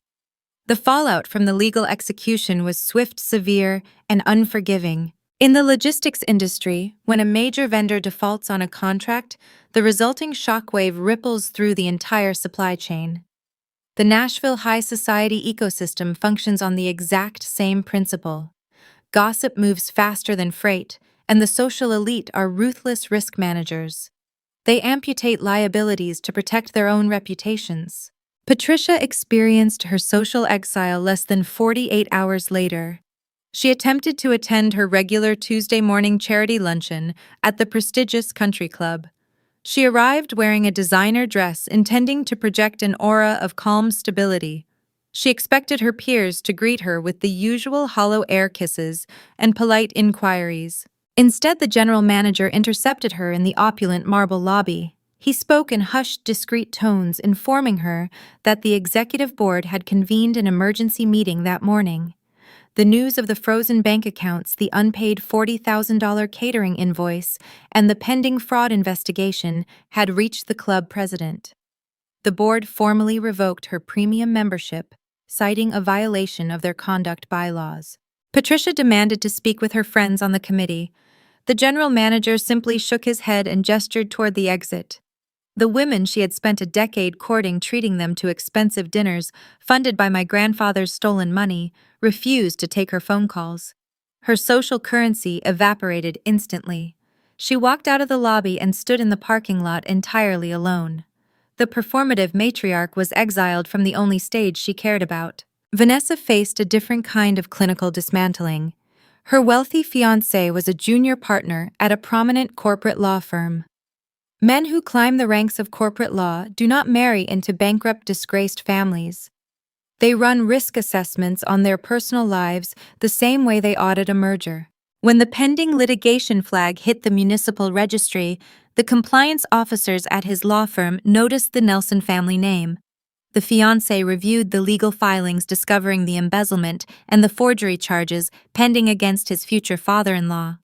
The fallout from the legal execution was swift, severe, and unforgiving. In the logistics industry, when a major vendor defaults on a contract, the resulting shockwave ripples through the entire supply chain. The Nashville high society ecosystem functions on the exact same principle. Gossip moves faster than freight, and the social elite are ruthless risk managers. They amputate liabilities to protect their own reputations. Patricia experienced her social exile less than 48 hours later. She attempted to attend her regular Tuesday morning charity luncheon at the prestigious country club. She arrived wearing a designer dress intending to project an aura of calm stability. She expected her peers to greet her with the usual hollow air kisses and polite inquiries. Instead, the general manager intercepted her in the opulent marble lobby. He spoke in hushed, discreet tones, informing her that the executive board had convened an emergency meeting that morning. The news of the frozen bank accounts, the unpaid $40,000 catering invoice, and the pending fraud investigation had reached the club president. The board formally revoked her premium membership, citing a violation of their conduct bylaws. Patricia demanded to speak with her friends on the committee. The general manager simply shook his head and gestured toward the exit. The women she had spent a decade courting, treating them to expensive dinners funded by my grandfather's stolen money, refused to take her phone calls. Her social currency evaporated instantly. She walked out of the lobby and stood in the parking lot entirely alone. The performative matriarch was exiled from the only stage she cared about. Vanessa faced a different kind of clinical dismantling. Her wealthy fiancé was a junior partner at a prominent corporate law firm. Men who climb the ranks of corporate law do not marry into bankrupt, disgraced families. They run risk assessments on their personal lives the same way they audit a merger. When the pending litigation flag hit the municipal registry, the compliance officers at his law firm noticed the Nelson family name. The fiancé reviewed the legal filings discovering the embezzlement and the forgery charges pending against his future father-in-law.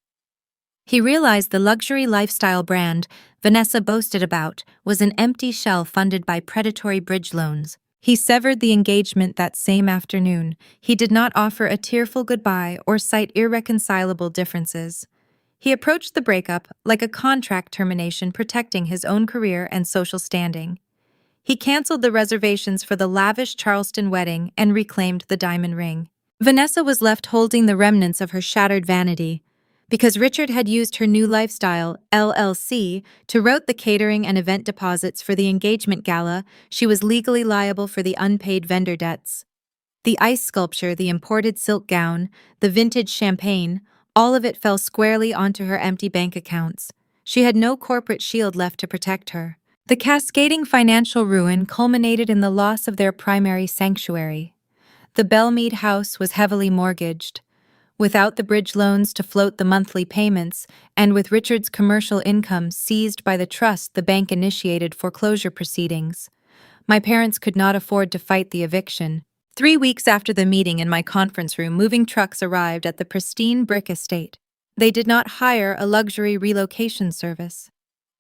He realized the luxury lifestyle brand Vanessa boasted about was an empty shell funded by predatory bridge loans. He severed the engagement that same afternoon. He did not offer a tearful goodbye or cite irreconcilable differences. He approached the breakup like a contract termination, protecting his own career and social standing. He canceled the reservations for the lavish Charleston wedding and reclaimed the diamond ring. Vanessa was left holding the remnants of her shattered vanity. Because Richard had used her New Lifestyle, LLC, to route the catering and event deposits for the engagement gala, she was legally liable for the unpaid vendor debts. The ice sculpture, the imported silk gown, the vintage champagne, all of it fell squarely onto her empty bank accounts. She had no corporate shield left to protect her. The cascading financial ruin culminated in the loss of their primary sanctuary. The Belmead house was heavily mortgaged. Without the bridge loans to float the monthly payments, and with Richard's commercial income seized by the trust, the bank initiated foreclosure proceedings. My parents could not afford to fight the eviction. 3 weeks after the meeting in my conference room, moving trucks arrived at the pristine brick estate. They did not hire a luxury relocation service.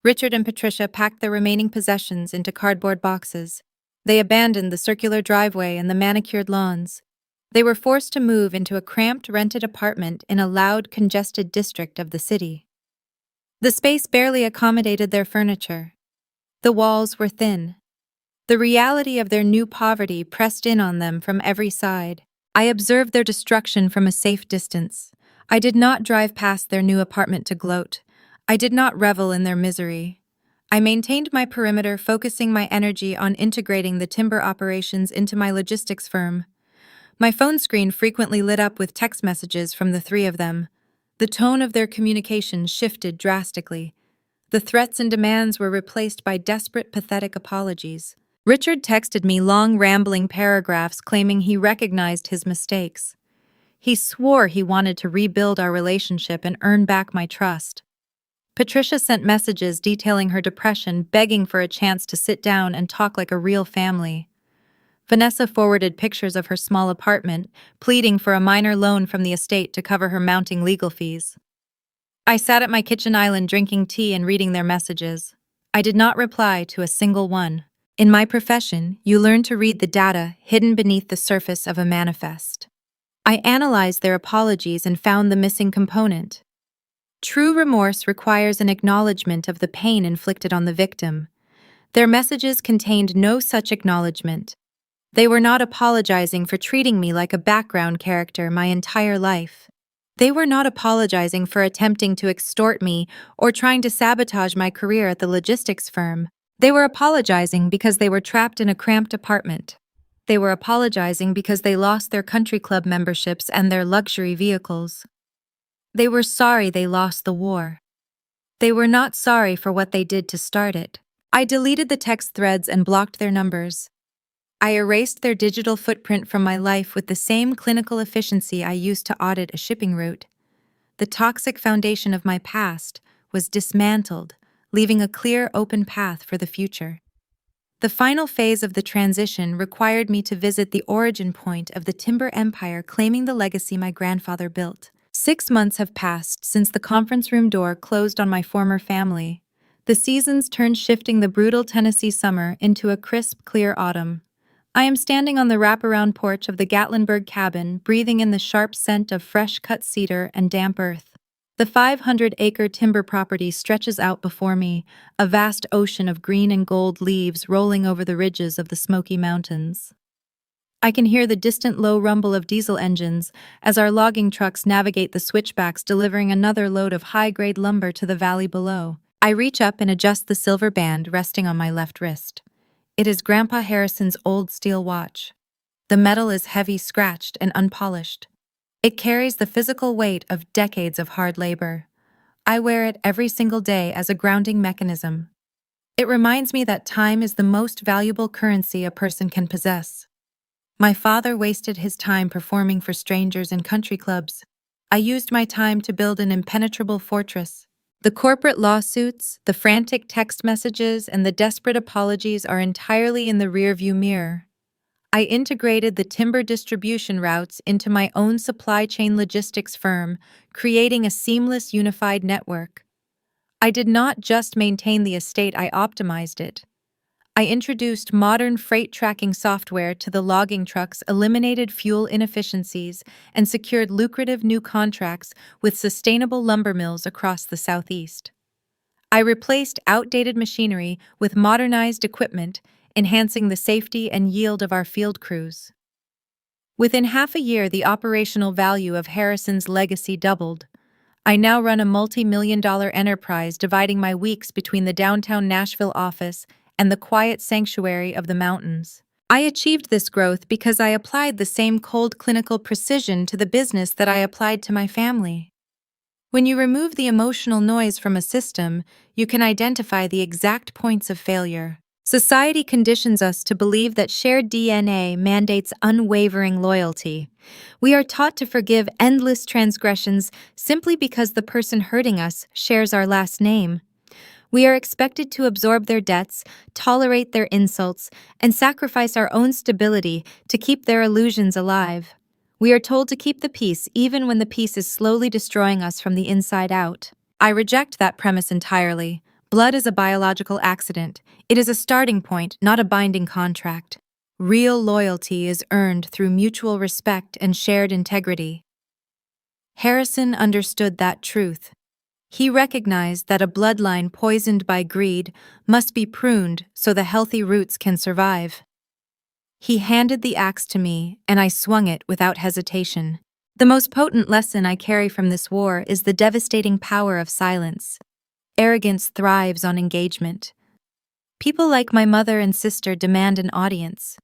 Richard and Patricia packed their remaining possessions into cardboard boxes. They abandoned the circular driveway and the manicured lawns. They were forced to move into a cramped rented apartment in a loud, congested district of the city. The space barely accommodated their furniture. The walls were thin. The reality of their new poverty pressed in on them from every side. I observed their destruction from a safe distance. I did not drive past their new apartment to gloat. I did not revel in their misery. I maintained my perimeter, focusing my energy on integrating the timber operations into my logistics firm. My phone screen frequently lit up with text messages from the three of them. The tone of their communication shifted drastically. The threats and demands were replaced by desperate, pathetic apologies. Richard texted me long, rambling paragraphs claiming he recognized his mistakes. He swore he wanted to rebuild our relationship and earn back my trust. Patricia sent messages detailing her depression, begging for a chance to sit down and talk like a real family. Vanessa forwarded pictures of her small apartment, pleading for a minor loan from the estate to cover her mounting legal fees. I sat at my kitchen island drinking tea and reading their messages. I did not reply to a single one. In my profession, you learn to read the data hidden beneath the surface of a manifest. I analyzed their apologies and found the missing component. True remorse requires an acknowledgement of the pain inflicted on the victim. Their messages contained no such acknowledgement. They were not apologizing for treating me like a background character my entire life. They were not apologizing for attempting to extort me or trying to sabotage my career at the logistics firm. They were apologizing because they were trapped in a cramped apartment. They were apologizing because they lost their country club memberships and their luxury vehicles. They were sorry they lost the war. They were not sorry for what they did to start it. I deleted the text threads and blocked their numbers. I erased their digital footprint from my life with the same clinical efficiency I used to audit a shipping route. The toxic foundation of my past was dismantled, leaving a clear, open path for the future. The final phase of the transition required me to visit the origin point of the timber empire, claiming the legacy my grandfather built. 6 months have passed since the conference room door closed on my former family. The seasons turned, shifting the brutal Tennessee summer into a crisp, clear autumn. I am standing on the wraparound porch of the Gatlinburg cabin, breathing in the sharp scent of fresh-cut cedar and damp earth. The 500-acre timber property stretches out before me, a vast ocean of green and gold leaves rolling over the ridges of the Smoky Mountains. I can hear the distant low rumble of diesel engines as our logging trucks navigate the switchbacks, delivering another load of high-grade lumber to the valley below. I reach up and adjust the silver band resting on my left wrist. It is Grandpa Harrison's old steel watch. The metal is heavy, scratched, and unpolished. It carries the physical weight of decades of hard labor. I wear it every single day as a grounding mechanism. It reminds me that time is the most valuable currency a person can possess. My father wasted his time performing for strangers in country clubs. I used my time to build an impenetrable fortress. The corporate lawsuits, the frantic text messages, and the desperate apologies are entirely in the rearview mirror. I integrated the timber distribution routes into my own supply chain logistics firm, creating a seamless, unified network. I did not just maintain the estate, I optimized it. I introduced modern freight tracking software to the logging trucks, eliminated fuel inefficiencies, and secured lucrative new contracts with sustainable lumber mills across the Southeast. I replaced outdated machinery with modernized equipment, enhancing the safety and yield of our field crews. Within half a year, the operational value of Harrison's legacy doubled. I now run a multi-million-dollar enterprise, dividing my weeks between the downtown Nashville office and the quiet sanctuary of the mountains. I achieved this growth because I applied the same cold clinical precision to the business that I applied to my family. When you remove the emotional noise from a system, you can identify the exact points of failure. Society conditions us to believe that shared DNA mandates unwavering loyalty. We are taught to forgive endless transgressions simply because the person hurting us shares our last name. We are expected to absorb their debts, tolerate their insults, and sacrifice our own stability to keep their illusions alive. We are told to keep the peace even when the peace is slowly destroying us from the inside out. I reject that premise entirely. Blood is a biological accident. It is a starting point, not a binding contract. Real loyalty is earned through mutual respect and shared integrity. Harrison understood that truth. He recognized that a bloodline poisoned by greed must be pruned so the healthy roots can survive. He handed the axe to me, and I swung it without hesitation. The most potent lesson I carry from this war is the devastating power of silence. Arrogance thrives on engagement. People like my mother and sister demand an audience.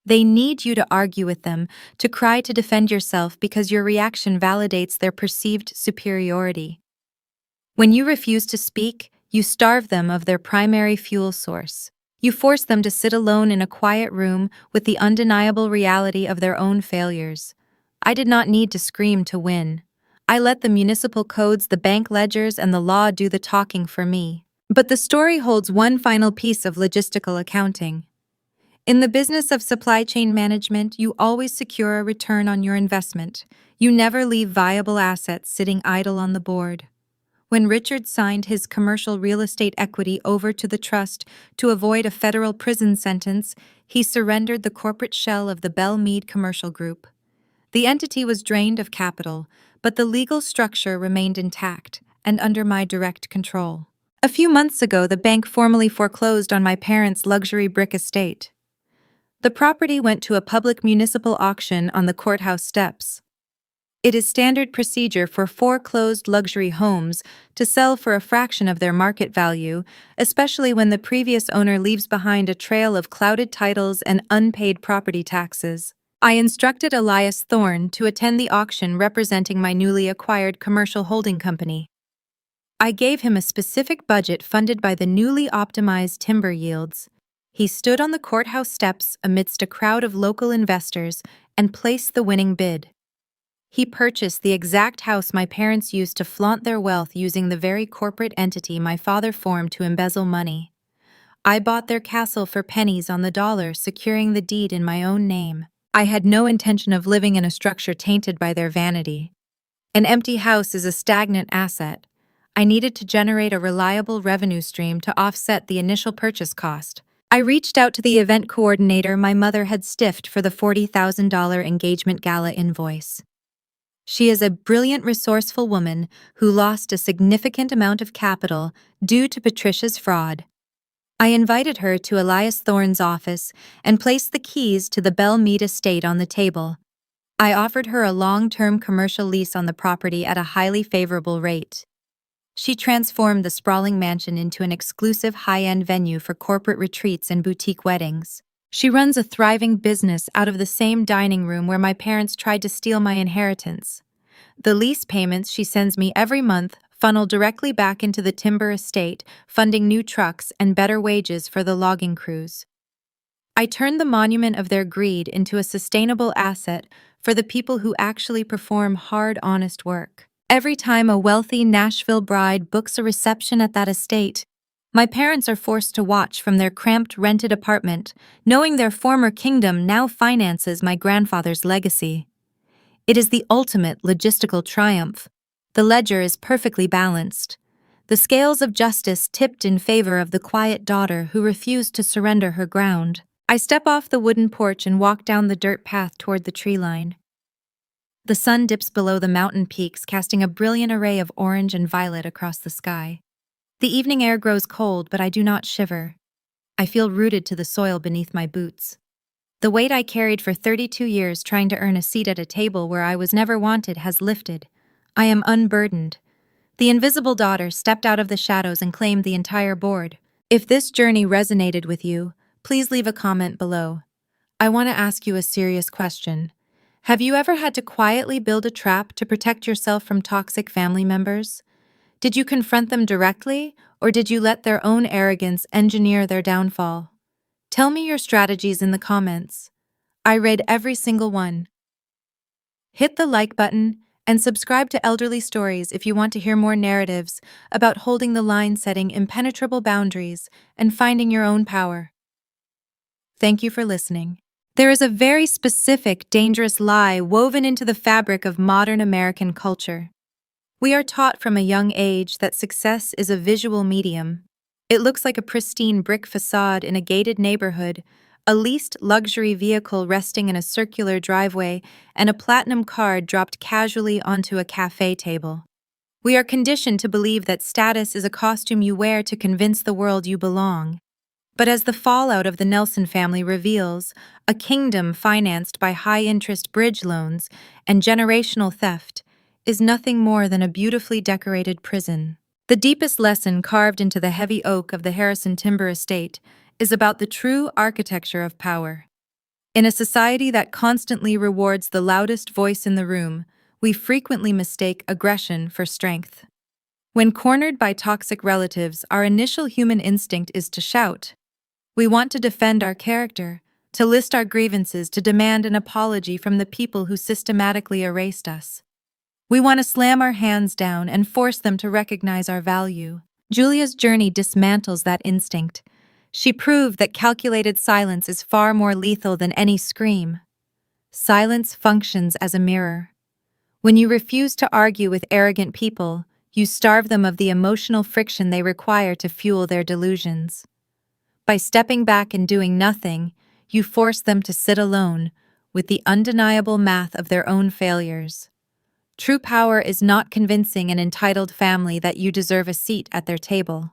They need you to argue with them, to cry to defend yourself because your reaction validates their perceived superiority. When you refuse to speak, you starve them of their primary fuel source. You force them to sit alone in a quiet room with the undeniable reality of their own failures. I did not need to scream to win. I let the municipal codes, the bank ledgers, and the law do the talking for me. But the story holds one final piece of logistical accounting. In the business of supply chain management, you always secure a return on your investment. You never leave viable assets sitting idle on the board. When Richard signed his commercial real estate equity over to the trust to avoid a federal prison sentence, he surrendered the corporate shell of the Bell Mead Commercial Group. The entity was drained of capital, but the legal structure remained intact and under my direct control. A few months ago, the bank formally foreclosed on my parents' luxury brick estate. The property went to a public municipal auction on the courthouse steps. It is standard procedure for foreclosed luxury homes to sell for a fraction of their market value, especially when the previous owner leaves behind a trail of clouded titles and unpaid property taxes. I instructed Elias Thorne to attend the auction representing my newly acquired commercial holding company. I gave him a specific budget funded by the newly optimized timber yields. He stood on the courthouse steps amidst a crowd of local investors and placed the winning bid. He purchased the exact house my parents used to flaunt their wealth using the very corporate entity my father formed to embezzle money. I bought their castle for pennies on the dollar, securing the deed in my own name. I had no intention of living in a structure tainted by their vanity. An empty house is a stagnant asset. I needed to generate a reliable revenue stream to offset the initial purchase cost. I reached out to the event coordinator my mother had stiffed for the $40,000 engagement gala invoice. She is a brilliant, resourceful woman who lost a significant amount of capital due to Patricia's fraud. I invited her to Elias Thorne's office and placed the keys to the Bell Mead estate on the table. I offered her a long-term commercial lease on the property at a highly favorable rate. She transformed the sprawling mansion into an exclusive high-end venue for corporate retreats and boutique weddings. She runs a thriving business out of the same dining room where my parents tried to steal my inheritance. The lease payments she sends me every month funnel directly back into the timber estate, funding new trucks and better wages for the logging crews. I turned the monument of their greed into a sustainable asset for the people who actually perform hard, honest work. Every time a wealthy Nashville bride books a reception at that estate, my parents are forced to watch from their cramped rented apartment, knowing their former kingdom now finances my grandfather's legacy. It is the ultimate logistical triumph. The ledger is perfectly balanced. The scales of justice tipped in favor of the quiet daughter who refused to surrender her ground. I step off the wooden porch and walk down the dirt path toward the tree line. The sun dips below the mountain peaks, casting a brilliant array of orange and violet across the sky. The evening air grows cold, but I do not shiver. I feel rooted to the soil beneath my boots. The weight I carried for 32 years trying to earn a seat at a table where I was never wanted has lifted. I am unburdened. The invisible daughter stepped out of the shadows and claimed the entire board. If this journey resonated with you, please leave a comment below. I want to ask you a serious question. Have you ever had to quietly build a trap to protect yourself from toxic family members? Did you confront them directly, or did you let their own arrogance engineer their downfall? Tell me your strategies in the comments. I read every single one. Hit the like button and subscribe to Elderly Stories if you want to hear more narratives about holding the line, setting impenetrable boundaries, and finding your own power. Thank you for listening. There is a very specific, dangerous lie woven into the fabric of modern American culture. We are taught from a young age that success is a visual medium. It looks like a pristine brick facade in a gated neighborhood, a leased luxury vehicle resting in a circular driveway, and a platinum card dropped casually onto a cafe table. We are conditioned to believe that status is a costume you wear to convince the world you belong. But as the fallout of the Nelson family reveals, a kingdom financed by high-interest bridge loans and generational theft is nothing more than a beautifully decorated prison. The deepest lesson carved into the heavy oak of the Harrison timber estate is about the true architecture of power. In a society that constantly rewards the loudest voice in the room, we frequently mistake aggression for strength. When cornered by toxic relatives, our initial human instinct is to shout. We want to defend our character, to list our grievances, to demand an apology from the people who systematically erased us. We want to slam our hands down and force them to recognize our value. Julia's journey dismantles that instinct. She proved that calculated silence is far more lethal than any scream. Silence functions as a mirror. When you refuse to argue with arrogant people, you starve them of the emotional friction they require to fuel their delusions. By stepping back and doing nothing, you force them to sit alone with the undeniable math of their own failures. True power is not convincing an entitled family that you deserve a seat at their table.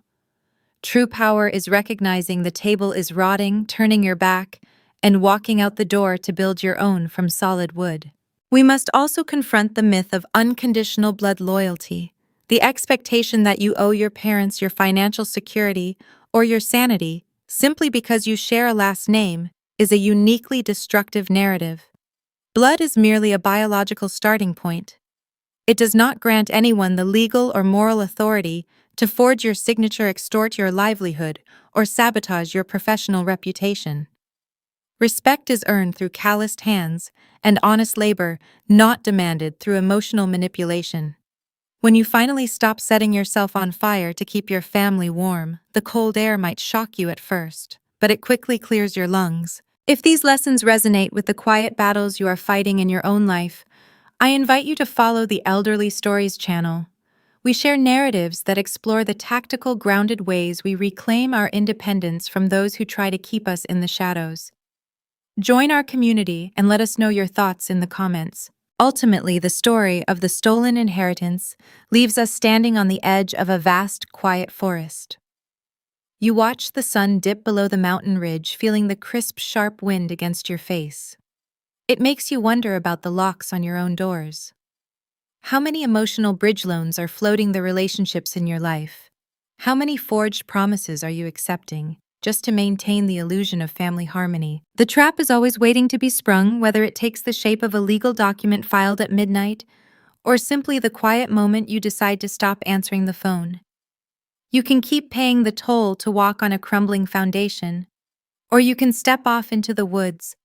True power is recognizing the table is rotting, turning your back, and walking out the door to build your own from solid wood. We must also confront the myth of unconditional blood loyalty, the expectation that you owe your parents your financial security or your sanity simply because you share a last name is a uniquely destructive narrative. Blood is merely a biological starting point. It does not grant anyone the legal or moral authority to forge your signature, extort your livelihood, or sabotage your professional reputation. Respect is earned through calloused hands and honest labor, not demanded through emotional manipulation. When you finally stop setting yourself on fire to keep your family warm, the cold air might shock you at first, but it quickly clears your lungs. If these lessons resonate with the quiet battles you are fighting in your own life, I invite you to follow the Elderly Stories channel. We share narratives that explore the tactical, grounded ways we reclaim our independence from those who try to keep us in the shadows. Join our community and let us know your thoughts in the comments. Ultimately, the story of the stolen inheritance leaves us standing on the edge of a vast, quiet forest. You watch the sun dip below the mountain ridge, feeling the crisp, sharp wind against your face. It makes you wonder about the locks on your own doors. How many emotional bridge loans are floating the relationships in your life? How many forged promises are you accepting just to maintain the illusion of family harmony? The trap is always waiting to be sprung, whether it takes the shape of a legal document filed at midnight or simply the quiet moment you decide to stop answering the phone. You can keep paying the toll to walk on a crumbling foundation, Or you can step off into the woods,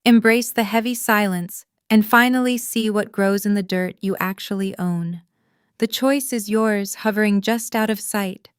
embrace the heavy silence, and finally see what grows in the dirt you actually own. The choice is yours, hovering just out of sight.